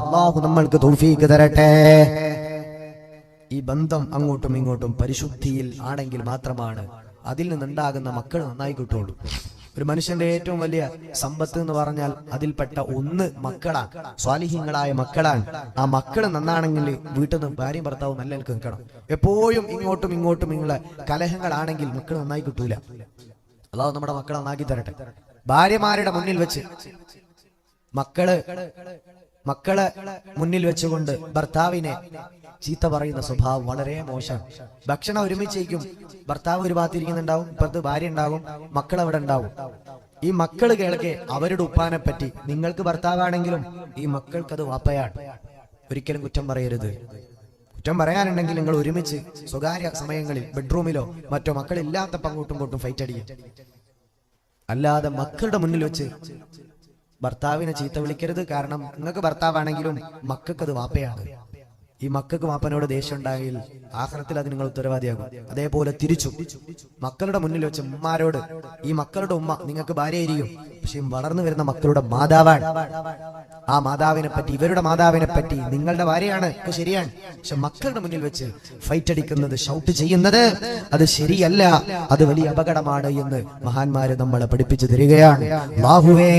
A: അല്ലാഹു നമ്മൾക്ക് തൗഫീഖ് തരട്ടെ. ഈ ബന്ധം അങ്ങോട്ടും ഇങ്ങോട്ടും പരിശുദ്ധിയിൽ ആണെങ്കിൽ മാത്രമാണ് അതിൽ നിന്നുണ്ടാകുന്ന മക്കൾ നന്നായി കിട്ടുള്ളൂ. ഒരു മനുഷ്യന്റെ ഏറ്റവും വലിയ സമ്പത്ത് എന്ന് പറഞ്ഞാൽ അതിൽപ്പെട്ട ഒന്ന് മക്കളാണ്, സ്വാലിഹീങ്ങളായ മക്കളാണ്. ആ മക്കൾ നന്നാണെങ്കിൽ വീട്ടിൽ നിന്ന് ഭാര്യയും ഭർത്താവും നല്ല നിൽക്കണം. എപ്പോഴും ഇങ്ങോട്ടും ഇങ്ങോട്ടും ഇങ്ങുള്ള കലഹങ്ങളാണെങ്കിൽ മക്കൾ നന്നായി കിട്ടൂല. അല്ലാഹു നമ്മുടെ മക്കളെ നന്നാക്കി തരട്ടെ. ഭാര്യമാരുടെ മുന്നിൽ വെച്ച് മക്കളെ മുന്നിൽ വെച്ചുകൊണ്ട് ഭർത്താവിനെ ചീത്ത പറയുന്ന സ്വഭാവം വളരെ മോശം. ഭക്ഷണം ഒരുമിച്ചേക്കും, ഭർത്താവ് ഒരു ഭാഗത്തിരിക്കുന്നുണ്ടാവും, ഇപ്പുറത്ത് ഭാര്യ ഉണ്ടാവും, മക്കൾ അവിടെ ഉണ്ടാവും. ഈ മക്കള് കേൾക്കെ അവരുടെ ഉപ്പാനെ പറ്റി, നിങ്ങൾക്ക് ഭർത്താവാണെങ്കിലും ഈ മക്കൾക്കത് വാപ്പയാണ്. ഒരിക്കലും കുറ്റം പറയരുത്. കുറ്റം പറയാനുണ്ടെങ്കിൽ നിങ്ങൾ ഒരുമിച്ച് സ്വകാര്യ സമയങ്ങളിൽ ബെഡ്റൂമിലോ മറ്റോ മക്കളില്ലാത്തപ്പോൾ അങ്ങോട്ടും ഇങ്ങോട്ടും ഫൈറ്റ് അടിക്കും. അല്ലാതെ മക്കളുടെ മുന്നിൽ വെച്ച് ഭർത്താവിനെ ചീത്ത വിളിക്കരുത്. കാരണം നിങ്ങൾക്ക് ഭർത്താവാണെങ്കിലും മക്കൾക്കത് വാപ്പയാണ്. ഈ മക്കൾക്ക് വാപ്പനോട് ദേഷ്യം ഉണ്ടായെങ്കിൽ ആഖിറത്തിൽ അത് നിങ്ങൾ ഉത്തരവാദിയാകും. അതേപോലെ തിരിച്ചു മക്കളുടെ മുന്നിൽ വെച്ച് ഉമ്മാരോട്, ഈ മക്കളുടെ ഉമ്മ നിങ്ങൾക്ക് ഭാര്യയായിരിക്കും, പക്ഷെ വളർന്നു വരുന്ന മക്കളുടെ മാതാവാണ്. ആ മാതാവിനെ പറ്റി, ഇവരുടെ മാതാവിനെ പറ്റി നിങ്ങളുടെ ഭാര്യയാണ്, ഒക്കെ ശരിയാണ്, പക്ഷെ മക്കളുടെ മുന്നിൽ വെച്ച് ഫൈറ്റ് അടിക്കുന്നത്, ഷൗട്ട് ചെയ്യുന്നത് അത് ശരിയല്ല, അത് വലിയ അപകടമാണ് എന്ന് മഹാന്മാര് നമ്മളെ പഠിപ്പിച്ചു തരികയാണ്. അല്ലാഹുവേ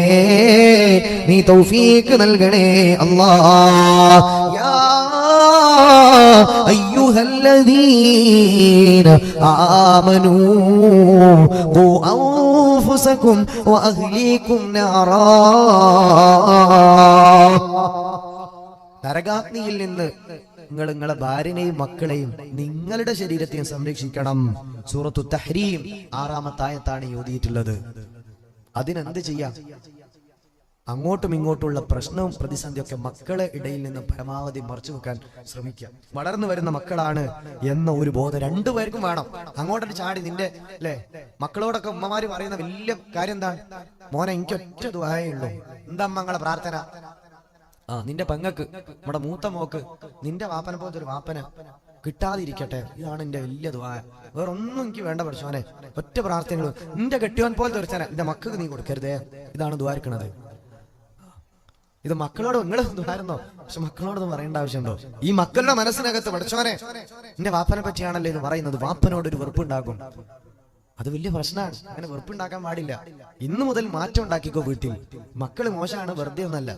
A: നീ തൗഫീഖ് നൽകണേ അല്ലാഹ്. യാ അയ്യുഹല്ലദീന ആമനൂ ഖൂ അൻഫുസകും വഅഹ്ലീകും നാറാ. നരകാഗ്നിയിൽ നിന്ന് നിങ്ങൾ നിങ്ങളെ ഭാര്യനെയും മക്കളെയും നിങ്ങളുടെ ശരീരത്തെയും സംരക്ഷിക്കണം. സൂറത്തു തഹ്രീം 6-ാമത്തെ ആയത്താണ് ഓതിയിട്ടുള്ളത്. അതിനെന്ത് ചെയ്യാം? അങ്ങോട്ടും ഇങ്ങോട്ടുള്ള പ്രശ്നവും പ്രതിസന്ധിയൊക്കെ മക്കളെ ഇടയിൽ നിന്ന് പരമാവധി മറച്ചു വെക്കാൻ ശ്രമിക്കുക. വളർന്നു വരുന്ന മക്കളാണ് എന്ന ഒരു ബോധം രണ്ടുപേർക്കും വേണം. അങ്ങോട്ടൊരു ചാടി നിന്റെ അല്ലെ മക്കളോടൊക്കെ ഉമ്മമാര് പറയുന്ന വലിയ കാര്യം എന്താണ്? മോനെ എനിക്ക് ഒറ്റ ദുആയേ ഉള്ളൂ. എന്താ മങ്ങളെ പ്രാർത്ഥന? നിന്റെ പെങ്ങക്ക്, നമ്മുടെ മൂത്ത മോക്ക് നിന്റെ വാപ്പനെ പോലത്തെ ഒരു വാപ്പനെ കിട്ടാതിരിക്കട്ടെ, ഇതാണ് എന്റെ വലിയ ദുആ. വേറൊന്നും എനിക്ക് വേണ്ട പഠിച്ചോനെ, ഒറ്റ പ്രാർത്ഥനകൾ. നിന്റെ കെട്ടിയോൻ പോലത്തെ ഒരുത്തനെ എന്റെ മക്കൾക്ക് നീ കൊടുക്കരുതേ, ഇതാണ് ദുആരിക്കണത്. ഇത് മക്കളോട് നിങ്ങൾ ദുആയിരുന്നോ? പക്ഷെ മക്കളോടൊന്നും പറയേണ്ട ആവശ്യമുണ്ടോ? ഈ മക്കളുടെ മനസ്സിനകത്ത് പഠിച്ചോനെ നിന്റെ വാപ്പനെ പറ്റിയാണല്ലോ എന്ന് പറയുന്നത്, വാപ്പനോടൊരു വെറുപ്പുണ്ടാക്കും. അത് വലിയ പ്രശ്നമാണ്. അങ്ങനെ വെറുപ്പുണ്ടാക്കാൻ പാടില്ല. ഇന്നു മുതൽ മാറ്റം ഉണ്ടാക്കിക്കോ. വീട്ടിൽ മക്കള് മോശമാണ് വെറുതെ ഒന്നല്ല,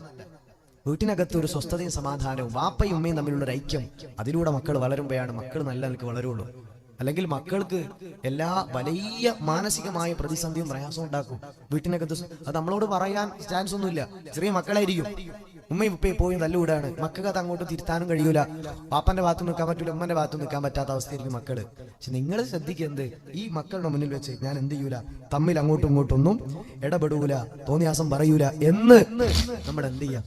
A: വീട്ടിനകത്ത് ഒരു സ്വസ്ഥതയും സമാധാനവും വാപ്പയും ഉമ്മയും തമ്മിലുള്ള ഒരു ഐക്യം, അതിലൂടെ മക്കൾ വളരുമ്പോഴാണ് മക്കൾ നല്ല നിലക്ക് വളരുള്ളൂ. അല്ലെങ്കിൽ മക്കൾക്ക് എല്ലാ വലിയ മാനസികമായ പ്രതിസന്ധിയും പ്രയാസവും ഉണ്ടാക്കും വീട്ടിനകത്ത്. അത് നമ്മളോട് പറയാൻ ചാൻസ് ഒന്നുമില്ല. ചെറിയ മക്കളായിരിക്കും, ഉമ്മയും ഉപ്പയും പോയി തല്ലുകൂടാണ്, മക്കൾക്ക് അത് അങ്ങോട്ട് തിരുത്താനും കഴിയൂല. പാപ്പന്റെ ഭാഗത്ത് നിൽക്കാൻ പറ്റൂല, ഉമ്മന്റെ ഭാഗത്ത് നിൽക്കാൻ പറ്റാത്ത അവസ്ഥയായിരിക്കും മക്കള്. പക്ഷെ നിങ്ങൾ ശ്രദ്ധിക്കുന്നത്, ഈ മക്കളുടെ മുന്നിൽ വെച്ച് ഞാൻ എന്ത് ചെയ്യൂല, തമ്മിൽ അങ്ങോട്ടും ഇങ്ങോട്ടൊന്നും ഇടപെടൂല, തോന്നിയാസം പറയൂല എന്ന് നമ്മൾ എന്ത് ചെയ്യാം?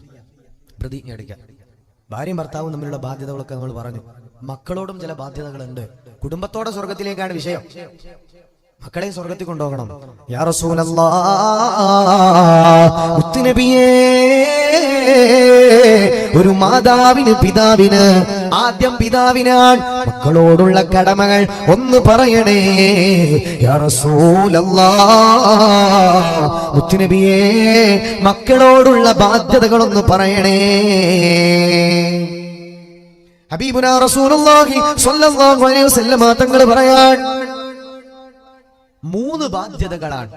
A: പ്രതിജ്ഞ എടുക്കാം. ഭാര്യയും ഭർത്താവും തമ്മിലുള്ള ബാധ്യതകളൊക്കെ നമ്മൾ പറഞ്ഞു. മക്കളോടും ചില ബാധ്യതകളുണ്ട്. കുടുംബത്തോടെ സ്വർഗത്തിലേക്കാണ് വിഷയം. മക്കളെ സ്വർഗത്തിൽ കൊണ്ടുപോകണം. യാ റസൂലല്ലാഹ്, മുത്തുനബിയേ, ഒരു മാതാവിന് പിതാവിന്, ആദ്യം പിതാവിനാണ് മക്കളോടുള്ള കടമകൾ ഒന്ന് പറയണേ. യാ റസൂലല്ലാഹ്, മുത്തുനബിയേ, മക്കളോടുള്ള ബാധ്യതകളൊന്ന് പറയണേ. ഹബീബുനാ റസൂലുള്ളാഹി സ്വല്ലല്ലാഹു അലൈഹി വസല്ലം തങ്ങൾ പറയാൻ, 3 ബാധ്യതകളാണ്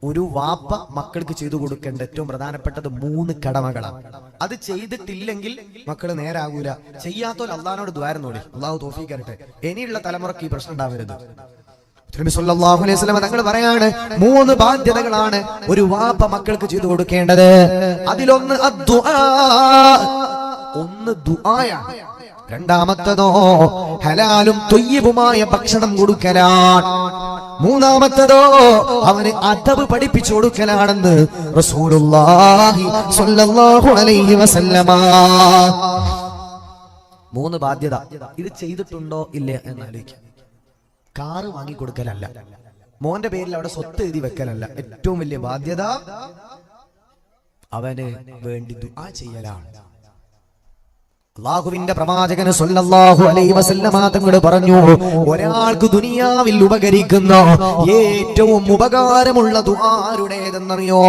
A: ഒരു വാപ്പ മക്കൾക്ക് ചെയ്തു കൊടുക്കേണ്ട ഏറ്റവും പ്രധാനപ്പെട്ടത് 3 കടമകളാണ്. അത് ചെയ്തിട്ടില്ലെങ്കിൽ മക്കള് നേരാകൂല. ചെയ്യാത്തോൽ അള്ളാഹിനോട് ദ്വാരനോടി, അള്ളാഹു തൗഫീഖ് തരട്ടെ. ഇനിയുള്ള തലമുറക്ക് ഈ പ്രശ്നം ഉണ്ടാവരുത്. നബി സല്ലല്ലാഹു അലൈഹി വസല്ലം തങ്ങൾ പറയാണ്, 3 ബാധ്യതകളാണ് ഒരു വാപ്പ മക്കൾക്ക് ചെയ്തു കൊടുക്കേണ്ടത്. അതിലൊന്ന് അദ്ദുആ, ഒന്ന് ദുആയാണ്. രണ്ടാമത്തതോ ഹലാലും ത്വയ്യിബുമായ ഭക്ഷണം കൊടുക്കലാണ്. മൂന്നാമത്തതോ അവന് അദബ് പഠിപ്പിച്ചു കൊടുക്കലാണെന്ന് റസൂലുള്ളാഹി സ്വല്ലല്ലാഹു അലൈഹി വസല്ലമ. 3 ബാധ്യത. ഇത് ചെയ്തിട്ടുണ്ടോ ഇല്ലേ എന്നാലോചിക്കാം. കാറ് വാങ്ങിക്കൊടുക്കലല്ല, മോന്റെ പേരിൽ അവിടെ സ്വത്ത് എഴുതി വെക്കലല്ല. ഏറ്റവും വലിയ ബാധ്യത അവന് വേണ്ടി ദുആ ചെയ്യലാണ്. അല്ലാഹുവിന്റെ പ്രവാചകൻ സ്വല്ലല്ലാഹു അലൈഹി വസല്ലമ തങ്ങൾ പറഞ്ഞു, ഒരാൾക്ക് ദുനിയാവിൽ ഉപകരിക്കുന്ന ഏറ്റവും ഉപകാരമുള്ള ദുആ ആരുടേതെന്നറിയോ?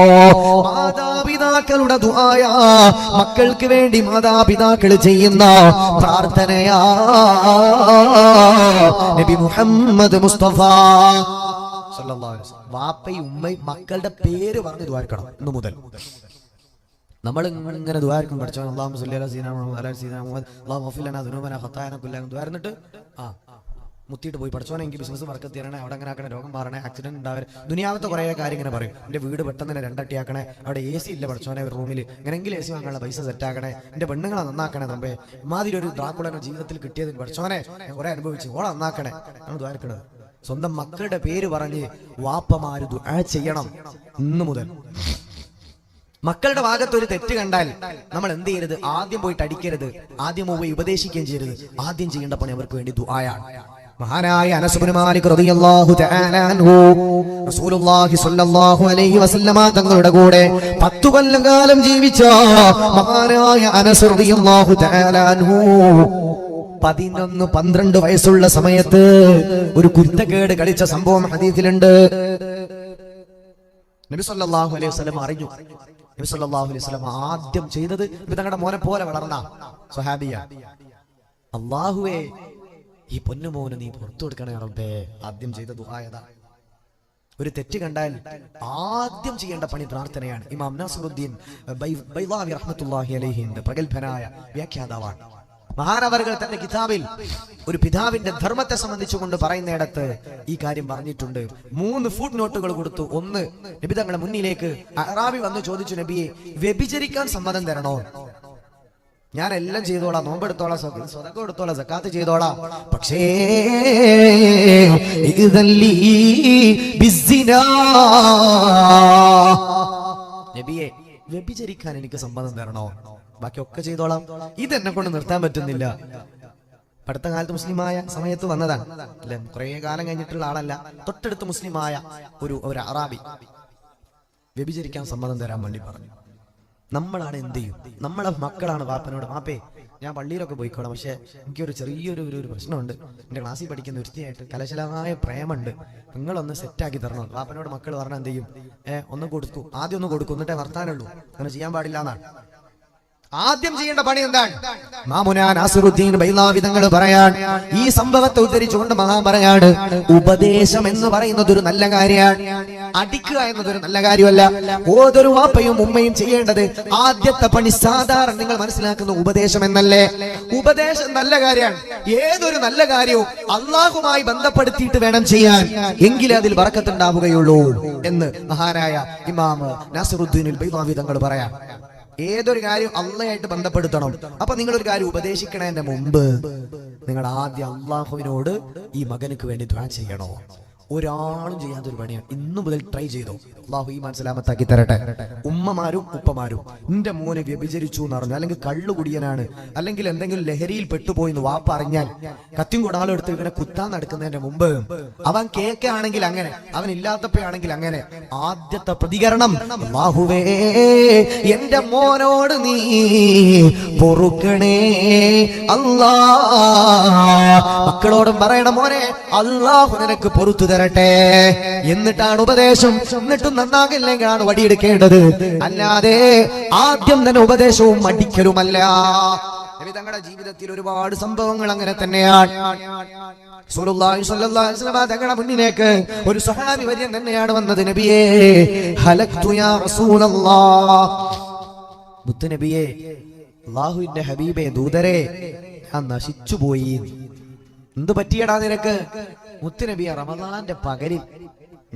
A: മാതാപിതാക്കളുടെ ദുആയാ. മക്കൾക്ക് വേണ്ടി മാതാപിതാക്കൾ ചെയ്യുന്ന പ്രാർത്ഥനയാ. നബി മുഹമ്മദ് മുസ്തഫ സ്വല്ലല്ലാഹു അലൈഹി വസല്ലം വാപ്പയും ഉമ്മയും മക്കളുടെ പേര് പറഞ്ഞ് ദുആർക്കണം. ഇന്നു മുതൽ നമ്മൾ ഇങ്ങനെ ദുആർക്കും, പഠിച്ചവൻ അല്ലാഹുമ്മ സ്വല്ലി അലാ സയ്യിദിനാ മുഹമ്മദ് അലാ സയ്യിദിനാ മുഹമ്മദ് അല്ലാഹു ഗഫിർ ലനാ ദുനൂബനാ ഖത്തായനാ കുല്ലഹാ ദുആർന്നിട്ട് മുത്തിയിട്ട് പോയി, പഠിച്ചവനെ എനിക്ക് ബിസിനസ് വർക്കത്ത് തരണേ, അവിടെ അങ്ങനെ ആക്കണേ, രോഗം മാറണേ, ആക്സിഡന്റ് ഉണ്ടാവരുത്, ദുനിയാവത്തെ കുറേ കാര്യം ഇങ്ങനെ പറയും. എൻ്റെ വീട് പെട്ടെന്ന് തന്നെ 2 അട്ടിയാക്കണേ, അവിടെ AC ഇല്ല പഠിച്ചവനെ ഒരു റൂമിൽ, എങ്ങനെങ്കിലും AC വാങ്ങാനുള്ള പൈസ സെറ്റാക്കണേ, എൻ്റെ പെണ്ണുങ്ങളെ നന്നാക്കണേ, നമ്മെ ഇമാതിരി ഒരു ഡ്രാക്കുളനെ ജീവിതത്തിൽ കിട്ടിയത് പഠിച്ചവനെ കുറെ അനുഭവിച്ചു, ഓളെ നന്നാക്കണേ. ആണ് ദുആർക്കണത്. സ്വന്തം മക്കളുടെ പേര് പറഞ്ഞ് വാപ്പമാര് ദുആ ചെയ്യണം. ഇന്നു മുതൽ മക്കളുടെ ഭാഗത്ത് ഒരു തെറ്റ് കണ്ടാൽ നമ്മൾ എന്ത് ചെയ്യരുത്? ആദ്യം പോയിട്ട് അടിക്കരുത്, ആദ്യം പോയി ഉപദേശിക്കുകയും ചെയ്യരുത്. ആദ്യം ചെയ്യേണ്ട പണി അവർക്ക് വേണ്ടി ദുആയാണ്. മഹാനായ അനസ് ഇബ്നു മാലിക് റളിയല്ലാഹു തആല അൻഹു റസൂലുള്ളാഹി സ്വല്ലല്ലാഹു അലൈഹി വസല്ലമ തങ്ങളുടെ കൂടെ 10 കൊല്ലം ജീവിച്ച മഹാനായ അനസ് റളിയല്ലാഹു തആല അൻഹു 11-12 വയസ്സുള്ള സമയത്ത് ഒരു കുരുത്തക്കേട് കളിച്ച സംഭവം ഹദീസിലുണ്ട്. നബി സല്ലല്ലാഹു അലൈഹി വസല്ലം അറിഞ്ഞു. നബി സല്ലല്ലാഹു അലൈഹി വസല്ലം ആദ്യം ചെയ്തത് നബി തങ്ങളുടെ മോനെ പോലെ വളർന്ന സ്വഹാബിയ, അല്ലാഹുവേ ഈ പൊന്നുമോനെ നീ പുറത്തു കൊടുക്കണേ റബ്ബേ. ആദ്യം ചെയ്ത ദുആയതാ. ഒരു തെറ്റ് കണ്ടാൽ ആദ്യം ചെയ്യേണ്ട പണി പ്രാർത്ഥനയാണ്. ഇമാം നാസിറുദ്ദീൻ ബൈളാവി റഹ്മത്തുള്ളാഹി അലൈഹിന്റെ പ്രഗൽഭനായ വ്യാഖ്യാതാവാണ്. മഹാനവറുകൾ തന്റെ കിതാബിൽ ഒരു പിതാവിന്റെ ധർമ്മത്തെ സംബന്ധിച്ചുകൊണ്ട് പറയുന്നിടത്ത് ഈ കാര്യം പറഞ്ഞിട്ടുണ്ട്. 3 ഫുട് നോട്ടുകൾ കൊടുത്തു. ഒന്ന്, നബി തങ്ങളുടെ മുന്നിലേക്ക് അഅറാബി വന്ന് ചോദിച്ചു, നബിയെ വ്യഭിചരിക്കാൻ സമ്മതം തരണോ? ഞാൻ എല്ലാം ചെയ്തോളാം, നോമ്പെടുത്തോളാം, സ്വതക്ക എടുത്തോളാം, സക്കാത്ത് ചെയ്തോളാം, പക്ഷേ നബിയെ വ്യഭിചരിക്കാൻ എനിക്ക് സമ്മതം തരണോ? ബാക്കിയൊക്കെ ചെയ്തോളാം, ഇതെന്നെ കൊണ്ട് നിർത്താൻ പറ്റുന്നില്ല. അടുത്ത കാലത്ത് മുസ്ലിമായ സമയത്ത് വന്നതാണ് അല്ലെ, കുറെ കാലം കഴിഞ്ഞിട്ടുള്ള ആളല്ല. തൊട്ടടുത്ത് മുസ്ലിമായ ഒരു അറാബി വ്യഭിചരിക്കാൻ സമ്മതം തരാൻ വേണ്ടി പറഞ്ഞു. നമ്മളാണ് എന്ത് ചെയ്യും? നമ്മളെ മക്കളാണ് വാപ്പനോട്, വാപ്പേ ഞാൻ പള്ളിയിലൊക്കെ പോയിക്കോളാം, പക്ഷെ എനിക്കൊരു ചെറിയൊരു പ്രശ്നമുണ്ട്, എന്റെ ക്ലാസ്സിൽ പഠിക്കുന്ന ഒരുത്തിയായിട്ട് കലശലമായ പ്രേമുണ്ട്, നിങ്ങളൊന്ന് സെറ്റാക്കി തരണം. വാപ്പനോട് മക്കൾ പറഞ്ഞാൽ എന്ത് ചെയ്യും? ഒന്ന് കൊടുക്കൂ, ആദ്യം ഒന്ന് കൊടുക്കും, എന്നിട്ടേ വർത്താനുള്ളൂ. അങ്ങനെ ചെയ്യാൻ പാടില്ല എന്നാണ്. ആദ്യം ചെയ്യേണ്ട പണി എന്താണ്? മാമുനാ നാസിറുദ്ദീൻ ബൈളാവി തങ്ങൾ പറയാൻ, ഈ സംഭവത്തെ ഉദ്ധരിച്ചുകൊണ്ട് മഹാൻ പറയാണ്, ഉപദേശം എന്ന് പറയുന്നത് ഒരു നല്ല കാര്യമാണ്, അടിക്കുക എന്നതൊരു നല്ല കാര്യമല്ല. ഓരോ വാപ്പയും ഉമ്മയും ചെയ്യേണ്ടത് ആദ്യത്തെ പണി സാധാരണ നിങ്ങൾ മനസ്സിലാക്കുന്ന ഉപദേശം എന്നല്ലേ? ഉപദേശം നല്ല കാര്യമാണ്. ഏതൊരു നല്ല കാര്യവും അള്ളാഹുമായി ബന്ധപ്പെടുത്തിയിട്ട് വേണം ചെയ്യാൻ, എങ്കിലേ അതിൽ ബറക്കത്തുണ്ടാവുകയുള്ളൂ എന്ന് മഹാനായ ഇമാം നാസിറുദ്ദീൻ ബൈളാവി തങ്ങൾ പറയാം. ഏതൊരു കാര്യം അള്ളയായിട്ട് ബന്ധപ്പെടുത്തണം. അപ്പൊ നിങ്ങളൊരു കാര്യം ഉപദേശിക്കണതിന്റെ മുമ്പ് നിങ്ങൾ ആദ്യം അള്ളാഹുവിനോട് ഈ മകനുക്ക് വേണ്ടി ദുആ ചെയ്യണോ? ഒരാളും ചെയ്യാത്തൊരു പണിയാണ്. ഇന്നു മുതൽ ട്രൈ ചെയ്തോ. അള്ളാഹു ഈ മനസ്സിലാമത്താക്കി തരട്ടെ. ഉമ്മമാരും ഉപ്പമാരും, എന്റെ മോനെ വ്യഭിചരിച്ചു എന്ന് പറഞ്ഞു, അല്ലെങ്കിൽ കള്ളുകുടിയനാണ്, അല്ലെങ്കിൽ എന്തെങ്കിലും ലഹരിയിൽ പെട്ടുപോയി എന്ന് വാപ്പ അറിഞ്ഞാൽ കത്തിയും കൊടാലും എടുത്ത് ഇവനെ കുത്താൻ നടക്കുന്നതിന്റെ മുമ്പ്, അവൻ കേൾക്കുകയാണെങ്കിൽ അങ്ങനെ, അവൻ ഇല്ലാത്തപ്പോഴാണെങ്കിൽ അങ്ങനെ, ആദ്യത്തെ പ്രതികരണം അല്ലാഹുവേ എന്റെ മോനോട് നീ പൊറുക്കണേ അല്ലാ. മക്കളോടും പറയണം, മോനെ അല്ലാഹു നിനക്ക് പൊറുത്തു തരട്ടെ. എന്നിട്ടാണ് ഉപദേശം. എന്നിട്ടും നന്നാകില്ലെങ്കിലാണ് വടിയെടുക്കേണ്ടത്, അല്ലാതെ ആദ്യം തന്നെ ഉപദേശവും മടിക്കലുമല്ല. നബി തങ്ങളുടെ ജീവിതത്തിൽ ഒരുപാട് സംഭവങ്ങൾ അങ്ങനെ തന്നെയാണ്. റസൂലുള്ളാഹി സ്വല്ലല്ലാഹു അലൈഹി വസല്ലം തങ്ങളുടെ മുന്നിലേക്ക് ഒരു സ്വഹാബി വര്യൻ തന്നെയാണ് വന്നത്. നബിയേ ഹലക്തു യാ റസൂലല്ലാഹ്, മുത്ത് നബിയേ, അല്ലാഹുവിന്റെ ഹബീബേ, ദൂതരെ, ഞാൻ നശിച്ചു പോയി. എന്ത് പറ്റിയടാ നിനക്ക്? മുത്തുനബിയെ, റമദാന്റെ പകലിൽ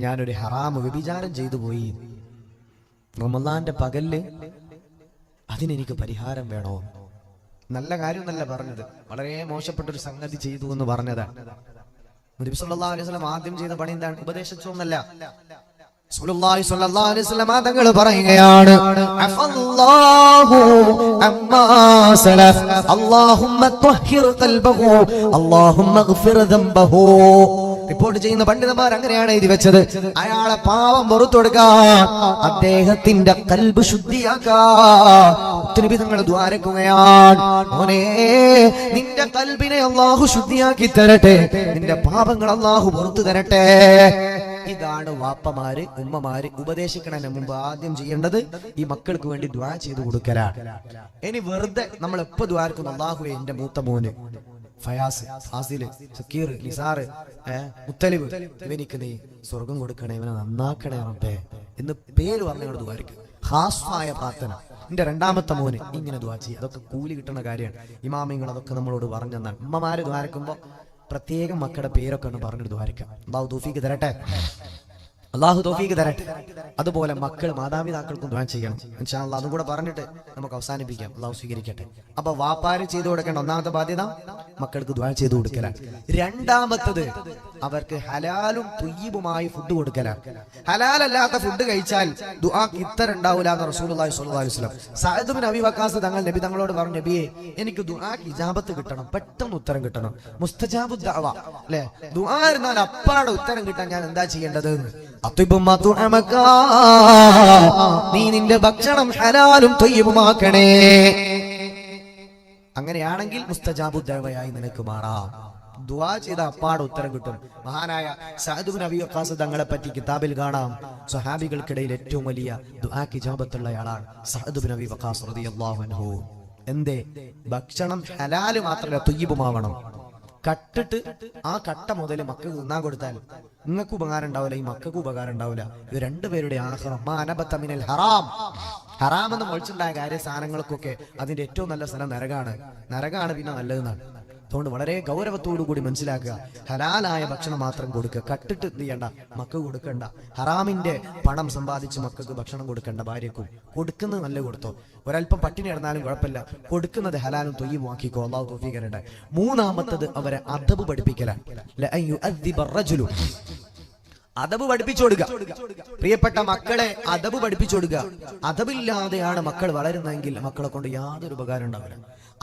A: ഞാനൊരു ഹറാം വ്യഭിചാരം ചെയ്തു പോയി. റമദാന്റെ പകലില് അതിനെനിക്ക് പരിഹാരം വേണോ? നല്ല കാര്യം എന്നല്ല പറഞ്ഞത്, വളരെ മോശപ്പെട്ടൊരു സംഗതി ചെയ്തു എന്ന് പറഞ്ഞതാണ്. നബി സല്ലല്ലാഹു അലൈഹി വസല്ലം ആദ്യം ചെയ്ത പണി എന്താണ്? ഉപദേശിച്ചൊന്നല്ല. റസൂലുള്ളാഹി സ്വല്ലല്ലാഹു അലൈഹി വസല്ലം തങ്ങൾ പറയുകയാണ്, അഫല്ലാഹു അമ്മാ സലഫ് അല്ലാഹുമ്മ ത്വഹിർ ഖൽബഹു അല്ലാഹുമ്മ ഗ്ഫിർ ദംബഹു. റിപ്പോർട്ട് ചെയ്യുന്ന പണ്ഡിതന്മാർ അങ്ങനെയാണ് എഴുതി വെച്ചത്. അയാളെ പാവം പുറത്തു കൊടുക്കാൻ, അദ്ദേഹത്തിന്റെ കൽബ് ശുദ്ധിയാക്കാൻ നബി തങ്ങൾ ദുആരക്കുകയാണ്. മോനെ, നിന്റെ കൽബിനെ അല്ലാഹു ശുദ്ധിയാക്കി തരട്ടെ, നിന്റെ പാപങ്ങൾ അല്ലാഹു പുറത്തു തരട്ടെ. ഇതാണ് വാപ്പമാര് ഉമ്മമാര് ഉപദേശിക്കണതിന് മുമ്പ് ആദ്യം ചെയ്യേണ്ടത്, ഈ മക്കൾക്ക് വേണ്ടി ദുആ ചെയ്തു കൊടുക്കലാണ്. ഇനി വെറുതെ നമ്മൾ എപ്പോ ദുആർക്കുന്നു, അല്ലാഹുവേ എന്റെ മൂത്ത മോന് ഫയാസ്, ഫാസില്, സക്കീർ, നിസാറ്, മുത്തലിബ്, ഇവനിക്ക് നീ സ്വർഗം കൊടുക്കണേ, ഇവനെ നന്നാക്കണേ റബ്ബേ എന്ന് പേര് പറഞ്ഞോട് ദുആരിക്കും. ഖാസ്സായ പ്രാർത്ഥന. എന്റെ രണ്ടാമത്തെ മോന് ഇങ്ങനെ ദുആ ചെയ്യും. അതൊക്കെ കൂലി കിട്ടുന്ന കാര്യമാണ്. ഇമാമിങ്ങൾ അതൊക്കെ നമ്മളോട് പറഞ്ഞെന്നാണ്. ഉമ്മമാര് ദുആരക്കുമ്പോ പ്രത്യേകം മക്കളുടെ പേരൊക്കെ ഒന്ന് പറഞ്ഞിട്ട് ദുആരിക്കാം. അല്ലാഹു തൗഫീഖ് തരട്ടെ, അല്ലാഹു തൗഫീഖ് തരട്ടെ. അതുപോലെ മക്കൾ മാതാപിതാക്കൾക്കും ദുആ ചെയ്യണം. ഇൻഷാ അല്ലാഹ് അതും കൂടെ പറഞ്ഞിട്ട് നമുക്ക് അവസാനിപ്പിക്കാം. അല്ലാഹു സ്വീകരിക്കട്ടെ. അപ്പൊ വാപ്പാര് ചെയ്തു കൊടുക്കേണ്ട ഒന്നാമത്തെ ബാധ്യത മക്കൾക്ക് ദുആ ചെയ്തു കൊടുക്കലാണ്. രണ്ടാമത്തത് അവർക്ക് ഹലാലും ത്വയ്യിബുമായി ഫുഡ് കൊടുക്കലാണ്. ഹലാലല്ലാത്ത ഫുഡ് കഴിച്ചാൽ ദുആക്ക് ഉത്തരം ഉണ്ടാവില്ല എന്ന് റസൂലുള്ളാഹി സ്വല്ലല്ലാഹു അലൈഹി വസല്ലം. സഅദ് ബിൻ അബീ വഖാസ് തങ്ങൾ നബി തങ്ങളോട് പറഞ്ഞു, നബിയെ എനിക്ക് ദുആക്ക് ഇജാബത്ത് കിട്ടണം, പെട്ടെന്ന് ഉത്തരം കിട്ടണം, മുസ്തജാബു ദഅവ അല്ലേ, ദുആ ഇരുന്നാൽ അപ്പാടെ ഉത്തരം കിട്ടാൻ ഞാൻ എന്താ ചെയ്യേണ്ടത്? നീ നിന്റെ ഭക്ഷണം ഹലാലും ത്വയ്യിബുമാക്കണേ. അങ്ങനെയാണെങ്കിൽ മുസ്തജാബു ദഅവയായി നിനക്ക് മാറാം. ദുആ ചെയ്ത അപ്പാടെ ഉത്തരം കിട്ടും. മഹാനായ സഅദ് ബിൻ അബീ വഖാസ് തങ്ങളെ പറ്റി കിതാബിൽ കാണാം, സ്വഹാബികൾക്കിടയിൽ ഏറ്റവും വലിയ ദുആക്ക് ഇജാബത്തുള്ളയാളാണ് സഅദ് ബിൻ അബീ വഖാസ് റളിയല്ലാഹു അൻഹു. എന്തേ? ഭക്ഷണം ഹലാല് മാത്രമല്ല ത്വയ്യിബുമാവണം. കട്ടിട്ട് ആ കട്ട മുതൽ മക്കൾക്ക് തിന്നാൻ കൊടുത്താൽ നിങ്ങൾക്ക് ഉപകാരം ഉണ്ടാവില്ല, ഈ മക്കൾക്ക് ഉപകാരം ഉണ്ടാവില്ല. ഇത് രണ്ടുപേരുടെ ഹറാം എന്ന് മുളിച്ചുണ്ടായ കാര്യ സാധനങ്ങൾക്കൊക്കെ അതിന്റെ ഏറ്റവും നല്ല സ്ഥലം നരകാണ്. നരകാണ് പിന്നെ നല്ലതെന്നാണ്. അതുകൊണ്ട് വളരെ ഗൗരവത്തോടു കൂടി മനസ്സിലാക്കുക, ഹലാലായ ഭക്ഷണം മാത്രം കൊടുക്കുക. കട്ടിട്ട് എന്ത് ചെയ്യണ്ട, മക്കൾക്ക് കൊടുക്കണ്ട. ഹറാമിന്റെ പണം സമ്പാദിച്ച് മക്കൾക്ക് ഭക്ഷണം കൊടുക്കണ്ട. ഭാര്യക്കും കൊടുക്കുന്നത് നല്ല കൊടുത്തോ, ഒരല്പം പട്ടിണി കിടന്നാലും കുഴപ്പമില്ല, കൊടുക്കുന്നത് ഹലാലും ത്വയ്യിബുമാക്കിക്കോ. അല്ലാഹു തൗഫീഖ് തരട്ടെ. മൂന്നാമത്തത് അവരെ അദബ് പഠിപ്പിക്കലാണ്. അദബ് പഠിപ്പിച്ചു കൊടുക്കുക. പ്രിയപ്പെട്ട മക്കളെ അദബ് പഠിപ്പിച്ചു കൊടുക്കുക. അദബില്ലാതെയാണ് മക്കൾ വളരുന്നതെങ്കിൽ മക്കളെ കൊണ്ട് യാതൊരു ഉപകാരം ഉണ്ടാവില്ല.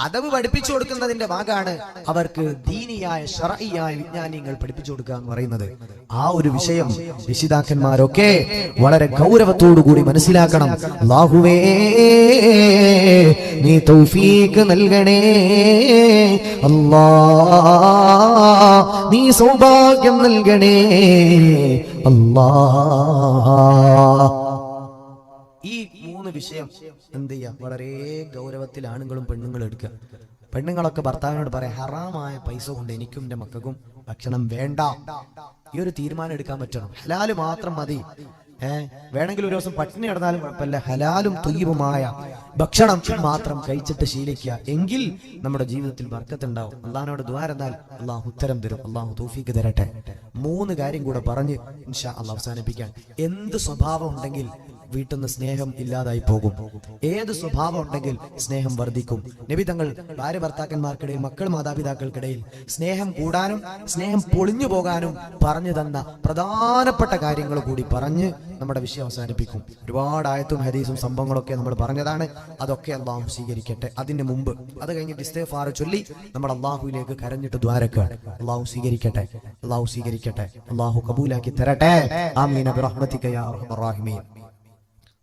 A: അദബ് പഠിപ്പിച്ചു കൊടുക്കുന്നതിന്റെ ഭാഗമാണ് അവർക്ക് ദീനിയായ ശർഈയായ വിജ്ഞാനങ്ങൾ പഠിപ്പിച്ചു കൊടുക്കുക എന്ന് പറയുന്നത്. ആ ഒരു വിഷയം രക്ഷിതാക്കന്മാരൊക്കെ വളരെ ഗൗരവത്തോടു കൂടി മനസ്സിലാക്കണം. അല്ലാഹുവേ നീ തൗഫീഖ് നൽകണേ, അല്ലാഹ് നീ സൗഭാഗ്യം നൽകണേ, അല്ലാഹ്. ഈ മൂന്ന് വിഷയം എന്ത് ചെയ്യാം, വളരെ ഗൗരവത്തിൽ ആണുങ്ങളും പെണ്ണുങ്ങളും എടുക്കുക. പെണ്ണുങ്ങളൊക്കെ ഭർത്താവിനോട് പറയാം, ഹറാമായ പൈസ കൊണ്ട് എനിക്കും എന്റെ മക്കൾക്കും ഭക്ഷണം വേണ്ട. ഈ ഒരു തീരുമാനം എടുക്കാൻ പറ്റണം. ഹലാല് മാത്രം മതി. വേണമെങ്കിൽ ഒരു ദിവസം പട്ടിണി കിടന്നാലും കുഴപ്പമില്ല, ഹലാലും ത്വയ്യിബുമായ ഭക്ഷണം മാത്രം കഴിച്ചിട്ട് ശീലിക്കുക. എങ്കിൽ നമ്മുടെ ജീവിതത്തിൽ ബർക്കത്തുണ്ടാവും. അള്ളാഹിനോട് ദുആ ചെയ്താൽ അള്ളാഹു ഉത്തരം തരും. അള്ളാഹു തൗഫീഖ് തരട്ടെ. മൂന്ന് കാര്യം കൂടെ പറഞ്ഞ് ഇൻഷാ അള്ളാഹ് അവസാനിപ്പിക്കാൻ. എന്ത് സ്വഭാവം ഉണ്ടെങ്കിൽ വീട്ടിൽ നിന്ന് സ്നേഹം ഇല്ലാതായി പോകും. ഏത് സ്വഭാവം ഉണ്ടെങ്കിൽ സ്നേഹം വർദ്ധിക്കും. നബി തങ്ങൾ ഭാര്യ ഭർത്താക്കന്മാർക്കിടയിൽ, മക്കൾ മാതാപിതാക്കൾക്കിടയിൽ സ്നേഹം കൂടാനും സ്നേഹം പൊളിഞ്ഞു പോകാനും പറഞ്ഞു തന്ന പ്രധാനപ്പെട്ട കാര്യങ്ങൾ കൂടി പറഞ്ഞ് നമ്മുടെ വിഷയം അവസാനിപ്പിക്കും. ഒരുപാട് ആയത്തും ഹദീസും സംഭവങ്ങളൊക്കെ നമ്മൾ പറഞ്ഞതാണ്. അതൊക്കെ അള്ളാഹു സ്വീകരിക്കട്ടെ. അതിന് മുമ്പ് അത് കഴിഞ്ഞിട്ട് ഇസ്തിഗ്ഫാർ ചൊല്ലി നമ്മൾ അള്ളാഹുവിലേക്ക് കരഞ്ഞിട്ട് ദ്വാരക്കാണ്. അള്ളാഹു സ്വീകരിക്കട്ടെ, അള്ളാഹു സ്വീകരിക്കട്ടെ, അള്ളാഹു കബൂലാക്കി തരട്ടെ. ആമീൻ ബിറഹ്മതിക യാ അർഹമർ റഹീമീൻ.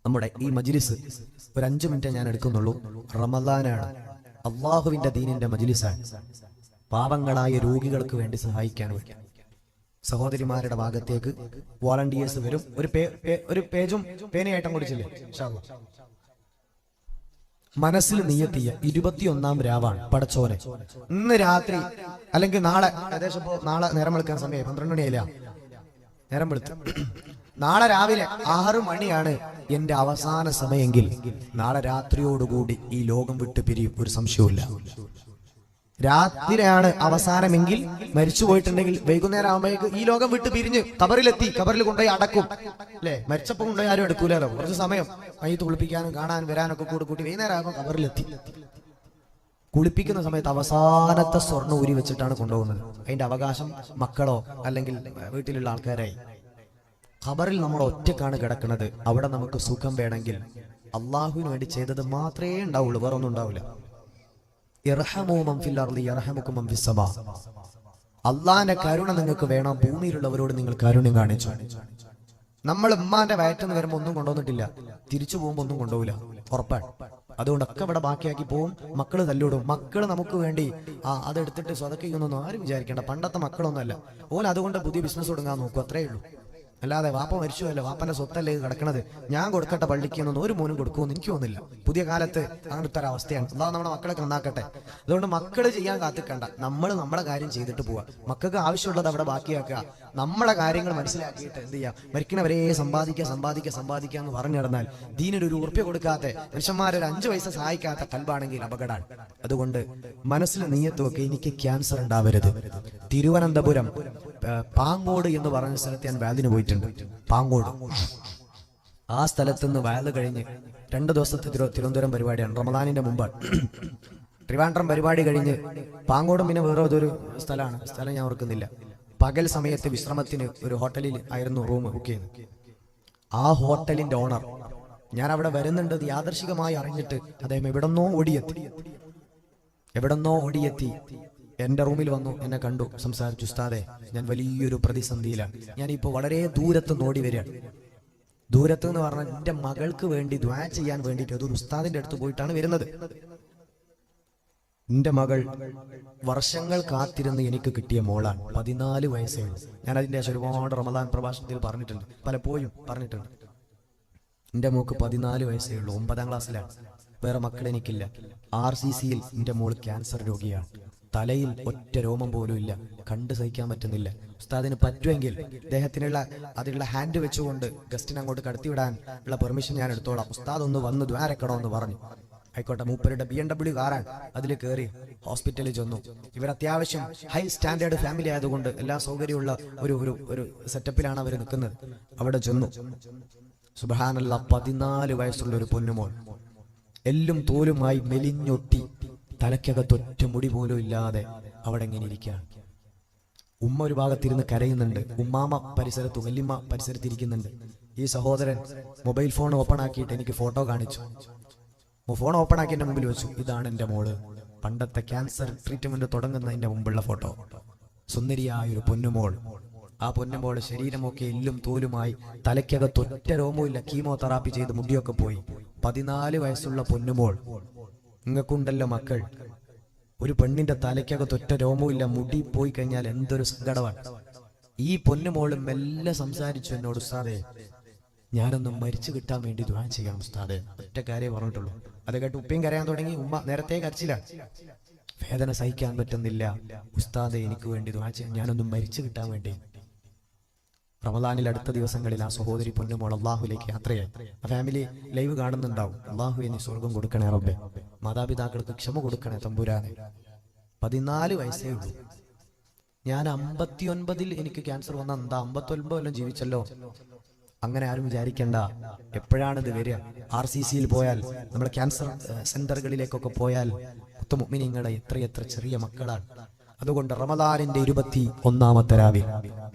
A: നമ്മുടെ ഈ മജ്ലിസ് ഒരു 5 മിനിറ്റ് ഞാൻ എടുക്കുന്നുള്ളൂ. റമദാനാണ്, അള്ളാഹുവിന്റെ ദീനിന്റെ മജ്ലിസാണ്. പാവങ്ങളായ രോഗികൾക്ക് വേണ്ടി സഹായിക്കാൻ വേണ്ടി സഹോദരിമാരുടെ ഭാഗത്തേക്ക് വോളണ്ടിയേഴ്സ് വരും. ഒരു പേജും പേനയായിട്ടും കുടിച്ചില്ലേ? മനസ്സിൽ നിയത്തിയ 21-ാം രാവാണ്. പടച്ചോനെ, ഇന്ന് രാത്രി അല്ലെങ്കിൽ നാളെ, ഏകദേശം നാളെ നേരം വെളുക്കാൻ സമയം 12 മണിയായില്ല, നേരം വെളുത്ത് നാളെ രാവിലെ 6 മണിയാണ് എന്റെ അവസാന സമയമെങ്കിൽ നാളെ രാത്രിയോടുകൂടി ഈ ലോകം വിട്ട് പിരിയും, ഒരു സംശയവുമില്ല. രാത്രിയാണ് അവസാനമെങ്കിൽ മരിച്ചു പോയിട്ടുണ്ടെങ്കിൽ വൈകുന്നേരം ആകുമ്പോഴേക്ക് ഈ ലോകം വിട്ട് പിരിഞ്ഞ് കബറിലെത്തി, കബറിൽ കൊണ്ടുപോയി അടക്കും അല്ലെ. മരിച്ചപ്പോ കൊണ്ടുപോയി ആരും എടുക്കൂലോ. കുറച്ച് സമയം മയ്യത്ത് കുളിപ്പിക്കാനും കാണാനും വരാനൊക്കെ കൂടി വൈകുന്നേരം ആകുമ്പോൾ കബറിലെത്തി. കുളിപ്പിക്കുന്ന സമയത്ത് അവസാനത്തെ സ്വർണ്ണം ഊരി വെച്ചിട്ടാണ് കൊണ്ടുപോകുന്നത്. അതിന്റെ അവകാശം മക്കളോ അല്ലെങ്കിൽ വീട്ടിലുള്ള ആൾക്കാരായി. ഖബറിൽ നമ്മൾ ഒറ്റക്കാണ് കിടക്കുന്നത്. അവിടെ നമുക്ക് സുഖം വേണമെങ്കിൽ അള്ളാഹുവിന് വേണ്ടി ചെയ്തത് മാത്രമേ ഉണ്ടാവുള്ളൂ, വേറെ ഒന്നും ഉണ്ടാവില്ല. അള്ളാന്റെ കരുണ നിങ്ങൾക്ക് വേണം. ഭൂമിയിലുള്ളവരോട് നിങ്ങൾ കാരുണ്യം കാണിച്ചു. നമ്മൾ ഉമ്മാന്റെ വയറ്റെന്ന് വരുമ്പോ ഒന്നും കൊണ്ടുവന്നിട്ടില്ല, തിരിച്ചു പോകുമ്പോ ഒന്നും കൊണ്ടുപോകില്ല, ഉറപ്പാണ്. അതുകൊണ്ടൊക്കെ ഇവിടെ ബാക്കിയാക്കി പോവും. മക്കള് തല്ലിടും. മക്കള് നമുക്ക് വേണ്ടി അതെടുത്തിട്ട് സ്വതക്കൊന്നും ആരും വിചാരിക്കേണ്ട. പണ്ടത്തെ മക്കളൊന്നുമല്ല ഓൻ. അതുകൊണ്ട് പുതിയ ബിസിനസ് തുടങ്ങാൻ നോക്കും, അത്രേ ഉള്ളൂ. അല്ലാതെ വാപ്പ മരിച്ചുവല്ലോ, വാപ്പന്റെ സ്വത്തല്ലേ കിടക്കണത്, ഞാൻ കൊടുക്കട്ടെ പള്ളിക്ക് എന്നൊന്നും ഒരു മോനും കൊടുക്കുമെന്ന് എനിക്ക് തോന്നുന്നില്ല. പുതിയ കാലത്ത് അങ്ങനത്തെ ഒരു അവസ്ഥയാണ്. അല്ലാതെ നമ്മുടെ മക്കളെ നന്നാക്കട്ടെ. അതുകൊണ്ട് മക്കള് ചെയ്യാൻ കാത്തിക്കണ്ട, നമ്മൾ നമ്മുടെ കാര്യം ചെയ്തിട്ട് പോവാ. മക്കൾക്ക് ആവശ്യമുള്ളത് അവിടെ ബാക്കിയാക്കുക. നമ്മളെ കാര്യങ്ങൾ മനസ്സിലാക്കിയിട്ട് എന്ത് ചെയ്യാം, മരിക്കണവരെ സമ്പാദിക്കുക എന്ന് പറഞ്ഞു നടന്നാൽ ദീനൊരു ഉറുപ്പ്യ കൊടുക്കാത്ത മനുഷ്യന്മാരൊരു 5 പൈസ സഹായിക്കാത്ത കൽബാണെങ്കിൽ അപകടമാണ്. അതുകൊണ്ട് മനസ്സിൽ നീയത്ത് വെക്കുക, എനിക്ക് ക്യാൻസർ ഉണ്ടാവരുത്. തിരുവനന്തപുരം പാങ്ങോട് എന്ന് പറഞ്ഞ സ്ഥലത്ത് ഞാൻ വാലിന് പോയിട്ടുണ്ട്. പാങ്ങോട് ആ സ്ഥലത്ത് നിന്ന് വാല് കഴിഞ്ഞ് 2 ദിവസത്തെ തിരുവനന്തപുരം പരിപാടിയാണ്. റമദാനിന്റെ മുമ്പാണ്. ട്രിവാൻഡ്രം പരിപാടി കഴിഞ്ഞ് പാങ്ങോടും പിന്നെ വേറെ ഏതൊരു സ്ഥലം ഞാൻ ഓർക്കുന്നില്ല. പകൽ സമയത്ത് വിശ്രമത്തിന് ഒരു ഹോട്ടലിൽ ആയിരുന്നു റൂം ബുക്ക് ചെയ്തത്. ആ ഹോട്ടലിന്റെ ഓണർ ഞാൻ അവിടെ വരുന്നുണ്ട് യാദർശികമായി അറിഞ്ഞിട്ട് അദ്ദേഹം എവിടെന്നോ ഓടിയെത്തി എന്റെ റൂമിൽ വന്നു, എന്നെ കണ്ടു, സംസാരിച്ചു. ഉസ്താദേ, ഞാൻ വലിയൊരു പ്രതിസന്ധിയിലാണ്, ഞാനിപ്പോ വളരെ ദൂരത്ത് ഓടി വരികയാണ്. ദൂരത്ത് എന്ന് പറഞ്ഞാൽ എന്റെ മകൾക്ക് വേണ്ടി ദുആ ചെയ്യാൻ വേണ്ടിയിട്ട് അതൊരു ഉസ്താദിന്റെ അടുത്ത് പോയിട്ടാണ് വരുന്നത്. എന്റെ മകൾ വർഷങ്ങൾ കാത്തിരുന്ന് എനിക്ക് കിട്ടിയ മോളാണ്. 14 വയസ്സേ ഉള്ളൂ. ഞാൻ അതിന്റെ ഒരുപാട് റമദാൻ പ്രഭാഷണത്തിൽ പറഞ്ഞിട്ടുണ്ട്, പലപ്പോഴും പറഞ്ഞിട്ടുണ്ട്. എന്റെ മോക്ക് 14 വയസ്സേ ഉള്ളൂ, 9ാം ക്ലാസ്സിലാണ്. വേറെ മക്കൾ എനിക്കില്ല. RCCയിൽ എന്റെ മോള് ക്യാൻസർ രോഗിയാണ്. തലയിൽ ഒറ്റ രോമം പോലും ഇല്ല, കണ്ട് സഹിക്കാൻ പറ്റുന്നില്ല. ഉസ്താദിന് പറ്റുമെങ്കിൽ അദ്ദേഹത്തിനുള്ള അതിലുള്ള ഹാൻഡ് വെച്ചുകൊണ്ട് ഗസ്റ്റിനെ അങ്ങോട്ട് കടത്തിവിടാൻ ഉള്ള പെർമിഷൻ ഞാൻ എടുത്തോളാം, ഉസ്താദ് ഒന്ന് വന്ന് ദ്വാരക്കണമെന്ന് പറഞ്ഞു. ആയിക്കോട്ടെ. മൂപ്പരുടെ BMW കാറാണ്, അതിൽ കയറി ഹോസ്പിറ്റലിൽ ചെന്നു. ഇവർ അത്യാവശ്യം ഹൈ സ്റ്റാൻഡേർഡ് ഫാമിലി ആയതുകൊണ്ട് എല്ലാ സൗകര്യമുള്ള ഒരു സെറ്റപ്പിലാണ് അവർ നിൽക്കുന്നത്. അവിടെ ചെന്നു. സുബ്ഹാനല്ലാഹ്, 14 വയസ്സുള്ള ഒരു പൊന്നുമോൾ, എല്ലും തോലുമായി മെലിഞ്ഞൊട്ടി, തലയ്ക്കകത്തൊറ്റ മുടി പോലും ഇല്ലാതെ അവിടെ എങ്ങനെ ഇരിക്കുകയാണ്. ഉമ്മ ഒരു ഭാഗത്തിരുന്ന് കരയുന്നുണ്ട്, ഉമ്മാമ പരിസരത്ത്, വല്യമ്മ പരിസരത്തിരിക്കുന്നുണ്ട്. ഈ സഹോദരൻ മൊബൈൽ ഫോൺ ഓപ്പൺ ആക്കിയിട്ട് എനിക്ക് ഫോട്ടോ കാണിച്ചു. ഫോൺ ഓപ്പൺ ആക്കി എന്റെ മുമ്പിൽ വെച്ചു. ഇതാണ് എന്റെ മോള്, പണ്ടത്തെ ക്യാൻസർ ട്രീറ്റ്മെന്റ് തുടങ്ങുന്നതിന്റെ മുമ്പുള്ള ഫോട്ടോ. സുന്ദരിയായ ഒരു പൊന്നുമോൾ. ആ പൊന്നുമോള് ശരീരമൊക്കെ എല്ലും തോലുമായി, തലയ്ക്കകത്ത് ഒറ്റ രോമവും, കീമോതെറാപ്പി ചെയ്ത് മുടിയൊക്കെ പോയി. 14 വയസ്സുള്ള പൊന്നുമോൾ. നിങ്ങൾക്കുണ്ടല്ലോ മക്കൾ, ഒരു പെണ്ണിന്റെ തലയ്ക്കകത്ത് ഒറ്റ രോമവും ഇല്ല, മുടി പോയി കഴിഞ്ഞാൽ എന്തൊരു സങ്കടമാണ്. ഈ പൊന്നുമോള് മെല്ലെ സംസാരിച്ചു എന്നോട്, ഉസ്താദേ, ഞാനൊന്ന് മരിച്ചു കിട്ടാൻ വേണ്ടി ദുആ ചെയ്യണം ഉസ്താദേ. ഒറ്റ കാര്യം പറഞ്ഞിട്ടുള്ളൂ. അത് കേട്ട് ഉപ്പയും കരയാൻ തുടങ്ങി. ഉമ്മ നേരത്തെ കരച്ചില്ല, വേദന സഹിക്കാൻ പറ്റുന്നില്ല. ഉസ്താദേ, എനിക്ക് വേണ്ടി ദുആ ചെയ്യാൻ, ഞാനൊന്ന് മരിച്ചു കിട്ടാൻ വേണ്ടി. റമദാനിൽ അടുത്ത ദിവസങ്ങളിൽ ആ സഹോദരി പൊന്നുമോൾ അള്ളാഹുലേക്ക് യാത്രയായി. ആ ഫാമിലി ലൈവ് കാണുന്നുണ്ടാവും. അള്ളാഹു നീ സ്വർഗം കൊടുക്കണേ റബ്ബേ, മാതാപിതാക്കൾക്ക് ക്ഷമ കൊടുക്കണേ തമ്പുരാനെ. 14 വയസ്സേ ഉള്ളൂ. ഞാൻ 59 എനിക്ക് ക്യാൻസർ വന്ന എന്താ 59 കൊല്ലം ജീവിച്ചല്ലോ. അങ്ങനെ ആരും വിചാരിക്കണ്ട. എപ്പോഴാണിത് വരിക? RCCയിൽ പോയാൽ, നമ്മുടെ ക്യാൻസർ സെന്ററുകളിലേക്കൊക്കെ പോയാൽ മുഅ്മിനീങ്ങളെ എത്രയെത്ര ചെറിയ മക്കളാണ്. അതുകൊണ്ട് റമദാനിന്റെ 21ാമത്തെ രാവിൽ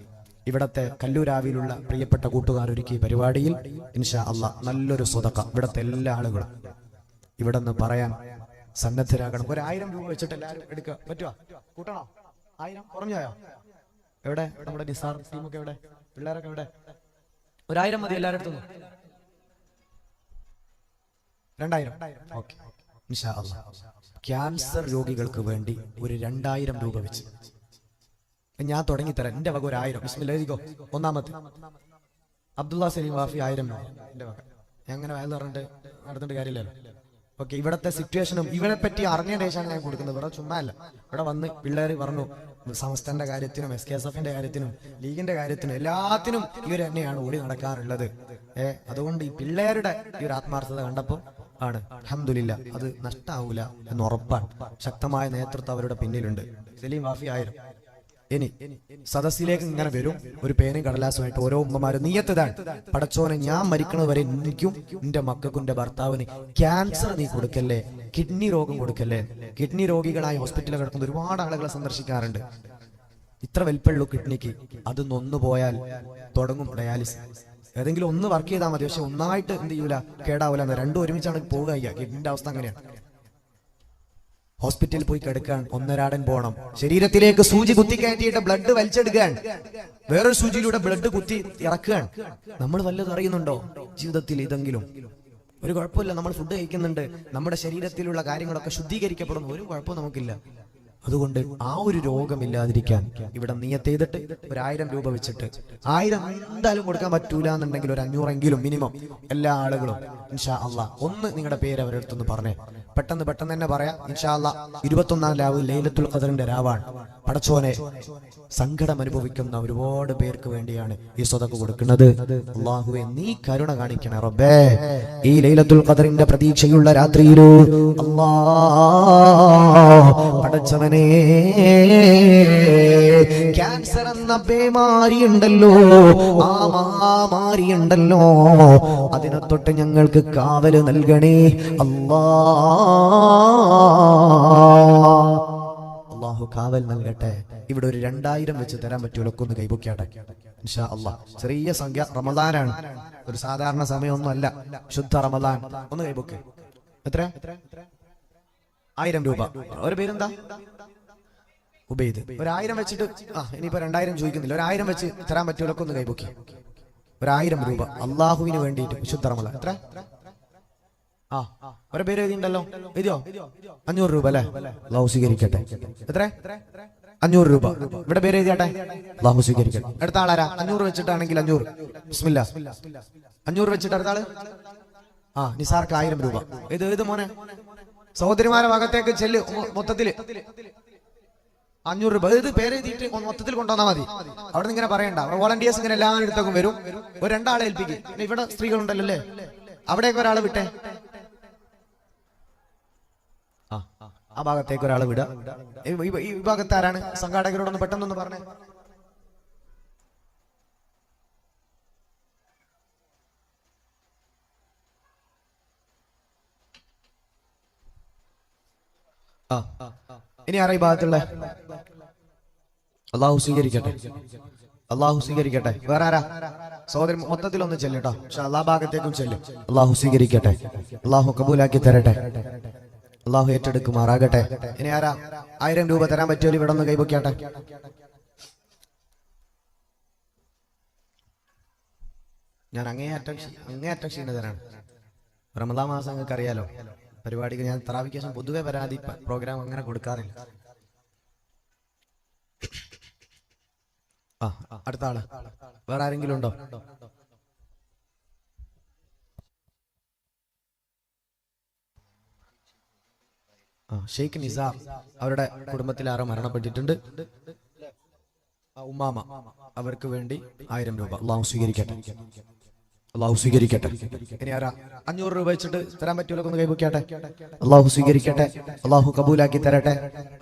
A: ഇവിടത്തെ കല്ലൂരാവിലുള്ള പ്രിയപ്പെട്ട കൂട്ടുകാർ ഒരുക്കിയ പരിപാടിയിൽ ഇൻഷാ അല്ലാഹ് നല്ലൊരു സ്വതക്ക ഇവിടത്തെ എല്ലാ ആളുകളും ഇവിടെ നിന്ന് പറയാൻ സന്നദ്ധരാകണം. 1000 രൂപ വെച്ചിട്ട് എല്ലാവരും എടുക്കുക. പറ്റുവാ? കൂട്ടണോ? 1000 കുറഞ്ഞോയോ? എവിടെ നമ്മുടെ നിസാർ ടീമൊക്കെ എവിടെ? പിള്ളേരൊക്കെ എവിടെ? 1000 മതി എല്ലാവരും എടുത്തു. 2000. ഓക്കെ, ഇൻഷാ അല്ലാഹ് ക്യാൻസർ രോഗികൾക്ക് വേണ്ടി ഒരു 2000 രൂപ വെച്ച് ഞാൻ തുടങ്ങിത്തരാം. എന്റെ വക 1000. ബിസ്മില്ലാ, എഴുതിക്കോ. ഒന്നാമത്തെ അബ്ദുള്ള സലീം വാഫി 1000 രൂപ എന്റെ വക. ഞാൻ അങ്ങനെ വയൽ പറഞ്ഞിട്ട് നടന്നിട്ട് കാര്യമില്ലല്ലോ. ഓക്കെ, ഇവിടത്തെ സിറ്റുവേഷനും ഇവനെ പറ്റി അറിഞ്ഞ ശേഷമാണ് ഞാൻ കൊടുക്കുന്നത്. ഇവിടെ ചുമ്മാ അല്ല. ഇവിടെ വന്ന് പിള്ളേർ പറഞ്ഞു, സമസ്തന്റെ കാര്യത്തിനും SKSFന്റെ കാര്യത്തിനും ലീഗിന്റെ കാര്യത്തിനും എല്ലാത്തിനും ഇവർ തന്നെയാണ് ഓടി നടക്കാറുള്ളത്. അതുകൊണ്ട് ഈ പിള്ളേരുടെ ഈ ഒരു ആത്മാർത്ഥത കണ്ടപ്പോൾ ആണ് അൽഹംദുലില്ലാ, അത് നഷ്ടാവൂല എന്ന് ഉറപ്പാണ്. ശക്തമായ നേതൃത്വം അവരുടെ പിന്നിലുണ്ട്. സലീം വാഫി 1000. ഇനി സദസ്സിലേക്ക് ഇങ്ങനെ വരും ഒരു പേനയും കടലാസുമായിട്ട് ഓരോ ഉമ്മമാരും നിയത്തതാണ്, പടച്ചോനെ ഞാൻ മരിക്കണത് വരെ എനിക്കും എന്റെ മക്കൾക്കും എന്റെ ഭർത്താവിന് ക്യാൻസർ നീ കൊടുക്കല്ലേ, കിഡ്നി രോഗം കൊടുക്കല്ലേ. കിഡ്നി രോഗികളായി ഹോസ്പിറ്റലിൽ കിടക്കുന്ന ഒരുപാട് ആളുകളെ സന്ദർശിക്കാറുണ്ട്. ഇത്ര വലിപ്പമുള്ളൂ കിഡ്നിക്ക്, അതൊന്നൊന്നു പോയാൽ തുടങ്ങും ഡയാലിസിസ്. ഏതെങ്കിലും ഒന്ന് വർക്ക് ചെയ്താൽ മതി, പക്ഷെ ഒന്നായിട്ട് എന്ത് ചെയ്യൂല, കേടാവൂല. രണ്ടും ഒരുമിച്ചാണ് പോവുക. കിഡ്നിന്റെ അവസ്ഥ അങ്ങനെയാണ്. ഹോസ്പിറ്റലിൽ പോയി കിടക്കാൻ ഒന്നരാടൻ പോകണം. ശരീരത്തിലേക്ക് സൂചി കുത്തി കയറ്റിയിട്ട് ബ്ലഡ് വലിച്ചെടുക്കാൻ, വേറൊരു സൂചിയിലൂടെ ബ്ലഡ് കുത്തി ഇറക്കാൻ. നമ്മൾ വല്ലതും അറിയുന്നുണ്ടോ ജീവിതത്തിൽ? ഇതെങ്കിലും ഒരു കുഴപ്പമില്ല. നമ്മൾ ഫുഡ് കഴിക്കുന്നുണ്ട്, നമ്മുടെ ശരീരത്തിലുള്ള കാര്യങ്ങളൊക്കെ ശുദ്ധീകരിക്കപ്പെടുന്നു, ഒരു കുഴപ്പവും നമുക്കില്ല. അതുകൊണ്ട് ആ ഒരു രോഗമില്ലാതിരിക്കാൻ ഇവിടെ നിയത്ത് ചെയ്തിട്ട് 1000 രൂപ വെച്ചിട്ട്, 1000 എന്തായാലും കൊടുക്കാൻ പറ്റൂല എന്നുണ്ടെങ്കിൽ ഒരു 500 മിനിമം എല്ലാ ആളുകളും ഇൻഷാ അല്ലാഹ് ഒന്ന് നിങ്ങളുടെ പേര് അവരുടെ അടുത്തൊന്ന് പറഞ്ഞേ. പെട്ടെന്ന് തന്നെ പറയാം. ഇൻഷാ അല്ലാഹ് 21ാം രാവ് ലൈലത്തുൽ ഖദറിന്റെ രാവാണ്. പടച്ചോനെ, സങ്കടം അനുഭവിക്കുന്ന ഒരുപാട് പേർക്ക് വേണ്ടിയാണ് ഈ സ്വതക്ക കൊടുക്കുന്നത്. അല്ലാഹുവേ, നീ കരുണ കാണിക്കണേ റബ്ബേ. ഈ ലൈലത്തുൽ ഖദറിന്റെ പ്രതീക്ഷയുള്ള രാത്രിയിൽ അല്ലാഹ് പടച്ചവൻ പടച്ചവനെ, ക്യാൻസർ എന്ന ബേമാരിയുണ്ടല്ലോ, ആ മഹാമാരിയുണ്ടല്ലോ, അതിനെ തൊട്ട് ഞങ്ങൾക്ക് കാവല് നൽകണേ അല്ലാ. അല്ലാഹു കാവൽ നൽകട്ടെ. ഇവിടെ ഒരു 2000 വെച്ച് തരാൻ പറ്റുമല്ലോ, ഒന്ന് കൈപൊക്കിയാട്ടെ ഇൻഷാ അല്ലാ. ചെറിയ സംഖ്യ, റമദാനാണ്, ഒരു സാധാരണ സമയമൊന്നും അല്ല, ശുദ്ധ റമദാൻ. ഒന്ന് കൈപൊക്കെ. എത്ര? 1000 രൂപ. ഒരു പേരെന്താ? ഉബൈദ്. 1000 വെച്ചിട്ട് ഇനിയിപ്പോ 2000 ചോദിക്കുന്നില്ല, 1000 വെച്ച് തരാൻ പറ്റുമല്ലോ, ഒന്ന് കൈപൊക്കി. 1000 രൂപ അള്ളാഹുവിന് വേണ്ടിയിട്ട് ശുദ്ധ റമദാൻ. എത്ര? ഒരു പേര് എഴുതിണ്ടല്ലോ, എഴുതിയോ? 500 രൂപ അല്ലെ? അള്ളാഹു സ്വീകരിക്കട്ടെ. എത്ര? 500 രൂപ. ഇവിടെ പേര് എഴുതിയാട്ടെ, അള്ളാഹു സ്വീകരിക്കട്ടെ. അടുത്ത ആളാരാ? 500 വെച്ചിട്ടാണെങ്കിൽ 500. ബിസ്മില്ലാ. 500 വെച്ചിട്ട് അടുത്ത ആള് നിസാർക്ക് 1000 രൂപ. ഏത് മോനെ? സഹോദരിമാരെ ഭാഗത്തേക്ക് ചെല്ല്. മൊത്തത്തില് 500 രൂപ. ഇത് പേര് എഴുതിയിട്ട് മൊത്തത്തിൽ കൊണ്ടുവന്നാൽ മതി. അവിടെ നിന്ന് ഇങ്ങനെ പറയണ്ട. വോളണ്ടിയേഴ്സ് ഇങ്ങനെ എല്ലാവരും അടുത്തേക്കും വരും. ഒരു 2 ആളെ ഏൽപ്പിക്കും. പിന്നെ ഇവിടെ സ്ത്രീകളുണ്ടല്ലോ അല്ലേ, അവിടേക്ക് ഒരാളെ വിട്ടേ. ആ ഭാഗത്തേക്ക് ഒരാളെ വിടുക. ഈ ഭാഗത്ത് ആരാണ്? സംഘാടകരോടൊന്ന് പെട്ടെന്നൊന്ന് പറഞ്ഞേ. ഇനി ആരാ ഈ ഭാഗത്തുള്ള? അള്ളാഹു സ്വീകരിക്കട്ടെ, അള്ളാഹു സ്വീകരിക്കട്ടെ. വേറെ ആരാ? സഹോദരൻ മൊത്തത്തിലൊന്ന് ചെല്ലട്ടോ, പക്ഷെ അള്ളാഹ് ഭാഗത്തേക്കും ചെല്ലും. അള്ളാഹു സ്വീകരിക്കട്ടെ, അള്ളാഹു കബൂലാക്കി തരട്ടെ, അള്ളാഹു ഏറ്റെടുക്കുമാറാകട്ടെ. ഇനി ആരാ 1000 രൂപ തരാൻ പറ്റുമല്ലോ? ഇവിടെ ഒന്ന് കൈപൊക്കിയാട്ടെ. ഞാൻ അങ്ങേയറ്റം ക്ഷീണിതനാണ്. റമദാൻ മാസം നിങ്ങൾക്ക് അറിയാലോ, പരിപാടിക്ക് ഞാൻ തറാവിക്ക് ശേഷം പൊതുവെ പരാതി പ്രോഗ്രാം അങ്ങനെ കൊടുക്കാറില്ല. അടുത്ത ആള് വേറെ ആരെങ്കിലും ഉണ്ടോ? ഷെയ്ഖ് നിസാർ, അവരുടെ കുടുംബത്തിൽ ആരോ മരണപ്പെട്ടിട്ടുണ്ട്. ഉമ്മാമ, അവർക്ക് വേണ്ടി 1000 രൂപ. അള്ളാഹു സ്വീകരിക്കട്ടെ, അള്ളാഹു സ്വീകരിക്കട്ടെ. ഇനി ആരാ 500 രൂപ വെച്ചിട്ട് തരാൻ പറ്റുമല്ലോ? ഒന്ന് കൈപൊക്കിയാട്ടെ. അള്ളാഹു സ്വീകരിക്കട്ടെ, അള്ളാഹു കബൂലാക്കി തരട്ടെ.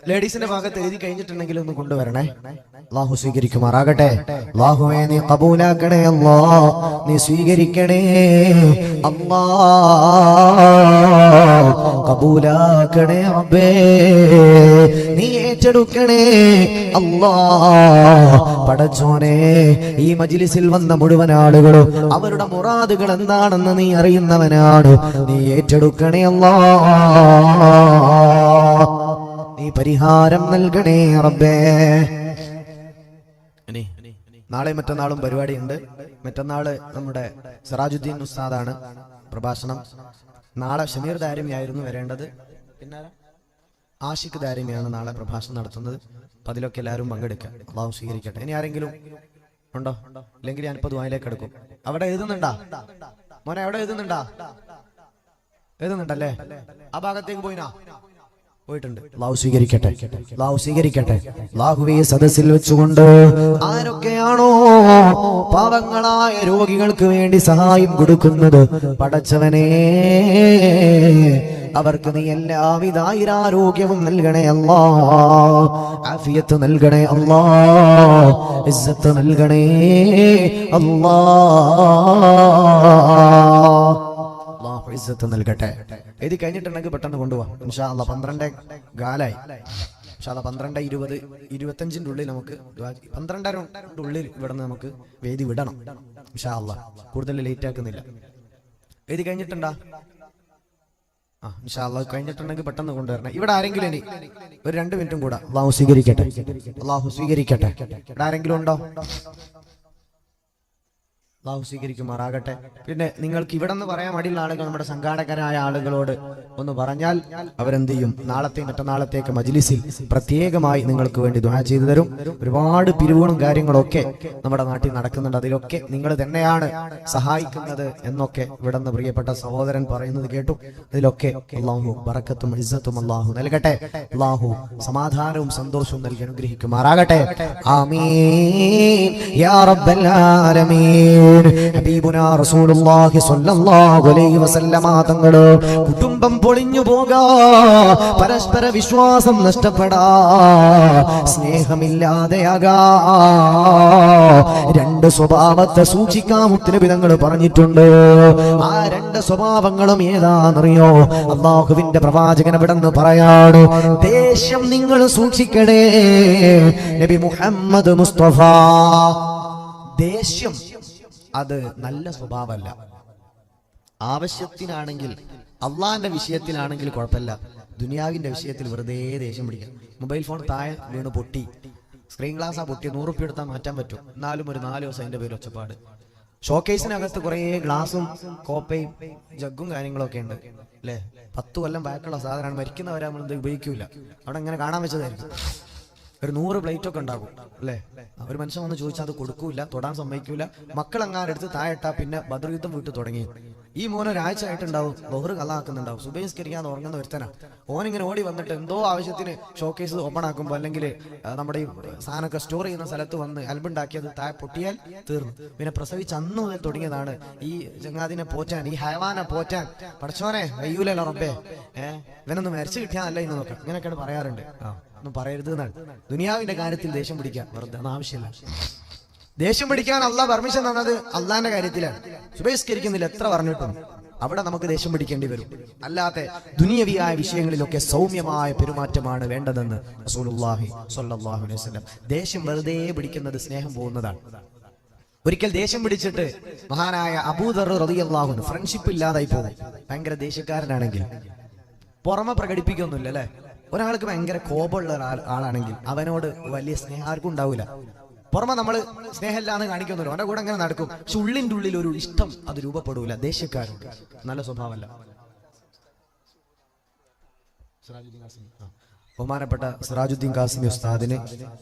A: ലേഡീസിന്റെ ഭാഗത്ത് എഴുതി കഴിഞ്ഞിട്ടുണ്ടെങ്കിൽ ഒന്ന് കൊണ്ടുവരണേ. അള്ളാഹു സ്വീകരിക്കുമാറാകട്ടെ. അള്ളാഹുവേ നീ കബൂലാക്കണേ അല്ലാ, നീ സ്വീകരിക്കണേ അല്ലാ, കബൂലാക്കണേ റബ്ബേ, നീ ഏറ്റെടുക്കണേ അല്ലാ. പടച്ചോനെ, ഈ മജ്ലിസിൽ വന്ന മുഴുവൻ ആളുകളും അവരുടെ മുറാദുകൾ എന്താണെന്ന് നീ അറിയുന്നവനാണ്. നീ ഏറ്റെടുക്കണേ അല്ലാ, നീ പരിഹാരം നൽകണേ റബ്ബേ. നാളെ മറ്റന്നാളും പരിപാടിയുണ്ട്. മറ്റന്നാള് നമ്മുടെ സിറാജുദ്ദീൻ ഉസ്താദാണ് പ്രഭാഷണം. നാളെ ഷമീർ ദാരിമിയായിരുന്നു വരേണ്ടത്, പിന്നെ ആഷിഖ് ദാരിമിയാണ് നാളെ പ്രഭാഷണം നടത്തുന്നത്. അപ്പൊ അതിലൊക്കെ എല്ലാവരും പങ്കെടുക്കുക. അള്ളാഹു സ്വീകരിക്കട്ടെ. ഇനി ആരെങ്കിലും ഉണ്ടോ? ഇല്ലെങ്കിൽ ഞാനിപ്പോ ദുആയിലേക്ക് എടുക്കും. അവിടെ എഴുതുന്നുണ്ടാ മോനെ? അവിടെ എഴുതുന്നുണ്ടല്ലേ? ആ ഭാഗത്തേക്ക് പോയിനാ? പോയിട്ടുണ്ട്. അല്ലാഹു സ്വീകരിക്കട്ടെ, അല്ലാഹു സ്വീകരിക്കട്ടെ. അല്ലാഹുവേ, സദസ്സിൽ വെച്ചുകൊണ്ട് ആരൊക്കെയാണോ പാവങ്ങളായ രോഗികൾക്ക് വേണ്ടി സഹായം കൊടുക്കുന്നത്, പടച്ചവനെ അവർക്ക് നീ എല്ലാവിധ ആരോഗ്യവും നൽകണേ അല്ലാ, ആഫിയത്ത് നൽകണേ അല്ലാ, ഇസ്സത്ത് നൽകണേ അല്ലാ, ഇസ്സത്ത് നൽകട്ടെ. എഴുതി കഴിഞ്ഞിട്ടുണ്ടെങ്കിൽ പെട്ടെന്ന് കൊണ്ടുപോവാം ഇൻഷാ അല്ലാ. 12 കാലായി. ഇൻഷാ അല്ലാ 12, 20, 25 ഉള്ളിൽ നമുക്ക് 12:30 ഉള്ളിൽ ഇവിടെ നിന്ന് നമുക്ക് വേദി വിടണം ഇൻഷാ അല്ലാ. കൂടുതൽ ലേറ്റ് ആക്കുന്നില്ല. എഴുതി കഴിഞ്ഞിട്ടുണ്ടാ? ഇൻഷാ അല്ലാ കഴിഞ്ഞിട്ടുണ്ടെങ്കിൽ പെട്ടെന്ന് കൊണ്ടുവരണം. ഇവിടെ ആരെങ്കിലും ഇനി ഒരു 2 മിനിറ്റും കൂടെ. അല്ലാഹു സ്വീകരിക്കട്ടെ, അല്ലാഹു സ്വീകരിക്കട്ടെ. ഇവിടെ ആരെങ്കിലും ഉണ്ടോ? അല്ലാഹു സ്വീകരിക്കുമാറാകട്ടെ. പിന്നെ നിങ്ങൾക്ക് ഇവിടെ നിന്ന് പറയാൻ മടിയുള്ള ആളുകൾ നമ്മുടെ സംഘാടകരായ ആളുകളോട് ഒന്ന് പറഞ്ഞാൽ അവരെന്ത് ചെയ്യും? നാളത്തെ മറ്റന്നാളത്തേക്ക് മജ്ലിസിൽ പ്രത്യേകമായി നിങ്ങൾക്ക് വേണ്ടി ദുആ ചെയ്തു തരും. ഒരുപാട് പിരിവുകളും കാര്യങ്ങളൊക്കെ നമ്മുടെ നാട്ടിൽ നടക്കുന്നുണ്ട്. അതിലൊക്കെ നിങ്ങൾ തന്നെയാണ് സഹായിക്കുന്നത് എന്നൊക്കെ ഇവിടെ നിന്ന് പ്രിയപ്പെട്ട സഹോദരൻ പറയുന്നത് കേട്ടു. അതിലൊക്കെ അല്ലാഹു ബറക്കത്തും ഇസ്സത്തും അല്ലാഹു നൽകട്ടെ. അല്ലാഹു സമാധാനവും സന്തോഷവും നൽകി അനുഗ്രഹിക്കുമാറാകട്ടെ. ആമീൻ യാ റബ്ബൽ ആലമീൻ. ഹബീബുനാ റസൂലുള്ളാഹി സ്വല്ലല്ലാഹു അലൈഹി വസല്ലമ തങ്ങള് കുടുംബം പൊളിഞ്ഞു പോകാ, പരസ്പര വിശ്വാസം നഷ്ടപ്പെടാ, സ്നേഹമില്ലാതെയാകാ, രണ്ട് സ്വഭാവത്തെ സൂക്ഷിക്കാൻ മുത്തുനബി തങ്ങൾ പറഞ്ഞിട്ടുണ്ട്. ആ രണ്ട് സ്വഭാവങ്ങളും ഏതാണെന്നറിയോ? അല്ലാഹുവിന്റെ പ്രവാചകൻ ഇവിടെന്ന് പറയാണ്, ദേഷ്യം നിങ്ങൾ സൂക്ഷിക്കണേ. നബി മുഹമ്മദ് മുസ്തഫ, ദേഷ്യം അത് നല്ല സ്വഭാവമല്ല. ആവശ്യത്തിനാണെങ്കിൽ, അള്ളാന്റെ വിഷയത്തിലാണെങ്കിൽ കുഴപ്പമില്ല, ദുനിയാവിന്റെ വിഷയത്തിൽ വെറുതെ ദേഷ്യം പിടിക്കാം. മൊബൈൽ ഫോൺ താഴെ വീണ് പൊട്ടി, സ്ക്രീൻ ഗ്ലാസ് പൊട്ടി, 100 റുപ്യ എടുത്താൽ മാറ്റാൻ പറ്റും, എന്നാലും ഒരു 4 ദിവസം അതിന്റെ പേര് ഒച്ചപ്പാട്. ഷോക്കേസിനകത്ത് കുറെ ഗ്ലാസും കോപ്പയും ജഗ്ഗും കാര്യങ്ങളൊക്കെ ഉണ്ട് അല്ലെ. 10 കൊല്ലം ബാക്കുള്ള സാധനമാണ്, മരിക്കുന്നവരെ നമ്മൾ ഇത് ഉപയോഗിക്കൂല, അവിടെ ഇങ്ങനെ കാണാൻ വെച്ചതായിരിക്കും. ഒരു 100 പ്ലേറ്റ് ഒക്കെ ഉണ്ടാകും അല്ലെ. ഒരു മനുഷ്യൻ വന്ന് ചോദിച്ചാൽ അത് കൊടുക്കൂല, തൊടാൻ സമ്മതിക്കൂല. മക്കളെങ്ങാനെടുത്ത് താഴെട്ടാ പിന്നെ ബദർ യുദ്ധം വീട്ടിൽ തുടങ്ങി. ഈ മോനെ ഒരാഴ്ച ആയിട്ടുണ്ടാവും ബഹ്റ് കള്ളാക്കുന്നുണ്ടാവും, സുബഹിസ്കരിക്കാതെ ഉറങ്ങുന്ന ഒരുത്തനാ. ഓനിങ്ങനെ ഓടി വന്നിട്ട് എന്തോ ആവശ്യത്തിന് ഷോക്കേസ് ഓപ്പൺ ആക്കുമ്പോൾ അല്ലെങ്കിൽ നമ്മുടെ ഈ സാധനമൊക്കെ സ്റ്റോർ ചെയ്യുന്ന സ്ഥലത്ത് വന്ന് അൽബുണ്ടാക്കിയത് താഴെ പൊട്ടിയാൽ തീർന്നു. പിന്നെ പ്രസവിച്ച് അന്ന് മുതൽ തുടങ്ങിയതാണ് ഈ ചങ്ങാതിനെ പോറ്റാൻ, ഈ ഹയവാനെ പോറ്റാൻ. പഠിച്ചോനെ വയ്യൂലല്ലോ റബ്ബേ, ഇവനൊന്ന് മരിച്ചു കിട്ടിയാന്നല്ല ഇന്ന് നോക്കാം, ഇങ്ങനെയൊക്കെയാണ് പറയാറുണ്ട്. ഒന്നും പറയരുത് എന്നാണ്. ദുനിയാവിന്റെ കാര്യത്തിൽ ദേഷ്യം പിടിക്കാൻ വെറുതെ ആവശ്യമില്ല. ദേഷ്യം പിടിക്കാൻ അള്ളാഹ് പെർമിഷൻ തന്നത് അള്ളാന്റെ കാര്യത്തിലാണ്. സുബഹിസ്കരിക്കുന്നില്ല എത്ര പറഞ്ഞിട്ടും അവിടെ നമുക്ക് ദേഷ്യം പിടിക്കേണ്ടി വരും. അല്ലാതെ ദുനിയവിയായ വിഷയങ്ങളിലൊക്കെ സൗമ്യമായ പെരുമാറ്റമാണ് വേണ്ടതെന്ന് റസൂലുള്ളാഹി സ്വല്ലല്ലാഹു അലൈഹി വസല്ലം. ദേഷ്യം വെറുതെ പിടിക്കുന്നത് സ്നേഹം പോകുന്നതാണ്. ഒരിക്കൽ ദേഷ്യം പിടിച്ചിട്ട് മഹാനായ അബൂദർ റളിയല്ലാഹു അൻഹു ഫ്രണ്ട്ഷിപ്പ് ഇല്ലാതായി പോകും. ഭയങ്കര ദേഷ്യക്കാരനാണെങ്കിൽ പുറമെ പ്രകടിപ്പിക്കൊന്നുമില്ല അല്ലെ. ഒരാൾക്ക് ഭയങ്കര കോപമുള്ള ആളാണെങ്കിൽ അവനോട് വലിയ സ്നേഹം ആർക്കും ഉണ്ടാവില്ല. പുറമെ നമ്മൾ സ്നേഹമില്ലാന്ന് കാണിക്കുന്നുള്ളൂ, അവന്റെ കൂടെ അങ്ങനെ നടക്കും. പക്ഷെ ഉള്ളിൻ്റെ ഉള്ളിൽ ഒരു ഇഷ്ടം അത് രൂപപ്പെടൂല. ദേഷ്യക്കാരുണ്ട്, നല്ല സ്വഭാവമല്ല. ബഹുമാനപ്പെട്ട സിറാജുദ്ദീൻ കാസിമി ഉസ്താദിന്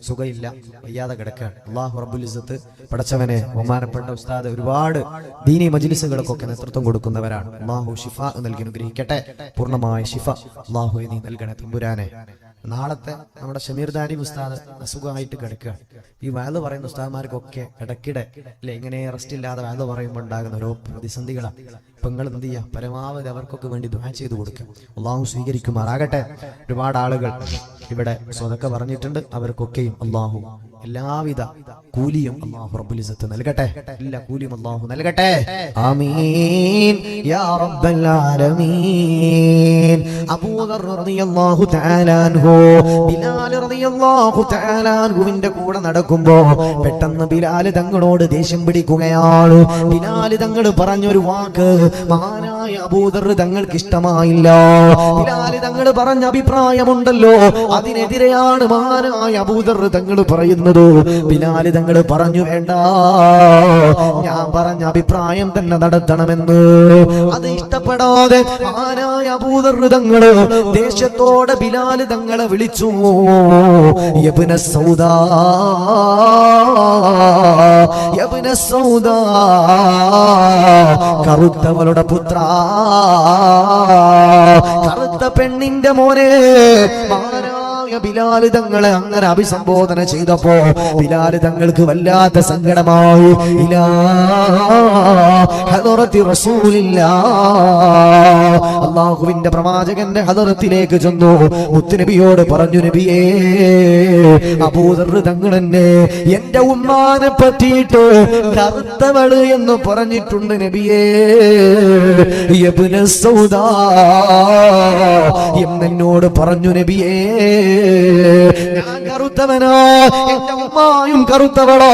A: സുഖമില്ല, വയ്യാതെ കിടക്കുകയാണ്. അല്ലാഹു റബ്ബുൽ ഇസ്സത്ത് പടച്ചവനെ, ബഹുമാനപ്പെട്ട ഉസ്താദ് ഒരുപാട് ദീനി മജ്ലിസുകൾക്കൊക്കെ നേതൃത്വം കൊടുക്കുന്നവരാണ്. അല്ലാഹു ശിഫ നൽകി അനുഗ്രഹിക്കട്ടെ, പൂർണ്ണമായ ശിഫ അല്ലാഹു നീ നൽകണേ തമ്പുരാനെ. നാളത്തെ നമ്മുടെ ഷമീർ ദാനി ഉസ്താദ് അസുഖമായിട്ട് കിടക്കുകയാണ്. ഈ വയല് പറയുന്ന ഉസ്താദ്മാർക്കൊക്കെ ഇടയ്ക്കിടെ അല്ലെ ഇങ്ങനെ റെസ്റ്റ് ഇല്ലാതെ വയല് പറയുമ്പോൾ ഉണ്ടാകുന്ന ഓരോ പ്രതിസന്ധികളാണ്. അപ്പൊ നിങ്ങൾ എന്ത് ചെയ്യുക, പരമാവധി അവർക്കൊക്കെ വേണ്ടി ദുആ ചെയ്ത് കൊടുക്കുക. അല്ലാഹു സ്വീകരിക്കുമാറാകട്ടെ. ഒരുപാട് ആളുകൾ ഇവിടെ സ്വതക്ക പറഞ്ഞിട്ടുണ്ട്, അവർക്കൊക്കെയും അല്ലാഹു എല്ലാവിധ കൂലിയും അല്ലാഹു റബ്ബുൽ ഇസ്സത്ത് നൽകട്ടെ, എല്ലാ കൂലിയും അല്ലാഹു നൽകട്ടെ. ആമീൻ യാ റബ്ബൽ ആലമീൻ. അബൂദർ റളിയല്ലാഹു തആല അൻഹു ബിലാൽ റളിയല്ലാഹു തആല അൻഹുവിന്റെ കൂടെ നടക്കുമ്പോൾ പെട്ടെന്ന് ബിലാൽ തങ്ങളോട് ദേഷ്യം പിടിക്കുകയാണ്. ബിലാൽ തങ്ങൾ പറഞ്ഞൊരു വാക്ക് മഹാനായ അബൂദർ തങ്ങൾക്ക് ഇഷ്ടമായില്ല. ബിലാൽ തങ്ങൾ പറഞ്ഞ അഭിപ്രായമുണ്ടല്ലോ, അതിനെതിരെയാണ് മഹാനായ അബൂദർ തങ്ങൾ പറയുന്നത്. ബിലാൽ തങ്ങൾ പറഞ്ഞു, വേണ്ട, ഞാൻ പറഞ്ഞ അഭിപ്രായം തന്നെ നടത്തണമെന്ന്. അത് ഇഷ്ടപ്പെടാതെ മഹാനായ അബൂദർ തങ്ങൾ ദേഷ്യത്തോടെ ബിലാൽ തങ്ങളെ വിളിച്ചു, യബ്ന സൗദാ, യബ്ന സൗദാ, കറുത്തവളുടെ പുത്ര, കറുത്ത പെണ്ണിന്റെ മോനെ. ബിലാൽ തങ്ങളെ അങ്ങനെ അഭിസംബോധന ചെയ്തപ്പോ ബിലാൽ തങ്ങൾക്ക് വല്ലാത്ത സങ്കടമായി. ഇലാ ഹദറത്തി റസൂലില്ലാഹ്, അല്ലാഹുവിന്റെ പ്രവാചകന്റെ ഹദറത്തിലേക്ക് ചെന്നു. മുത്തുനബിയോട് പറഞ്ഞു, നബിയേ, അബൂദർ തങ്ങൾ എന്റെ ഉമ്മാനെ പറ്റിയിട്ട് കറുത്തവള് എന്ന് പറഞ്ഞിട്ടുണ്ട് നബിയേ. യബ്ന സൗദാ എന്നോട് പറഞ്ഞു നബിയേ, ഞാൻ കറുത്തവനോ, എന്റെ ഉമ്മായും കറുത്തവളോ.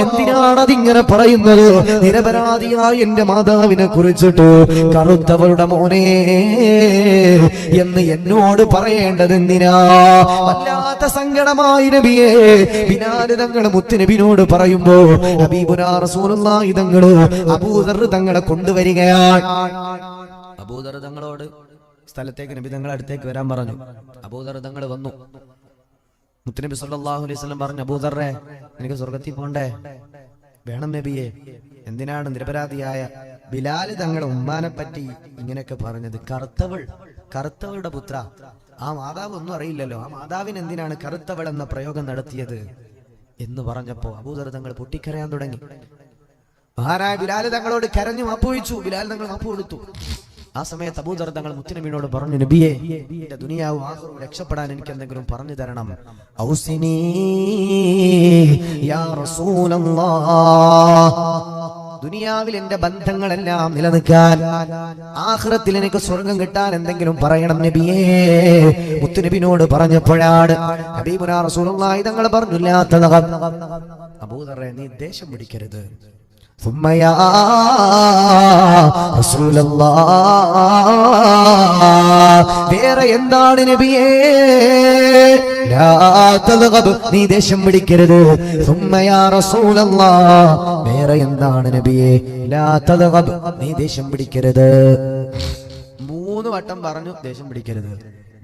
A: എന്തിനാണ് അതിങ്ങനെ പറയുന്നത്? നിരപരാധിയായ എന്റെ മാതാവിനെ കുറിച്ചിട്ട് കറുത്തവളുടെ മോനെ എന്ന് എന്നോട് പറയേണ്ടത് എന്തിനാ? വല്ലാത്ത സങ്കടമായി നബിയെ. ബിലാൽ തങ്ങൾ മുത്തുനബിയോട് പറയുമ്പോ ഹബീബുനാ റസൂലുള്ളാഹി തങ്ങൾ അബൂദർ തങ്ങളെ കൊണ്ടുവരികയാണ്. അബൂദർ തങ്ങളോട് സ്ഥലത്തേക്ക് നബി തങ്ങൾ അടുത്തേക്ക് വരാൻ പറഞ്ഞു. അബൂദർ തങ്ങൾ വന്നു. മുത്തുനബി സല്ലല്ലാഹു അലൈഹി വസല്ലം പറഞ്ഞു, അബൂദറേ, എനിക്ക് സ്വർഗ്ഗത്തിൽ പോണ്ടേ? വേണം നബിയെ. എന്തിനാണ് നിരപരാധിയായ ബിലാൽ തങ്ങളുടെ ഉമ്മാനെ പറ്റി ഇങ്ങനെയൊക്കെ പറഞ്ഞത്? കറുത്തവളുടെ പുത്ര, ആ മാതാവ് ഒന്നും അറിയില്ലല്ലോ, ആ മാതാവിന് എന്തിനാണ് കറുത്തവൾ എന്ന പ്രയോഗം നടത്തിയത് എന്ന് പറഞ്ഞപ്പോ അബൂദർ തങ്ങൾ പൊട്ടിക്കരയാൻ തുടങ്ങി. മഹാനായ ബിലാൽ തങ്ങളോട് കരഞ്ഞു മാപ്പ് ചോദിച്ചു. ബിലാൽ തങ്ങൾ മാപ്പ് കൊടുത്തു. ആ സമയത്ത് അബൂദർ തങ്ങൾ മുത്തുനബിയോട് പറഞ്ഞു, നബിയേ, എന്റെ ദുനിയാവും ആഖിറവും രക്ഷപ്പെടാൻ എനിക്ക് എന്തെങ്കിലും പറഞ്ഞു തരണം. ഔസിനി യാ റസൂലല്ലാഹ്, ദുനിയാവിൽ എന്റെ ബന്ധങ്ങളെല്ലാം നിലനിൽക്കാൻ, ആഖിറത്തിൽ എനിക്ക് സ്വർഗം കിട്ടാൻ എന്തെങ്കിലും പറയണം നബിയേ. മുത്തുനബിനോട് പറഞ്ഞപ്പോഴാണ് ഹബീബുനാ റസൂലുള്ളാഹി തങ്ങൾ പറഞ്ഞു, ലാ തദ്ഗബ്, അബൂദറേ, നീ ദേഷ്യം പിടിക്കരുത്. ثم يا رسول الله, വേറെ എന്താണ് നബിയേ? ലാ തദ്ഗബ്, നീ ദേഷ്യം പിടിക്കരുത്. ثم يا رسول الله, വേറെ എന്താണ് നബിയേ? ലാ തദ്ഗബ്, നീ ദേഷ്യം പിടിക്കരുത്. 3 വട്ടം പറഞ്ഞു ദേഷ്യം പിടിക്കരുത്.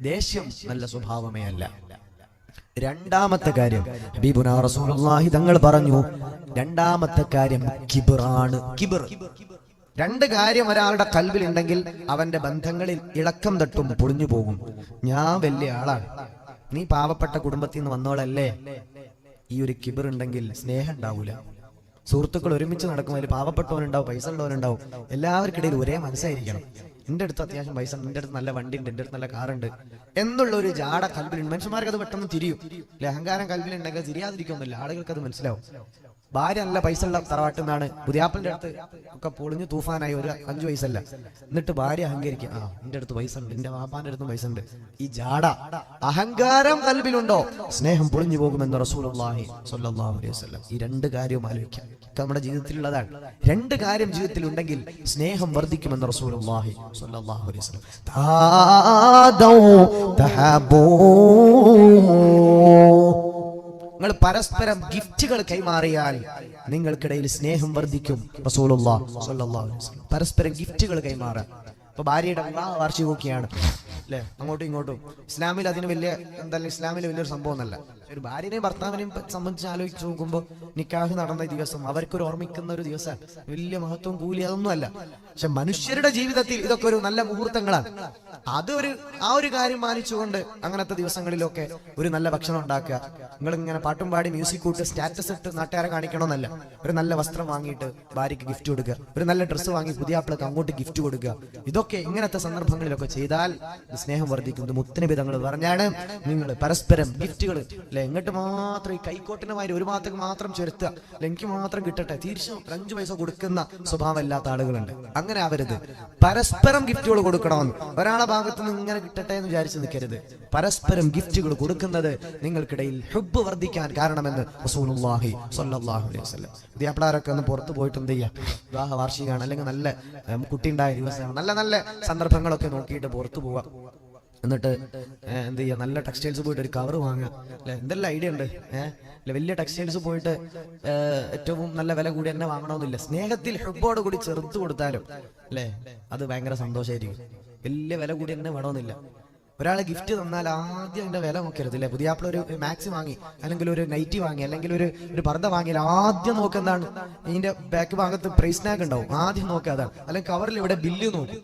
A: ദേഷ്യം നല്ല സ്വഭാവമേ അല്ല. രണ്ടാമത്തെ കാര്യം ഹബീബുനാ റസൂലുള്ളാഹി തങ്ങൾ പറഞ്ഞു, രണ്ടാമത്തെ കാര്യം കിബ്റാണ്. കിബ്ർ. 2 കാര്യം ഒരാളുടെ കൽബിൽ ഉണ്ടെങ്കിൽ അവന്റെ ബന്ധങ്ങളിൽ ഇളക്കം തട്ടും, പൊളിഞ്ഞു പോകും. ഞാൻ വലിയ ആളാണ്, നീ പാവപ്പെട്ട കുടുംബത്തിൽ നിന്ന് വന്നോളല്ലേ. ഈ ഒരു കിബ്ർ ഉണ്ടെങ്കിൽ സ്നേഹം ഉണ്ടാവൂല. സുഹൃത്തുക്കൾ ഒരുമിച്ച് നടക്കുമ്പോൾ അതിൽ പാവപ്പെട്ടവനുണ്ടാവും, പൈസ ഉള്ളവനുണ്ടാവും. എല്ലാവർക്കിടയിൽ ഒരേ മനസ്സായിരിക്കണം. എന്റെ അടുത്ത് അത്യാവശ്യം പൈസ ഉണ്ട്, എന്റെ അടുത്ത് നല്ല വണ്ടി ഉണ്ട്, എന്റെ അടുത്ത് നല്ല കാറുണ്ട് എന്നുള്ള ഒരു ജാട കൽബിലുണ്ട്. മനുഷ്യന്മാർക്ക് അത് പെട്ടെന്ന് തിരിയും. അഹങ്കാരം കൽബിലുണ്ടെങ്കിൽ തിരിയാതിരിക്കൊന്നുമില്ല, ആളുകൾക്ക് അത് മനസ്സിലാവും. ഭാര്യ നല്ല പൈസ ഉള്ള തറവാട്ടിൽ നിന്നാണ്, പുതിയാപ്പലിന്റെ അടുത്ത് ഒക്കെ പൊളിഞ്ഞു തൂഫാനായി, ഒരു 5 വയസ്സല്ല. എന്നിട്ട് ഭാര്യ അഹങ്കരിക്കുക, ആ എന്റെ അടുത്ത് പൈസ ഉണ്ട്, എന്റെ വാപ്പാന്റെ അടുത്ത് പൈസ ഉണ്ട്. ഈ ജാട, അഹങ്കാരം കൽബിലുണ്ടോ, സ്നേഹം പൊളിഞ്ഞു പോകുമെന്ന് റസൂലുള്ളാഹി സ്വല്ലല്ലാഹു അലൈഹി വസല്ലം. ഈ 2 കാര്യം ആലോചിക്കാം. നമ്മുടെ ജീവിതത്തിലുള്ളതാണ്. 2 കാര്യം ജീവിതത്തിൽ ഉണ്ടെങ്കിൽ സ്നേഹം വർദ്ധിക്കുമെന്ന് റസൂലുള്ളാഹി സ്വല്ലല്ലാഹു അലൈഹി വസല്ലം. നിങ്ങൾ പരസ്പരം ഗിഫ്റ്റുകൾ കൈമാറിയാൽ നിങ്ങൾക്കിടയിൽ സ്നേഹം വർദ്ധിക്കും. റസൂലുള്ളാഹി സ്വല്ലല്ലാഹു അലൈഹി വസല്ലം പരസ്പരം ഗിഫ്റ്റുകൾ കൈമാറാൻ. ഇപ്പൊ ഭാര്യയുടെ വാർഷികമൊക്കെയാണ് അല്ലെ, അങ്ങോട്ടും ഇങ്ങോട്ടും. ഇസ്ലാമിൽ അതിന് വലിയ എന്തായാലും ഇസ്ലാമിൽ വലിയൊരു സംഭവം ഒന്നല്ല. ഒരു ഭാര്യനെയും ഭർത്താവിനെയും സംബന്ധിച്ച് ആലോചിച്ച് നോക്കുമ്പോൾ നിക്കാഹ് നടന്ന ദിവസം അവർക്കൊരു ഓർമ്മിക്കുന്ന ഒരു ദിവസമാണ്. വലിയ മഹത്വം, കൂലി, അതൊന്നും അല്ല. പക്ഷെ മനുഷ്യരുടെ ജീവിതത്തിൽ ഇതൊക്കെ ഒരു നല്ല മുഹൂർത്തങ്ങളാണ്. ആ ഒരു കാര്യം മാനിച്ചുകൊണ്ട് അങ്ങനത്തെ ദിവസങ്ങളിലൊക്കെ ഒരു നല്ല ഭക്ഷണം ഉണ്ടാക്കുക. നിങ്ങൾ ഇങ്ങനെ പാട്ടും പാടി മ്യൂസിക് കൂട്ട് സ്റ്റാറ്റസ് ഇട്ട് നാട്ടുകാരെ കാണിക്കണമെന്നല്ല. ഒരു നല്ല വസ്ത്രം വാങ്ങിയിട്ട് ഭാര്യയ്ക്ക് ഗിഫ്റ്റ് കൊടുക്കുക, ഒരു നല്ല ഡ്രസ്സ് വാങ്ങി പുതിയാപ്പിളക്ക് അങ്ങോട്ട് ഗിഫ്റ്റ് കൊടുക്കുക. ഇതൊക്കെ ഇങ്ങനത്തെ സന്ദർഭങ്ങളിലൊക്കെ ചെയ്താൽ സ്നേഹം വർദ്ധിക്കുന്നത് മുത്തനബി തങ്ങൾ പറഞ്ഞാണ്. നിങ്ങൾ പരസ്പരം ഗിഫ്റ്റുകൾ അല്ലെ, എങ്ങോട്ട് മാത്രം ഈ കൈക്കോട്ടിന് മാതിരി ഒരു ഭാഗത്തേക്ക് മാത്രം ചെലുത്തുക, എനിക്ക് മാത്രം കിട്ടട്ടെ, തീർച്ചയായും 5 പൈസ കൊടുക്കുന്ന സ്വഭാവം ഇല്ലാത്ത ആളുകളുണ്ട്. അങ്ങനെ ആവരുത്. പരസ്പരം ഗിഫ്റ്റുകൾ കൊടുക്കണമെന്ന്. ഒരാളെ ഭാഗത്ത് നിന്ന് ഇങ്ങനെ കിട്ടട്ടെ എന്ന് വിചാരിച്ച് നിൽക്കരുത്. പരസ്പരം ഗിഫ്റ്റുകൾ കൊടുക്കുന്നത് നിങ്ങൾക്കിടയിൽ ഹുബ്ബ് വർദ്ധിക്കാൻ കാരണമെന്ന് റസൂലുള്ളാഹി സ്വല്ലല്ലാഹു അലൈഹി വസല്ലം. പുതിയാപ്പിളാരൊക്കെ ഒന്ന് പുറത്ത് പോയിട്ട് എന്ത് ചെയ്യുക, വിവാഹ വാർഷികമാണ് അല്ലെങ്കിൽ നല്ല കുട്ടി ഉണ്ടായ ദിവസമാണ്, നല്ല നല്ല സന്ദർഭങ്ങളൊക്കെ നോക്കിയിട്ട് പുറത്തു പോവുക. എന്നിട്ട് എന്ത് ചെയ്യുക, നല്ല ടെക്സ്റ്റൈൽസ് പോയിട്ട് ഒരു കവർ വാങ്ങുക അല്ലെ. എന്തെല്ലാം ഐഡിയ ഉണ്ട്. വലിയ ടെക്സ്റ്റൈൽസ് പോയിട്ട് ഏറ്റവും നല്ല വില കൂടി തന്നെ വാങ്ങണമെന്നില്ല. സ്നേഹത്തിൽ ഹുബ്ബോട് കൂടി ചെറുത്ത് കൊടുത്താലും അല്ലെ, അത് ഭയങ്കര സന്തോഷമായിരിക്കും. വലിയ വില കൂടി തന്നെ വേണമെന്നില്ല. ഒരാളെ ഗിഫ്റ്റ് തന്നാൽ ആദ്യം അതിന്റെ വില നോക്കരുത് അല്ലെ. പുതിയാപ്പിള ഒരു മാക്സി വാങ്ങി, അല്ലെങ്കിൽ ഒരു നൈറ്റി വാങ്ങി, അല്ലെങ്കിൽ ഒരു പർദ്ദ വാങ്ങിയാൽ ആദ്യം നോക്കുന്നതാണ് ഇതിന്റെ ബാക്ക് ഭാഗത്ത് പ്രൈസ് ടാഗ് ഉണ്ടാവും. ആദ്യം നോക്കുക അതാണ്. അല്ലെങ്കിൽ കവറിൽ ഇവിടെ ബില്ല് നോക്കും.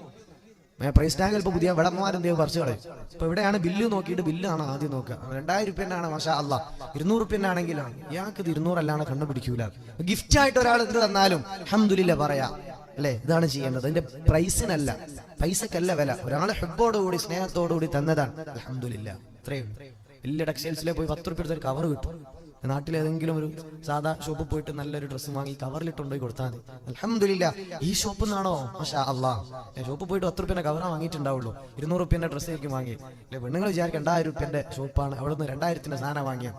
A: പ്രൈസ് ടാഗ് ചിലപ്പോൾ പുതിയ വിളന്മാരെന്തെങ്കിലും പറിച്ചു കളയും. ഇപ്പൊ ഇവിടെയാണ് ബില്ല് നോക്കിയിട്ട് ബില്ലാണ് ആദ്യം നോക്കുക. 2000 രൂപേനാണ് മാഷാ അല്ലാ, 200 രൂപേനാണെങ്കിലാണ് ഇയാൾക്ക് ഇത് 200 അല്ലാണ്ട് കണ്ടുപിടിക്കൂല. ഗിഫ്റ്റ് ആയിട്ട് ഒരാൾ എന്ത് തന്നാലും അൽഹംദുലില്ലാ പറയാ അല്ലെ. ഇതാണ് ചെയ്യേണ്ടത്. അതിന്റെ പ്രൈസിനല്ല, പൈസക്കല്ല വില. ഒരാളെ ഹുബ്ബോടുകൂടി സ്നേഹത്തോടുകൂടി തന്നതാണ് അൽഹംദുലില്ലാ. ഇത്രയും വലിയ ടെക്സ്റ്റൈൽസിലെ പോയി 10 രൂപ എടുത്തൊരു കവർ കിട്ടും. നാട്ടിലേതെങ്കിലും ഒരു സാധാ ഷോപ്പിൽ പോയിട്ട് നല്ലൊരു ഡ്രസ്സ് വാങ്ങി കവറിലിട്ടുണ്ടോയി കൊടുത്താൽ മതി. അൽഹംദുലില്ലാ, ഈ ഷോപ്പിൽ നിന്നാണോ മാഷാ അല്ലാ. ഷോപ്പിൽ പോയിട്ട് 10 രൂപേന്റെ കവറാ വാങ്ങിയിട്ടുണ്ടാവുള്ളൂ, 200 രൂപേന്റെ ഡ്രസ്സ് ആയിരിക്കും വാങ്ങി അല്ലെ. പെണ്ണുങ്ങൾ വിചാരിക്കും 2000 രൂപേന്റെ ഷോപ്പാണ്, അവിടെ നിന്ന് 2000-ന്റെ സാധനം വാങ്ങിയ.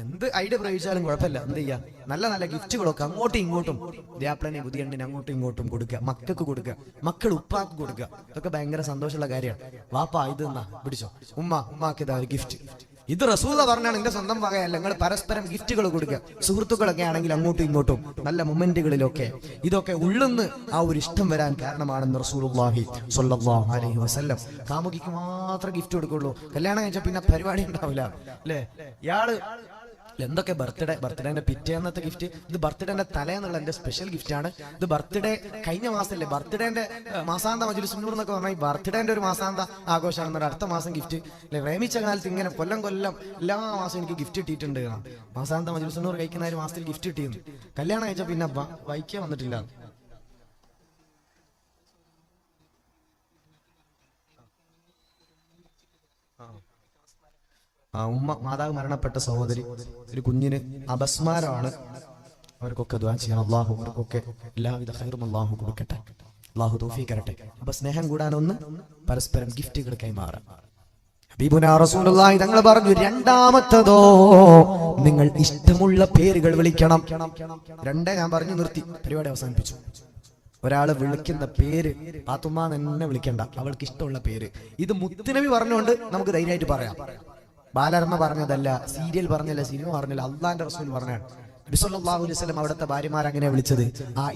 A: എന്ത് ഐഡിയ പ്രയോഗിച്ചാലും കുഴപ്പമില്ല. എന്ത് ചെയ്യാം, നല്ല നല്ല ഗിഫ്റ്റുകളൊക്കെ അങ്ങോട്ടും ഇങ്ങോട്ടും ദ്യാപ്ലനെ പുതിയണ്ടിന് അങ്ങോട്ടും ഇങ്ങോട്ടും കൊടുക്കുക. മക്കൾക്ക് കൊടുക്കുക, മക്കൾ ഉപ്പാക്ക് കൊടുക്കുക. ഇതൊക്കെ ഭയങ്കര സന്തോഷമുള്ള കാര്യമാണ്. വാപ്പ ഇത് എന്നാ പിടിച്ചോ, ഉമ്മാക്ക് ഇതാ ഒരു ഗിഫ്റ്റ്. ഇത് റസൂല പറഞ്ഞാണ്, നിന്റെ സ്വന്തം വകയല്ല. നിങ്ങൾ പരസ്പരം ഗിഫ്റ്റുകൾ കൊടുക്കുക. സുഹൃത്തുക്കളൊക്കെ ആണെങ്കിൽ അങ്ങോട്ടും ഇങ്ങോട്ടും നല്ല മൊമെന്റുകളിലൊക്കെ ഇതൊക്കെ ഉള്ളുന്ന് ആ ഒരു ഇഷ്ടം വരാൻ കാരണമാണെന്ന് റസൂലുള്ളാഹി സ്വല്ലല്ലാഹു അലൈഹി വസല്ലം. കാമുകിക്ക് മാത്രം ഗിഫ്റ്റ് കൊടുക്കുള്ളൂ, കല്യാണം കഴിച്ചാൽ പിന്നെ പരിപാടി ഉണ്ടാവില്ല അല്ലെ. എന്തൊക്കെ ബർത്ത്ഡേന്റെ പിറ്റേന്നത്തെ ഗിഫ്റ്റ്, ഇത് ബർത്ത്ഡേന്റെ തലേന്നുള്ള എന്റെ സ്പെഷ്യൽ ഗിഫ്റ്റ് ആണ്. ഇത് ബർത്ത്ഡേ കഴിഞ്ഞ മാസമല്ലേ, ബർത്ത്ഡേന്റെ മാസാന്ത മജ്‌ലിസ് നൂർ എന്നൊക്കെ പറഞ്ഞാൽ ഈ ബർത്ത്ഡേന്റെ ഒരു മാസാന്ത ആഘോഷമാണെന്ന് അടുത്ത മാസം ഗിഫ്റ്റ് അല്ലെ. പ്രേമിച്ച കാലത്ത് ഇങ്ങനെ കൊല്ലം എല്ലാ മാസം എനിക്ക് ഗിഫ്റ്റ് കിട്ടിയിട്ടുണ്ട്. മാസാന്ത മജ്‌ലിസ് നൂർ കഴിക്കുന്ന ഒരു മാസത്തിൽ ഗിഫ്റ്റ് കിട്ടിയിരുന്നു. കല്യാണം കഴിച്ച പിന്നെ വൈക്കേ വന്നിട്ടില്ല. മാതാവ് മരണപ്പെട്ട സഹോദരി, ഒരു കുഞ്ഞിന് അപസ്മാരമാണ്. അവർക്കൊക്കെ ദുആ ചെയ്യണം. അള്ളാഹു അവർക്കൊക്കെ എല്ലാവിധ ഖൈറും അള്ളാഹു കൊടുക്കട്ടെ, അള്ളാഹു തൗഫീഖ് തരട്ടെ. അപ്പൊ സ്നേഹം കൂടാനൊന്ന് പരസ്പരം ഗിഫ്റ്റുകൾ കൈമാറാം. ഹബീബുനാ റസൂലുള്ളാഹി തങ്ങൾ പറഞ്ഞു, രണ്ടാമത്തതോ നിങ്ങൾ ഇഷ്ടമുള്ള പേരുകൾ വിളിക്കണം. രണ്ടേ ഞാൻ പറഞ്ഞു നിർത്തി, പരിപാടി അവസാനിപ്പിച്ചു. ഒരാള് വിളിക്കുന്ന പേര് പാത്തുമ്മ തന്നെ വിളിക്കണ്ട, അവൾക്ക് ഇഷ്ടമുള്ള പേര്. ഇത് മുത്തുനബി പറഞ്ഞുകൊണ്ട് നമുക്ക് ധൈര്യമായിട്ട് പറയാം. ബാലരമ പറഞ്ഞതല്ല, സീരിയൽ പറഞ്ഞല്ല, സിനിമ പറഞ്ഞല്ല, അള്ളാന്റെ റസൂൽ പറഞ്ഞാണ്. നബി സല്ലല്ലാഹു അലൈഹി വസല്ലം അവിടുത്തെ ഭാര്യമാർ അങ്ങനെ വിളിച്ചത്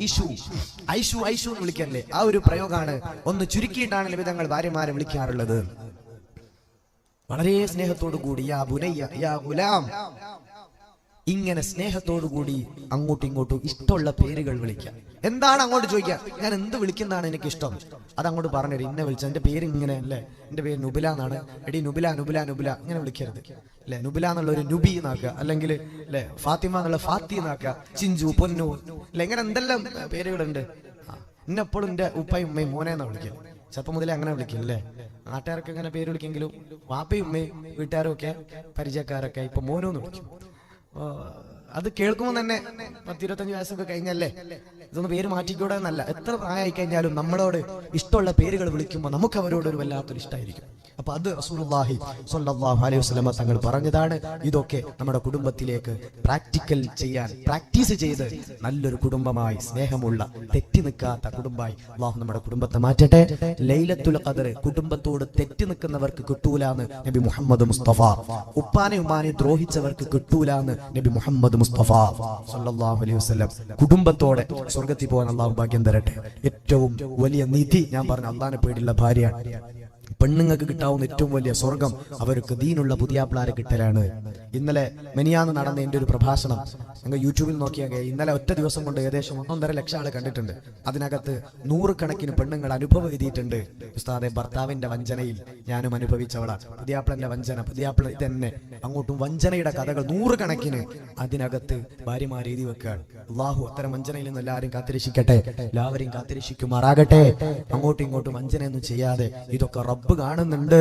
A: ഐഷു ഐഷു ഐഷു എന്ന് വിളിക്കല്ലേ, ആ ഒരു പ്രയോഗമാണ്. ഒന്ന് ചുരുക്കിയിട്ടാണ് നബി തങ്ങൾ ഭാര്യമാരെ വിളിക്കാറുള്ളത്. വളരെ സ്നേഹത്തോടു കൂടി യാ ബുനയ്യ യാ ഗുലാം, ഇങ്ങനെ സ്നേഹത്തോടു കൂടി അങ്ങോട്ടും ഇങ്ങോട്ടും ഇഷ്ടമുള്ള പേരുകൾ വിളിക്കാം. എന്താണ് അങ്ങോട്ട് ചോദിക്കാം, ഞാൻ എന്ത് വിളിക്കുന്നതാണ് എനിക്ക് ഇഷ്ടം, അതങ്ങോട്ട് പറഞ്ഞുതരും. ഇന്നെ വിളിച്ച എന്റെ പേര് ഇങ്ങനെ അല്ലേ, എന്റെ പേര് നുബില എന്നാണ്, എടി നുബില നുബില നുബില ഇങ്ങനെ വിളിക്കരുത് അല്ലെ. നുബില എന്നുള്ള ഒരു നുബി എന്നാക്കുക, അല്ലെങ്കിൽ അല്ലെ ഫാത്തിമ എന്നുള്ള ഫാത്തി എന്നാക്കുക, ചിഞ്ചു പൊന്നു അല്ലെ, ഇങ്ങനെ എന്തെല്ലാം പേരുകളുണ്ട്. ഇന്നെപ്പോഴും എന്റെ ഉപ്പയും ഉമ്മയും മോനെ എന്നാ വിളിക്കുക. ചെറുപ്പം മുതലേ അങ്ങനെ വിളിക്കും അല്ലേ. നാട്ടുകാർക്ക് അങ്ങനെ പേര് വിളിക്കെങ്കിലും വാപ്പയും ഉമ്മയും വീട്ടുകാരും ഒക്കെ പരിചയക്കാരൊക്കെ ഇപ്പൊ മോനോന്ന് വിളിക്കും. അത് കേൾക്കുമ്പോൾ തന്നെ 10-25 വയസ്സൊക്കെ കഴിഞ്ഞല്ലേ, ഇതൊന്ന് പേര് മാറ്റിക്കൂടെ എന്നല്ല. എത്ര പ്രായമായി കഴിഞ്ഞാലും നമ്മളോട് ഇഷ്ടമുള്ള പേരുകൾ വിളിക്കുമ്പോൾ നമുക്ക് അവരോട് ഒരു വല്ലാത്തൊരു ഇഷ്ടമായിരിക്കും. അപ്പൊ അത് റസൂലുള്ളാഹി സ്വല്ലല്ലാഹു അലൈഹി വസല്ലം തങ്ങൾ പറഞ്ഞതാണ്. ഇതൊക്കെ നമ്മുടെ കുടുംബത്തിലേക്ക് പ്രാക്ടീസ് ചെയ്ത് നല്ലൊരു കുടുംബമായി, സ്നേഹമുള്ള, തെറ്റി നിൽക്കാത്ത കുടുംബമായി അല്ലാഹു നമ്മുടെ കുടുംബത്തെ മാറ്റട്ടെ. ലൈലത്തുൽ ഖദർ കുടുംബത്തോട് തെറ്റി നിൽക്കുന്നവർക്ക് കിട്ടൂലാന്ന് നബി മുഹമ്മദ് മുസ്തഫ. ഉപ്പാനെ ഉമ്മാനെ ദ്രോഹിച്ചവർക്ക് കിട്ടൂലാന്ന് നബി മുഹമ്മദ് മുസ്തഫ സല്ലല്ലാഹു അലൈഹി വസല്ലം. കുടുംബത്തോടെ സ്വർഗത്തിൽ പോകാൻ അല്ലാഹു ഭാഗ്യം തരട്ടെ. ഏറ്റവും വലിയ നിധി ഞാൻ പറഞ്ഞ അല്ലാഹുവിനെ പേടിയുള്ള ഭാര്യയാണ്. പെണ്ണുങ്ങൾക്ക് കിട്ടാവുന്ന ഏറ്റവും വലിയ സ്വർഗം അവർക്ക് ദീനുള്ള പുതിയാപ്പിളാരെ കിട്ടലാണ്. ഇന്നലെ മെനിയാന്ന് നടന്ന എന്റെ ഒരു പ്രഭാഷണം ഞങ്ങൾ യൂട്യൂബിൽ നോക്കിയാൽ ഇന്നലെ ഒറ്റ ദിവസം കൊണ്ട് ഏകദേശം 1.5 ലക്ഷം ആള് കണ്ടിട്ടുണ്ട്. അതിനകത്ത് 100 കണക്കിന് പെണ്ണുങ്ങൾ അനുഭവം എഴുതിയിട്ടുണ്ട്. ഉസ്താദെ, ഭർത്താവിന്റെ വഞ്ചനയിൽ ഞാനും അനുഭവിച്ചവളാണ്, പുതിയാപ്പിളന്റെ വഞ്ചന, പുതിയാപ്പിള തന്നെ അങ്ങോട്ടും വഞ്ചനയുടെ കഥകൾ 100 കണക്കിന് അതിനകത്ത് ഭാര്യമാർ എഴുതി വെക്കുകയാണ്. അള്ളാഹു അത്തരം വഞ്ചനയിൽ നിന്ന് എല്ലാവരും കാത്തിരക്ഷിക്കട്ടെ, എല്ലാവരെയും കാത്തിരക്ഷിക്കുമാറാകട്ടെ. അങ്ങോട്ടും ഇങ്ങോട്ടും വഞ്ചനയൊന്നും ചെയ്യാതെ ഇതൊക്കെ റബ്ബ് കാണുന്നുണ്ട്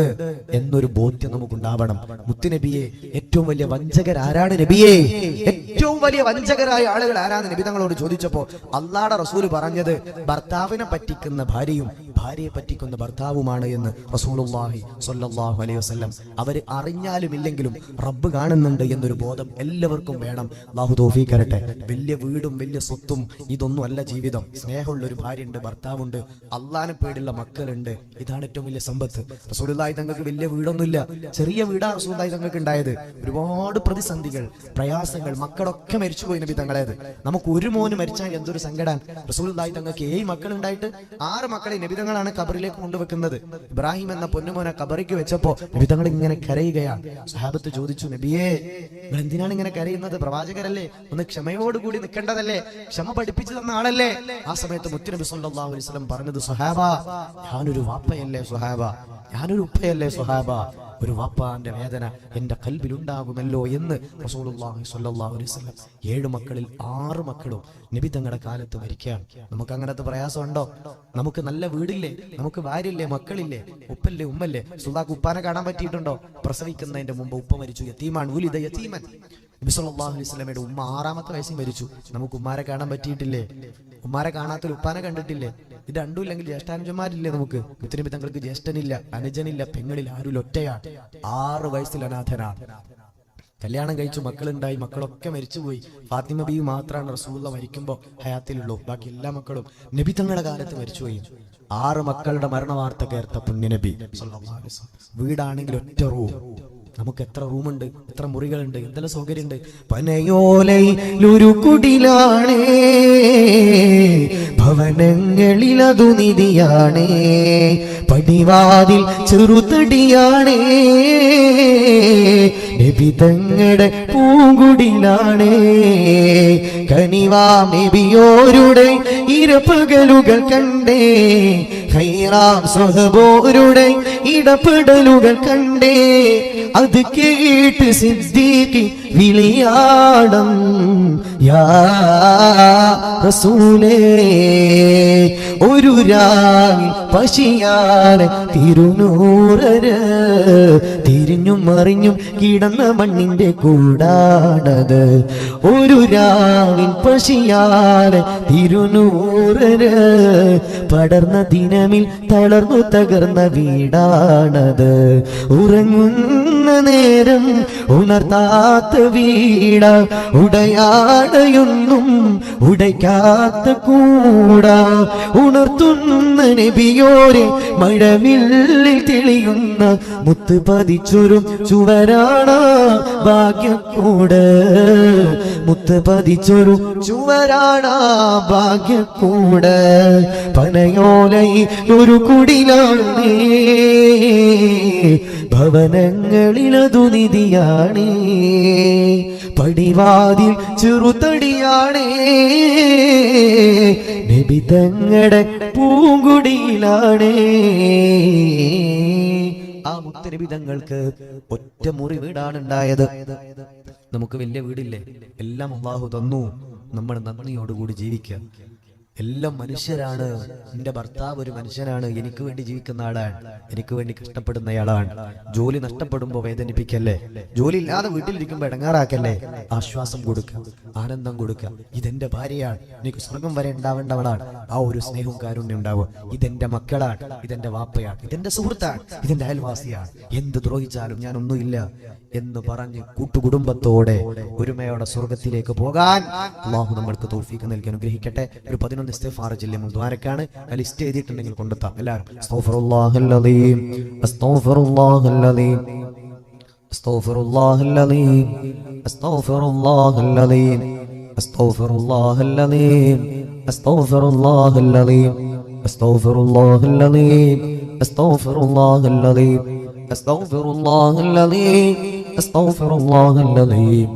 A: എന്നൊരു ബോധ്യം നമുക്കുണ്ടാവണം. മുത്തുനബിയെ ഏറ്റവും വലിയ വഞ്ചകർ ആരാണ് നബിയെ? ഏറ്റവും വലിയ വഞ്ചകരായ ആളുകൾ ആരാണ് നബി തങ്ങളോട് ചോദിച്ചപ്പോ അള്ളാഹുവിന്റെ റസൂല് പറഞ്ഞത് ഭർത്താവിനെ പറ്റിക്കുന്ന ഭാര്യയും ഭാര്യയെ പറ്റിക്കുന്ന ഭർത്താവുമാണ് എന്ന് റസൂലുള്ളാഹി സ്വല്ലല്ലാഹു അലൈഹി വസല്ലം. അവര് അറിഞ്ഞാലും ഇല്ലെങ്കിലും റബ്ബ് കാണുന്നുണ്ട് എന്നൊരു ബോധം എല്ലാവർക്കും വേണം. അല്ലാഹു തൗഫീഖ് തരട്ടെ. വലിയ വീടും വലിയ സ്വത്തും ഇതൊന്നും അല്ല ജീവിതം. സ്നേഹമുള്ള ഒരു ഭാര്യയുണ്ട്, ഭർത്താവുണ്ട്, അള്ളാഹിനെ പേടിയുള്ള മക്കളുണ്ട്. ഇതാണ് ഏറ്റവും വലിയ സമ്പത്ത്. റസൂലുള്ളാഹി തങ്ങൾക്ക് വലിയ വീടൊന്നുമില്ല, ചെറിയ വീടാണ് റസൂലുള്ളാഹി തങ്ങൾക്ക് ഉണ്ടായത്. ഒരുപാട് പ്രതിസന്ധികൾ, പ്രയാസങ്ങൾ, മക്കളൊക്കെ മരിച്ചുപോയി നബി തങ്ങളേത്. നമുക്ക് ഒരു മോന് മരിച്ചാൽ എന്തൊരു സങ്കടം. റസൂലുള്ളാഹി തങ്ങൾക്ക് 7 മക്കളുണ്ടായിട്ട് 6 മക്കളെ നബി തങ്ങളാണ് ഖബറിലേക്ക് കൊണ്ടുവെക്കുന്നത്. ഇബ്രാഹിം എന്ന പൊന്നുമോനെ ഖബറിക്ക് വെച്ചപ്പോ നബി തങ്ങൾ ഇങ്ങനെ കരയുകയാണ്. സഹാബത്ത് ചോദിച്ചു, നബിയേ നിങ്ങൾ എന്തിനാണ് ഇങ്ങനെ കരയുന്നത്? പ്രവാചകരല്ലേ, ഒന്ന് ക്ഷമയോടുകൂടി നിൽക്കേണ്ടതല്ലേ, ക്ഷമ പഠിപ്പിച്ചു തന്ന ആളല്ലേ. ആ സമയത്ത് മുത്തുനബി സല്ലല്ലാഹു അലൈഹി വസല്ലം പറഞ്ഞത്, സ്വഹാബ, ഞാനൊരു വാപ്പയല്ലേ സ്വഹാബ, ഞാനൊരു ഉപ്പയല്ലേ സ്വഹാബ, ഒരു വാപ്പാന്റെ വേദന എന്റെ കൽബിലുണ്ടാകുമല്ലോ എന്ന് റസൂലുള്ളാഹി സ്വല്ലല്ലാഹു അലൈഹി വസല്ലം. 7 മക്കളിൽ 6 മക്കളും നബി തങ്ങളുടെ കാലത്ത് മരിക്കുകയാണ്. നമുക്ക് അങ്ങനത്തെ പ്രയാസമുണ്ടോ? നമുക്ക് നല്ല വീടില്ലേ, നമുക്ക് ഭാര്യയില്ലേ, മക്കളില്ലേ, ഉപ്പല്ലേ, ഉമ്മല്ലേ? സുല്ലാഖ് ഉപ്പാനെ കാണാൻ പറ്റിയിട്ടുണ്ടോ? പ്രസവിക്കുന്നതിന്റെ മുമ്പ് ഉപ്പ മരിച്ചു, യതീമാൻ ഉലിദ യതീമൻ. നബി സല്ലല്ലാഹു അലൈഹി വസല്ലമയുടെ ഉമ്മ 6ാമത്തെ വയസ്സിൽ മരിച്ചു. നമുക്ക് ഉമ്മാരെ കാണാൻ പറ്റിയിട്ടില്ലേ? ഉമ്മാരെ കാണാത്തൊരു ഉപ്പാനെ കണ്ടിട്ടില്ലേ? ഇത് രണ്ടും ഇല്ലെങ്കിൽ ജ്യേഷ്ഠാനുജന്മാരില്ലേ നമുക്ക്? മുത്തുനബി തങ്ങൾക്ക് ജ്യേഷ്ഠനില്ല, അനുജനില്ല, പെങ്ങളില്ല, ആരും ഒറ്റയാണ്. 6 വയസ്സിൽ അനാഥനാണ്. കല്യാണം കഴിച്ചു, മക്കളുണ്ടായി, മക്കളൊക്കെ മരിച്ചുപോയി. ഫാത്തിമ ബീവി മാത്രമാണ് റസൂലുള്ളാഹി മരിക്കുമ്പോൾ ഹയാത്തിലുള്ളൂ. ബാക്കി എല്ലാ മക്കളും നബി തങ്ങളുടെ കാലത്ത് മരിച്ചുപോയി. 6 മക്കളുടെ മരണവാർത്ത കേർത്ത പുണ്യനബി സല്ലല്ലാഹു അലൈഹി വസല്ലം. വീടാണെങ്കിൽ ഒറ്റ റൂം. നമുക്ക് എത്ര റൂമുണ്ട്, എത്ര മുറികളുണ്ട്, എന്തെല്ലാം സൗകര്യമുണ്ട്. പനയോലയിലൊരു കുടിലാണേ, ഭവനങ്ങളിലതു നിധിയാണേ, പടിവാതിൽ ചെറുതടിയാണേ, നബി തങ്ങളുടെ പൂങ്കുടിലാണേ. കനിവാം നബിയോരുടെ ഇരപ്പകലുകൾ കണ്ടേ, ഖൈറാം സ്വഹബോരുടെ ഇടപെടലുകൾ കണ്ടേ. അത് കേട്ട് സിദ്ദീഖ് വിളിയാടം, യാ റസൂലേ. ഒരു രാവിൽ പശിയാൻ തിരുനൂറര്, തിരിഞ്ഞും മറിഞ്ഞും കിടന്ന മണ്ണിന്റെ കൂടാണത്. ഒരു രാവിൽ പശിയാൻ തിരുനൂറര്, പടർന്ന ദിനമിൽ തളർന്നു തകർന്ന വീടാണത്. ഉറങ്ങുന്ന നേരം ഉണർത്താത്ത വീട, ഉടയാടയൊന്നും ഉടയ്ക്കാത്ത കൂട. ഉണർത്തുന്ന നബിയോരെ മഴവില്ലിൽ തെളിയുന്ന മുത്ത് പതിച്ചൊരു ചുവരാണ ഭാഗ്യക്കൂട്. മുത്ത് പതിച്ചൊരു ചുവരാണ ഭാഗ്യക്കൂട്. പനയോലയിൽ ഒരു കുടിലാണ്, ഭവനങ്ങളിലതു നിധിയാണ്. പടിവാതിൽ ചെറുതടിയാണേ, നബി തങ്ങളുടെ പൂങ്കുടിയിലാണേ. ആ മുത്തനബി തങ്ങൾക്ക് ഒറ്റ മുറി വീടാണ് ഉണ്ടായത്. നമുക്ക് വലിയ വീടില്ലേ, എല്ലാം അല്ലാഹു തന്നു. നമ്മൾ നന്ദിയോടുകൂടി ജീവിക്കുക. എല്ലാം മനുഷ്യരാണ്. എന്റെ ഭർത്താവ് ഒരു മനുഷ്യനാണ്, എനിക്ക് വേണ്ടി ജീവിക്കുന്ന ആളാണ്, എനിക്ക് വേണ്ടി കഷ്ടപ്പെടുന്നയാളാണ്. ജോലി നഷ്ടപ്പെടുമ്പോ വേദനിപ്പിക്കല്ലേ, ജോലി ഇല്ലാതെ വീട്ടിലിരിക്കുമ്പോ ഇടങ്ങാറാക്കല്ലേ. ആശ്വാസം കൊടുക്കുക, ആനന്ദം കൊടുക്കുക. ഇതെന്റെ ഭാര്യയാണ്, എനിക്ക് സ്വർഗം വരെ ഉണ്ടാവേണ്ടവളാണ്. ആ ഒരു സ്നേഹവും കാരുണ്യം ഉണ്ടാവുക. ഇതെന്റെ മക്കളാണ്, ഇതെന്റെ വാപ്പയാണ്, ഇതെന്റെ സുഹൃത്താണ്, ഇതെന്റെ അയൽവാസിയാണ്. എന്ത് ദ്രോഹിച്ചാലും ഞാൻ ഒന്നുമില്ല എന്ന് പറഞ്ഞ് കൂട്ടുകുടുംബത്തോടെ ഒരുമയോടെ സ്വർഗത്തിലേക്ക് പോകാൻ അല്ലാഹു നമ്മൾക്ക് തൗഫീഖ് നൽകി അനുഗ്രഹിക്കട്ടെ. ഒരു 11 ഇസ്തിഗ്ഫാർ ചൊല്ലി ദ്വാരക്കാണ്. ലിസ്റ്റ് എഴുതിയിട്ടുണ്ടെങ്കിൽ കൊണ്ടെത്താം എല്ലാവരും. അസ്തഗ്ഫിറുല്ലാഹൽ അലീം, അസ്തഗ്ഫിറുല്ലാഹൽ അലീം, അസ്തഗ്ഫിറുല്ലാഹൽ അലീം, അസ്തഗ്ഫിറുല്ലാഹൽ അലീം, അസ്തഗ്ഫിറുല്ലാഹൽ അലീം, അസ്തഗ്ഫിറുല്ലാഹൽ അലീം, അസ്തഗ്ഫിറുല്ലാഹൽ അലീം, അസ്തഗ്ഫിറുല്ലാഹൽ അലീം, അസ്തഗ്ഫിറുല്ലാഹൽ അലീം, അസ്തഗ്ഫിറുല്ലാഹൽ അലീം,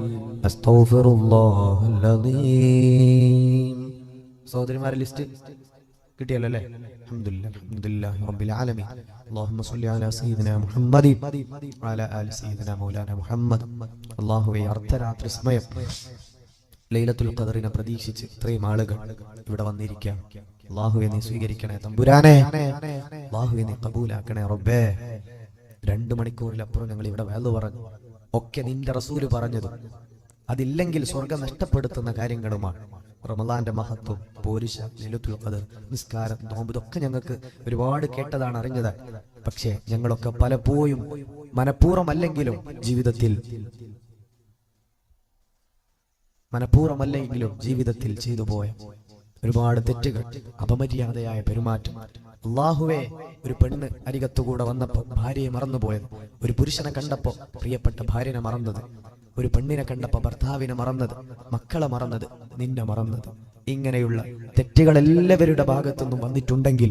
A: അസ്തഗ്ഫിറുല്ലാഹൽ അലീം. സഹോദരിമാരെ ലിസ്റ്റ് കിട്ടിയല്ലോ അല്ലേ? അൽഹംദുലില്ലാഹ്, അൽഹംദുലില്ലാഹി റബ്ബിൽ ആലമീൻ. അല്ലാഹുമ്മ സ്വല്ലി അലാ സയ്യിദിനാ മുഹമ്മദി വഅലാ ആലി സയ്യിദിനാ മൗലാനാ മുഹമ്മദ്. അല്ലാഹുവേ, അർദ്ധരാത്രി സമയം ലൈലത്തുൽ ഖദറിനെ പ്രതീക്ഷിച്ച് ഇത്രയും ആളുകൾ ഇവിടെ വന്നിരിക്കാം. അല്ലാഹുവേ, നീ സ്വീകരിക്കണേ തമ്പുരാനെ. അല്ലാഹുവേ, നീ ഖബൂലാക്കണേ റബ്ബേ. 2 മണിക്കൂറിലപ്പുറം ഞങ്ങൾ ഇവിടെ വഅദ് പറഞ്ഞു. ഒക്കെ നിന്റെ റസൂല് പറഞ്ഞതും അതില്ലെങ്കിൽ സ്വർഗം നഷ്ടപ്പെടുത്തുന്ന കാര്യങ്ങളുമാണ്. റമളാന്റെ മഹത്വം, പോരിശ, ലൈലത്തുൽ ഖദർ, നിസ്കാരം, നോമ്പ്, ഇതൊക്കെ ഞങ്ങൾക്ക് ഒരുപാട് കേട്ടതാണ്, അറിഞ്ഞതാണ്. പക്ഷേ ഞങ്ങളൊക്കെ പലപ്പോഴും മനഃപൂർവ്വമല്ലെങ്കിലും ജീവിതത്തിൽ ചെയ്തു പോയ ഒരുപാട് തെറ്റുകൾ, അപമര്യാദയായ പെരുമാറ്റം. അല്ലാഹുവേ, ഒരു പെണ്ണ് അരികത്തുകൂടെ വന്നപ്പോ ഭാര്യയെ മറന്നുപോയത്, ഒരു പുരുഷനെ കണ്ടപ്പോ പ്രിയപ്പെട്ട ഭാര്യനെ മറന്നത്, ഒരു പെണ്ണിനെ കണ്ടപ്പോ ഭർത്താവിനെ മറന്നത്, മക്കളെ മറന്നത്, നിന്നെ മറന്നത്, ഇങ്ങനെയുള്ള തെറ്റുകൾ എല്ലാവരുടെ ഭാഗത്തുനിന്നും വന്നിട്ടുണ്ടെങ്കിൽ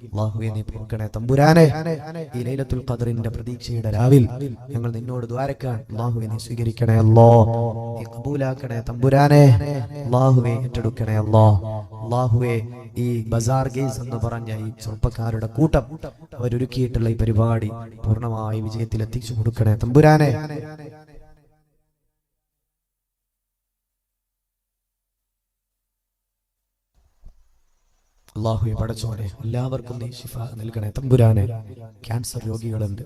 A: അല്ലാഹുവേ, നീ പൊറുക്കണേ തമ്പുരാനെ. ഈ ലൈലത്തുൽ ഖദറിന്റെ പ്രതീക്ഷയുടെ രാവിൽ ഞങ്ങൾ നിന്നോട് ദ്വാരക്കാൻ അല്ലാഹുവേ, നീ സ്വീകരിക്കണേ അല്ലാഹ്, നീ ഖബൂലാക്കണേ തമ്പുരാനെ. അല്ലാഹുവേ, ഏറ്റെടുക്കണേ അല്ലാഹ്. അല്ലാഹുവേ, ഈ ബസാർ ഗേസ് എന്ന് പറഞ്ഞ ഈ ചെറുപ്പക്കാരുടെ കൂട്ടം അവരൊരുക്കിയിട്ടുള്ള ഈ പരിപാടി പൂർണ്ണമായി വിജയത്തിൽ എത്തിച്ചു കൊടുക്കണേ തമ്പുരാനെ. അല്ലാഹുവേ, പടച്ചോനെ, എല്ലാവർക്കും നീ ശിഫ നൽകണേ തമ്പുരാനെ. ക്യാൻസർ രോഗികളുണ്ട്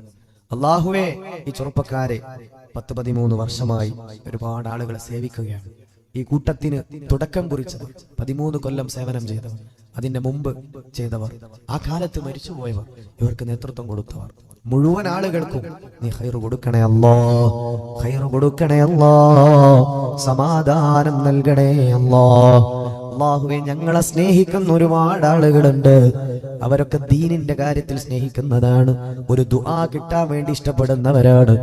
A: അല്ലാഹുവേ. ഈ ചെറുപ്പക്കാരെ 10-13 വർഷമായി ഒരുപാട് ആളുകളെ സേവിക്കുകയാണ്. ഈ കൂട്ടത്തിന് തുടക്കം കുറിച്ചവർ, 13 കൊല്ലം സേവനം ചെയ്തവർ, അതിന്റെ മുമ്പ് ചെയ്തവർ, ആ കാലത്ത് മരിച്ചുപോയവർ, ഇവർക്ക് നേതൃത്വം കൊടുത്തവർ, മുഴുവൻ ആളുകൾക്കും നീ ഖൈറ് കൊടുക്കണേ അല്ലാഹ്, ഖൈറ് കൊടുക്കണേ അല്ലാഹ്, സമാധാനം നൽകണേ അല്ലാഹ്. അല്ലാഹുവേ ഞങ്ങളെ സ്നേഹിക്കുന്ന ഒരുപാട് ആളുകളുണ്ട്. അവരൊക്കെ ദീനിന്റെ കാര്യത്തിൽ സ്നേഹിക്കുന്നതാണ്, ഒരു ദുആ കിട്ടാൻ വേണ്ടി ഇഷ്ടപ്പെടുന്നവരാണ്.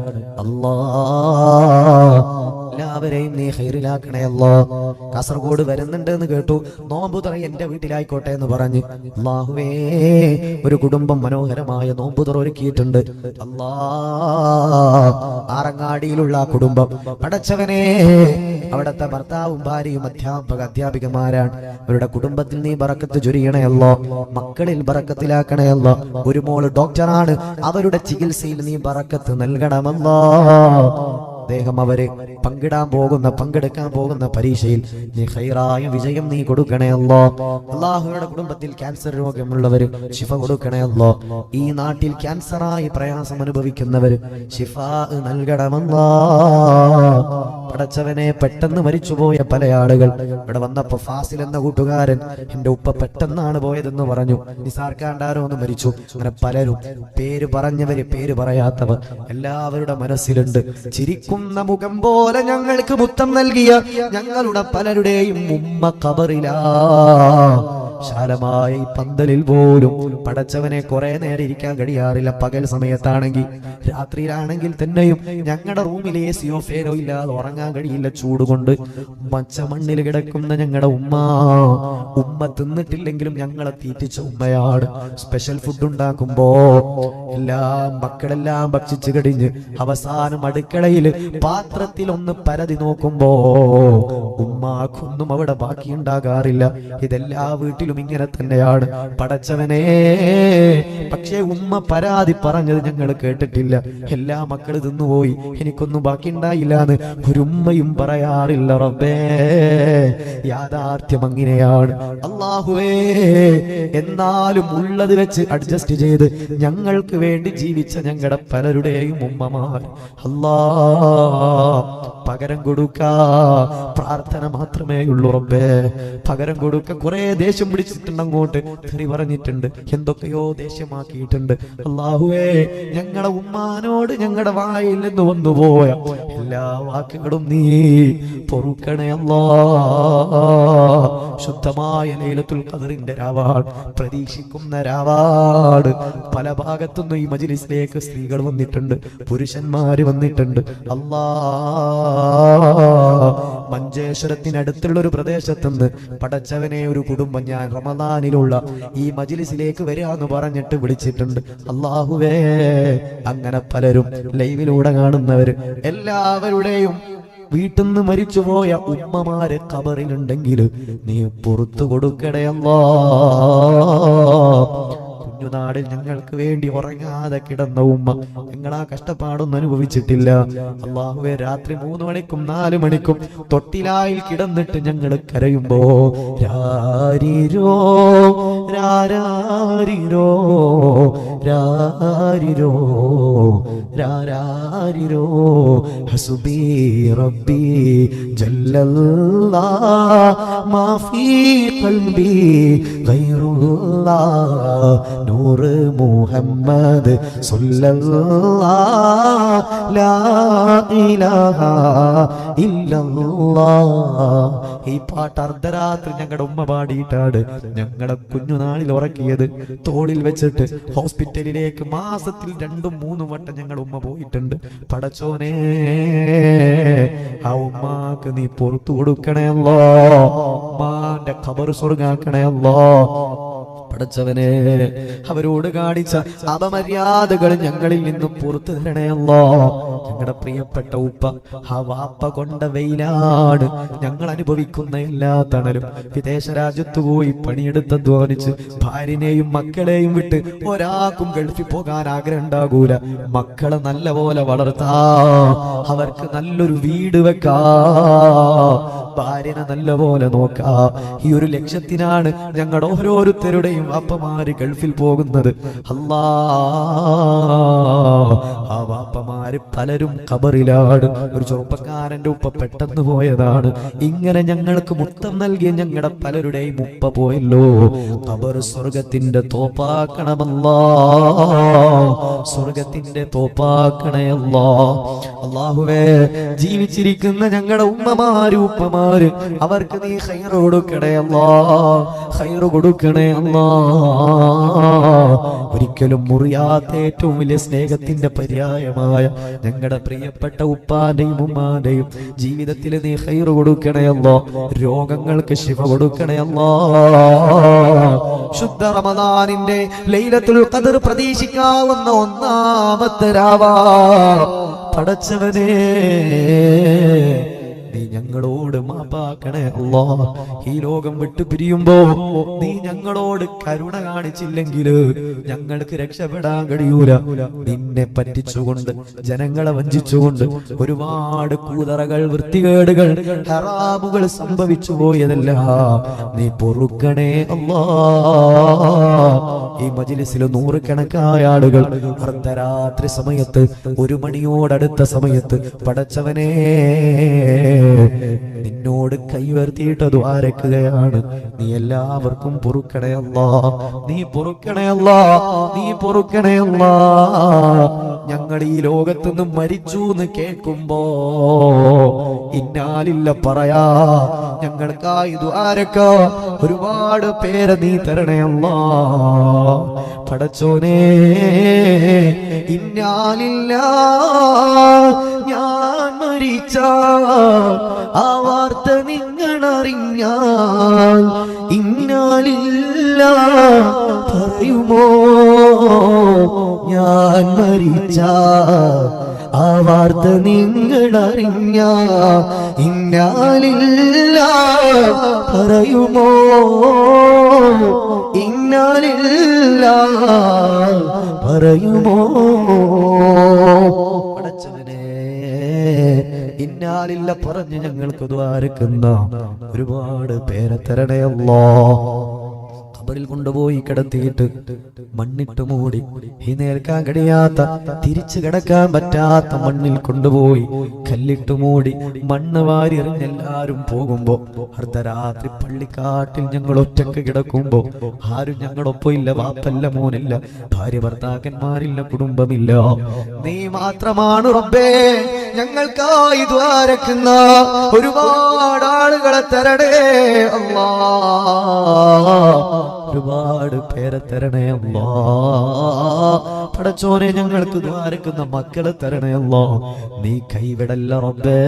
A: എല്ലാവരെയും നീ ഖൈറിലാക്കണേ അല്ലാ. കാസർഗോഡ് വരുന്നുണ്ട് എന്ന് കേട്ടു, നോമ്പ് തുറ എന്റെ വീട്ടിലായിക്കോട്ടെ എന്ന് പറഞ്ഞ് അല്ലാഹുവേ ഒരു കുടുംബം മനോഹരമായ നോമ്പ് തുറ ഒരുക്കിയിട്ടുണ്ട്. അല്ലാ ആറങ്ങാടിയിലുള്ള ആ കുടുംബം പടച്ചവനെ, അവിടുത്തെ ഭർത്താവും ഭാര്യയും അധ്യാപികമാരാണ്. അവരുടെ കുടുംബത്തിൽ നീ ബറക്കത്ത് ചൊരിയണേ അല്ലാ, മക്കളിൽ ബറക്കത്തിലാക്കണേ അല്ലാ. ഒരു മോള് ഡോക്ടറാണ്, അവരുടെ ചികിത്സയിൽ നീ ബറക്കത്ത് നൽകണമല്ലാ. അദ്ദേഹം അവര് പങ്കെടുക്കാൻ പോകുന്ന പരീക്ഷയിൽ നീ ഖൈറായ വിജയം നീ കൊടുക്കണേ അല്ലാ. അല്ലാഹുവിന്റെ കുടുംബത്തിൽ ക്യാൻസർ രോഗമുള്ളവര് ശിഫ കൊടുക്കണേ അല്ലാ. ഈ നാട്ടിൽ ക്യാൻസറായി പ്രയാസം അനുഭവിക്കുന്നവര് ശിഫ നൽകണമല്ലാ. പടച്ചവനെ, പെട്ടെന്ന് മരിച്ചുപോയ പല ആളുകൾ ഇവിടെ വന്നപ്പോ ഫാസിൽ എന്ന കൂട്ടുകാരൻ, എന്റെ ഉപ്പ പെട്ടെന്നാണ് പോയതെന്ന് പറഞ്ഞു. നിസാർക്കാണ്ടാരോ ഒന്ന് മരിച്ചു. അങ്ങനെ പലരും പേര് പറഞ്ഞവര് പേര് പറയാത്തവർ എല്ലാവരുടെ മനസ്സിലുണ്ട്. ചിരിക്കുന്ന മുഖം പോലെ ഞങ്ങൾക്ക് മുത്തം നൽകിയ ഞങ്ങളുടെ പലരുടെയും ഉമ്മ ഖബറിലാ. വിശാലമായ ഈ പന്തലിൽ പോലും പടച്ചവനെ കുറെ നേരം ഇരിക്കാൻ കഴിയാറില്ല. പകൽ സമയത്താണെങ്കിൽ രാത്രിയിലാണെങ്കിൽ തന്നെയും ഞങ്ങളുടെ റൂമിൽ എസിയോ ഫേനോ ഇല്ലാതെ ഉറങ്ങാൻ കഴിയില്ല, ചൂടുകൊണ്ട്. പച്ച മണ്ണിൽ കിടക്കുന്ന ഞങ്ങളുടെ ഉമ്മ തിന്നിട്ടില്ലെങ്കിലും ഞങ്ങളെ തീറ്റിച്ച ഉമ്മയാണ്. സ്പെഷ്യൽ ഫുഡ് ഉണ്ടാക്കുമ്പോ മക്കളെല്ലാം ഭക്ഷിച്ചു കഴിഞ്ഞ് അവസാനം അടുക്കളയിൽ പാത്രത്തിൽ ഒന്ന് പരതി നോക്കുമ്പോ ഉമ്മാക്കൊന്നും അവിടെ ബാക്കിയുണ്ടാകാറില്ല. ഇതെല്ലാ വീട്ടിലും ഇങ്ങനെ തന്നെയാണ് പടച്ചവനെ. പക്ഷേ ഉമ്മ പരാതി പറഞ്ഞത് ഞങ്ങൾ കേട്ടിട്ടില്ല. എല്ലാ മക്കള് തിന്നുപോയി, എനിക്കൊന്നും ബാക്കി ഉണ്ടായില്ല എന്ന് ഒരു ഉമ്മയും പറയാറില്ല. റബ്ബേ, യാഥാർത്ഥ്യം അങ്ങനെയാണ്. അല്ലാഹുവേ, എന്നാലും ഉള്ളത് വെച്ച് അഡ്ജസ്റ്റ് ചെയ്ത് ഞങ്ങൾക്ക് വേണ്ടി ജീവിച്ച ഞങ്ങളുടെ പലരുടെയും ഉമ്മമാർ അല്ലാ പകരം കൊടുക്കാ പ്രാർത്ഥന മാത്രമേ ഉള്ളൂ. റബ്ബേ, പകരം കൊടുക്ക. കുറെ ദേഷ്യം പിടിച്ചിട്ടുണ്ട്, അങ്ങോട്ട് തെറി പറഞ്ഞിട്ടുണ്ട്, എന്തൊക്കെയോ ദേഷ്യമാക്കിയിട്ടുണ്ട്. അല്ലാഹുവേ, ഞങ്ങളുടെ ഉമ്മാനോട് ഞങ്ങളുടെ വായിൽ നിന്ന് വന്നുപോയ എല്ലാ വാക്കുകളും നീ പൊറുക്കണേ അല്ലാ. ശുദ്ധമായ ലൈലത്തുൽ ഖദറിന്റെ രാവാട്, പ്രതീക്ഷിക്കുന്ന രാവാട്. പല ഭാഗത്തുനിന്നും ഈ മജ്‌ലിസിലേക്ക് സ്ത്രീകൾ വന്നിട്ടുണ്ട്, പുരുഷന്മാര് വന്നിട്ടുണ്ട്. അല്ലാ, മഞ്ചേശ്വരത്തിനടുത്തുള്ള ഒരു പ്രദേശത്തുനിന്ന് പടച്ചവനെ ഒരു കുടുംബം ഞാൻ റമദാനിലുള്ള ഈ മജ്‌ലിസിലേക്ക് വരാന്ന് പറഞ്ഞിട്ട് വിളിച്ചിട്ടുണ്ട്. അല്ലാഹുവേ, അങ്ങനെ പലരും ലൈവിലൂടെ കാണുന്നവര് എല്ലാവരുടെയും വീട്ടിൽ നിന്ന് മരിച്ചുപോയ ഉമ്മമാരെ ഖബറിലുണ്ടെങ്കിൽ നീ പുറത്തു കൊടുക്കണേ അല്ലാ. കുഞ്ഞുനാടിൽ ഞങ്ങൾക്ക് വേണ്ടി ഉറങ്ങാതെ കിടന്ന ഉമ്മ ഞങ്ങളാ കഷ്ടപ്പാടൊന്നും അനുഭവിച്ചിട്ടില്ല. അല്ലാഹുവേ, രാത്രി 3 മണിക്കും 4 മണിക്കും തൊട്ടിലായിൽ കിടന്നിട്ട് ഞങ്ങൾ കരയുമ്പോ രാരിരോ രാരാരിരോ രാരിരോ രാരാരിരോ ഹസ്ബി റബ്ബി ജല്ലല്ലാ മാ ഫീ ഖൽബി ഗൈറുല്ലാ നൂർ മുഹമ്മദ് സല്ലല്ലാഹു ലാ ഇലാഹ ഇല്ലല്ലാഹ്. ഈ പാട്ട് അർദ്ധരാത്രി ഞങ്ങളുടെ ഉമ്മ പാടിയിട്ടാണ് ഞങ്ങളുടെ കുഞ്ഞുനാളിൽ ഉറക്കിയത്. തോളിൽ വെച്ചിട്ട് ഹോസ്പിറ്റലിലേക്ക് മാസത്തിൽ 2-3 വട്ടം ഞങ്ങളുടെ ഉമ്മ പോയിട്ടുണ്ട്. പടച്ചോനെ, ആ ഉമ്മാക്ക് നീ പുറത്തു കൊടുക്കണേ അല്ലാ. ഉമ്മാന്റെ ഖബർ സ്വർഗ്ഗാക്കണേ അല്ലാ. പടച്ചവനെ, അവരോട് കാണിച്ച അപമര്യാദകൾ ഞങ്ങളിൽ നിന്നും പുറത്തു തരണേ അല്ലാ. ഞങ്ങളുടെ പ്രിയപ്പെട്ട ഉപ്പ, ആ വാപ്പ കൊണ്ട വെയിലാണ് ഞങ്ങൾ അനുഭവിക്കുന്ന എല്ലാ തണലും. വിദേശ രാജ്യത്ത് പോയി പണിയെടുത്തധ്വാനിച്ച് ഭാര്യനെയും മക്കളെയും വിട്ട് ഒരാൾക്കും ഗൾഫിൽ പോകാൻ ആഗ്രഹം ഉണ്ടാകൂല. മക്കളെ നല്ല പോലെ വളർത്താ, അവർക്ക് നല്ലൊരു വീട് വെക്കാ, ഭാര്യനെ നല്ല പോലെ നോക്കാ. ഈ ഒരു ലക്ഷ്യത്തിനാണ് ഞങ്ങളുടെ ഓരോരുത്തരുടെയും വാപ്പമാര് ഗൾഫിൽ പോകുന്നത്. അല്ലാ, ആ വാപ്പമാര് പലരും ഖബറിലാണ്. ഒരു ചെറുപ്പക്കാരന്റെ ഉപ്പ പെട്ടെന്ന് പോയതാണ്. ഇങ്ങനെ ഞങ്ങൾക്ക് മുത്തം നൽകിയ ഞങ്ങളുടെ പലരുടെയും ഉപ്പ പോയല്ലോ. ഖബർ സ്വർഗത്തിന്റെ തോപ്പാക്കണമല്ലാ, സ്വർഗത്തിന്റെ തോപ്പാക്കണയല്ലാ. അല്ലാഹുവേ, ജീവിച്ചിരിക്കുന്ന ഞങ്ങളുടെ ഉമ്മമാരും ഉപ്പമാരും ഉമ്മമാര് അവർക്ക് നീ ഖൈറ് കൊടുക്കണേ അല്ലാ, ഖൈറ് കൊടുക്കണേ അല്ലാ. ഒരിക്കലും മുറിയാത്ത ഏറ്റവും വലിയ സ്നേഹത്തിന്റെ പര്യായമായ ഞങ്ങളുടെ പ്രിയപ്പെട്ട ഉപ്പാന്റെയും ഉമ്മാന്റെയും ജീവിതത്തിൽ നീ ഖൈറ് കൊടുക്കണേ അല്ലാ. രോഗങ്ങൾക്ക് ശിഫ കൊടുക്കണേ അല്ലാ. ശുദ്ധ റമദാനിന്റെ ലൈലത്തുൽ ഖദർ പ്രതീക്ഷിക്കാവുന്ന ഒന്നാമത്തെ രാവാ പടച്ചവനേ, നീ ഞങ്ങളോട് മാപ്പാക്കണേ അല്ലാ. ഈ ലോകം വിട്ടു പിരിയുമ്പോ നീ ഞങ്ങളോട് കരുണ കാണിച്ചില്ലെങ്കിൽ ഞങ്ങൾക്ക് രക്ഷപ്പെടാൻ കഴിയൂല. നിന്നെ പറ്റിച്ചുകൊണ്ട് ജനങ്ങളെ വഞ്ചിച്ചുകൊണ്ട് ഒരുപാട് കൂതറകൾ, വൃത്തികേടുകൾ, ഹറാമുകൾ സംഭവിച്ചു പോയതല്ല. നീ പൊറുക്കണേ അല്ലാ. ഈ മജ്‌ലിസിൽ നൂറുകണക്കായ ആളുകൾ അർദ്ധരാത്രി സമയത്ത് 1 മണിയോടടുത്ത സമയത്ത് പടച്ചവനേ നിന്നോട് കൈവർത്തിയിട്ട് ദ്വാരക്കുകയാണ്. നീ എല്ലാവർക്കും പൊറുക്കണേ അല്ലാ, നീ പൊറുക്കണേ അല്ലാ, നീ പൊറുക്കണേ അല്ലാ. ഞങ്ങൾ ഈ ലോകത്തുനിന്ന് മരിച്ചു എന്ന് കേൾക്കുമ്പോ ഇന്നാലില്ല പറയാ ഞങ്ങൾക്കായി ദ്വാരക്ക ഒരുപാട് പേരെ നീ തരണേ അല്ലാ. പടച്ചോനേ, ഇന്നാലില്ല ഞാൻ മരിച്ച ആ വാർത്ത നിങ്ങളറിഞ്ഞാൽ ഇന്നാലില്ല പറയുമോ? ഞാൻ മരിച്ച ആ വാർത്ത നിങ്ങളറിഞ്ഞ ഇന്നാലില്ല പറയുമോ? ഇന്നാലില്ല പറയുമോ? പടച്ചവനേ, ഇന്നാലില്ല പറഞ്ഞ് ഞങ്ങൾക്ക് ദ്വാരക്കുന്ന ഒരുപാട് പേരെ തരണേ അല്ലാ. ഖബറിൽ കൊണ്ടുപോയി കിടത്തിയിട്ട് മണ്ണിട്ട് മൂടി എഴുന്നേൽക്കാൻ കഴിയാത്ത, തിരിച്ചു കിടക്കാൻ പറ്റാത്ത മണ്ണിൽ കൊണ്ടുപോയി കല്ലിട്ട് മൂടി മണ്ണ് വാരി എറിഞ്ഞെല്ലാരും പോകുമ്പോ അർദ്ധരാത്രി പള്ളിക്കാട്ടിൽ ഞങ്ങൾ ഒറ്റക്ക് കിടക്കുമ്പോ ആരും ഞങ്ങളൊപ്പം ഇല്ല. വാപ്പല്ല, മോനില്ല, ഭാര്യ ഭർത്താക്കന്മാരില്ല, കുടുംബമില്ല. നീ മാത്രമാണ് റബ്ബേ ഞങ്ങൾക്കായി ദ്വാരക്കുന്ന ഒരുപാട് ആളുകളെ തരണേ അല്ലാ. ഒരുപാട് പേരെ തരണേ അല്ലാ. പടച്ചോനെ, ഞങ്ങൾക്ക് ദ്വാരക്കുന്ന മക്കളെ തരണേ അല്ലാ. നീ കൈവിടല്ല റബ്ബേ.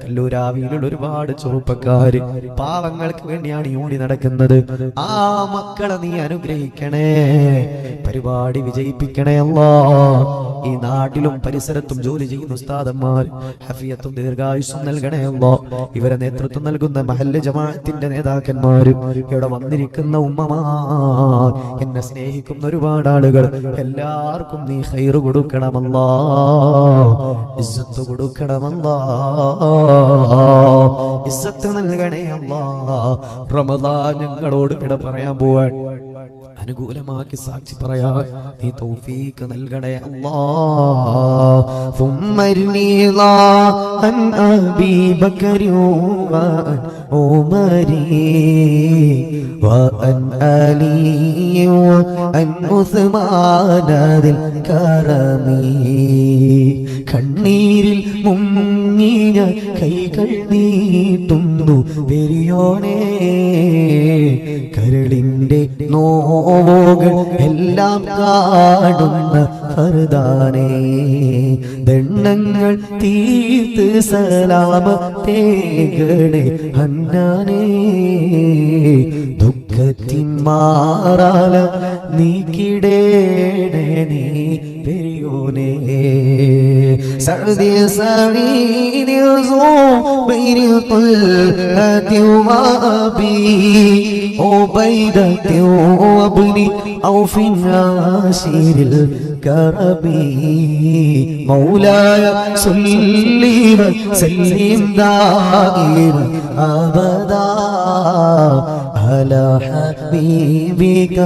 A: കല്ലൂരാവിയിലുള്ള ഒരുപാട് ചെറുപ്പക്കാര് പാവങ്ങൾക്ക് വേണ്ടിയാണ് യൂണി നടക്കുന്നത്. ആ മക്കളെ നീ അനുഗ്രഹിക്കണേ, പരിപാടി വിജയിപ്പിക്കണേ അല്ലാ. ഈ നാട്ടിലും പരിസരത്തും ജോലി ചെയ്യുന്ന ഉസ്താദന്മാർ ഹഫിയത്തും ദീർഘായുസ്സും നൽകണേ അല്ലാ. ഇവരെ നേതൃത്വം നൽകുന്ന മഹല്ല് ജമാഅത്തിന്റെ നേതാക്കന്മാരും ഇവിടെ വന്നിരിക്കുന്ന ഉമ്മമാർ, എന്നെ സ്നേഹിക്കുന്ന ഒരുപാട് ആളുകൾ, എല്ലാവർക്കും നീ ഖൈറ് കൊടുക്കണമല്ലാ, ഇസ്സത്ത് കൊടുക്കണമല്ലാ, ഇസ്സത്ത് നൽകണേ അല്ലാ. റമദാൻ ഞങ്ങളോട് വിട പറയാൻ പോവാൻ അനുകൂലമാക്കി സാക്ഷി പറയാൻ നീ തൗഫീഖ് നൽകണേ അല്ലാ. ഫുമ്മർനിലാ അൻ അബീ ബക്കരി വഅൻ ഉമരി വഅൻ അലി വഅൻ ഉസ്മാന ദിൽ കറമി. കണ്ണീരിൽ മുങ്ങിയ കൈകൾ നീട്ടുന്നു പെരിയോനേ, കരളിന്റെ നോവുകൾ എല്ലാം കാണുന്ന ഫർദാനേ. ദണ്ണങ്ങൾ തീർത്ത് സലാമത്തേകണേ ഹന്നാനേ. ദുഃഖത്തിൻ മാറാല നീക്കിടേണേ നീ പെരിയോനേ. സഅദി സഈദി സുബൈർ ഖൽഅതി വഅബി ഉബൈദതി വബ്നി ഔഫി നാസിരിൽ കറബി. മൗലായ സല്ലി വസല്ലിം ദായിമൻ അബദാ على حبيبك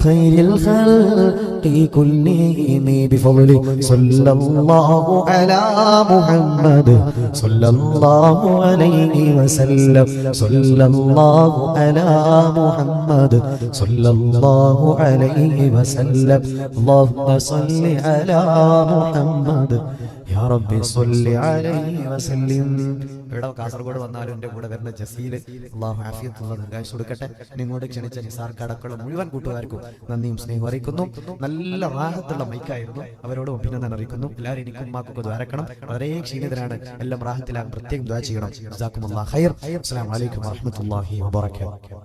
A: خير الخلق كلهم بفضل صلى الله على محمد صلى الله عليه وسلم صلى الله على محمد صلى الله عليه وسلم اللهم صل على محمد يا ربي صل عليه وسلم. ഇവിടെ കാസർഗോഡ് വന്നാലും എൻ്റെ കൂടെ വരുന്ന ജസീല് അള്ളാഹു ആഫിയത്തുള്ള ദീർഘായുസ്സ് കൊടുക്കട്ടെ. ഇങ്ങോട്ട് ക്ഷണിച്ച നിസാർക്ക് അടക്കമുള്ള മുഴുവൻ കൂട്ടുകാർക്കും നന്ദിയും സ്നേഹവും അറിയിക്കുന്നു. നല്ല റാഹത്തുള്ള മൈക്കായിരുന്നു, അവരോടും അഭിനന്ദനം അറിയിക്കുന്നു. എല്ലാവരും എനിക്കും ഉമ്മാക്കൊക്കെ ദ്വാരക്കണം. വളരെ ക്ഷീണിതരാണ്, എല്ലാം റാഹത്തിലാകും, പ്രത്യേകം ദ്വാ ചെയ്യണം. ജസാക്കുമുല്ലാഹ് ഖൈർ. അസ്സലാമു അലൈക്കും വറഹ്മത്തുള്ളാഹി വബറകാതുഹു.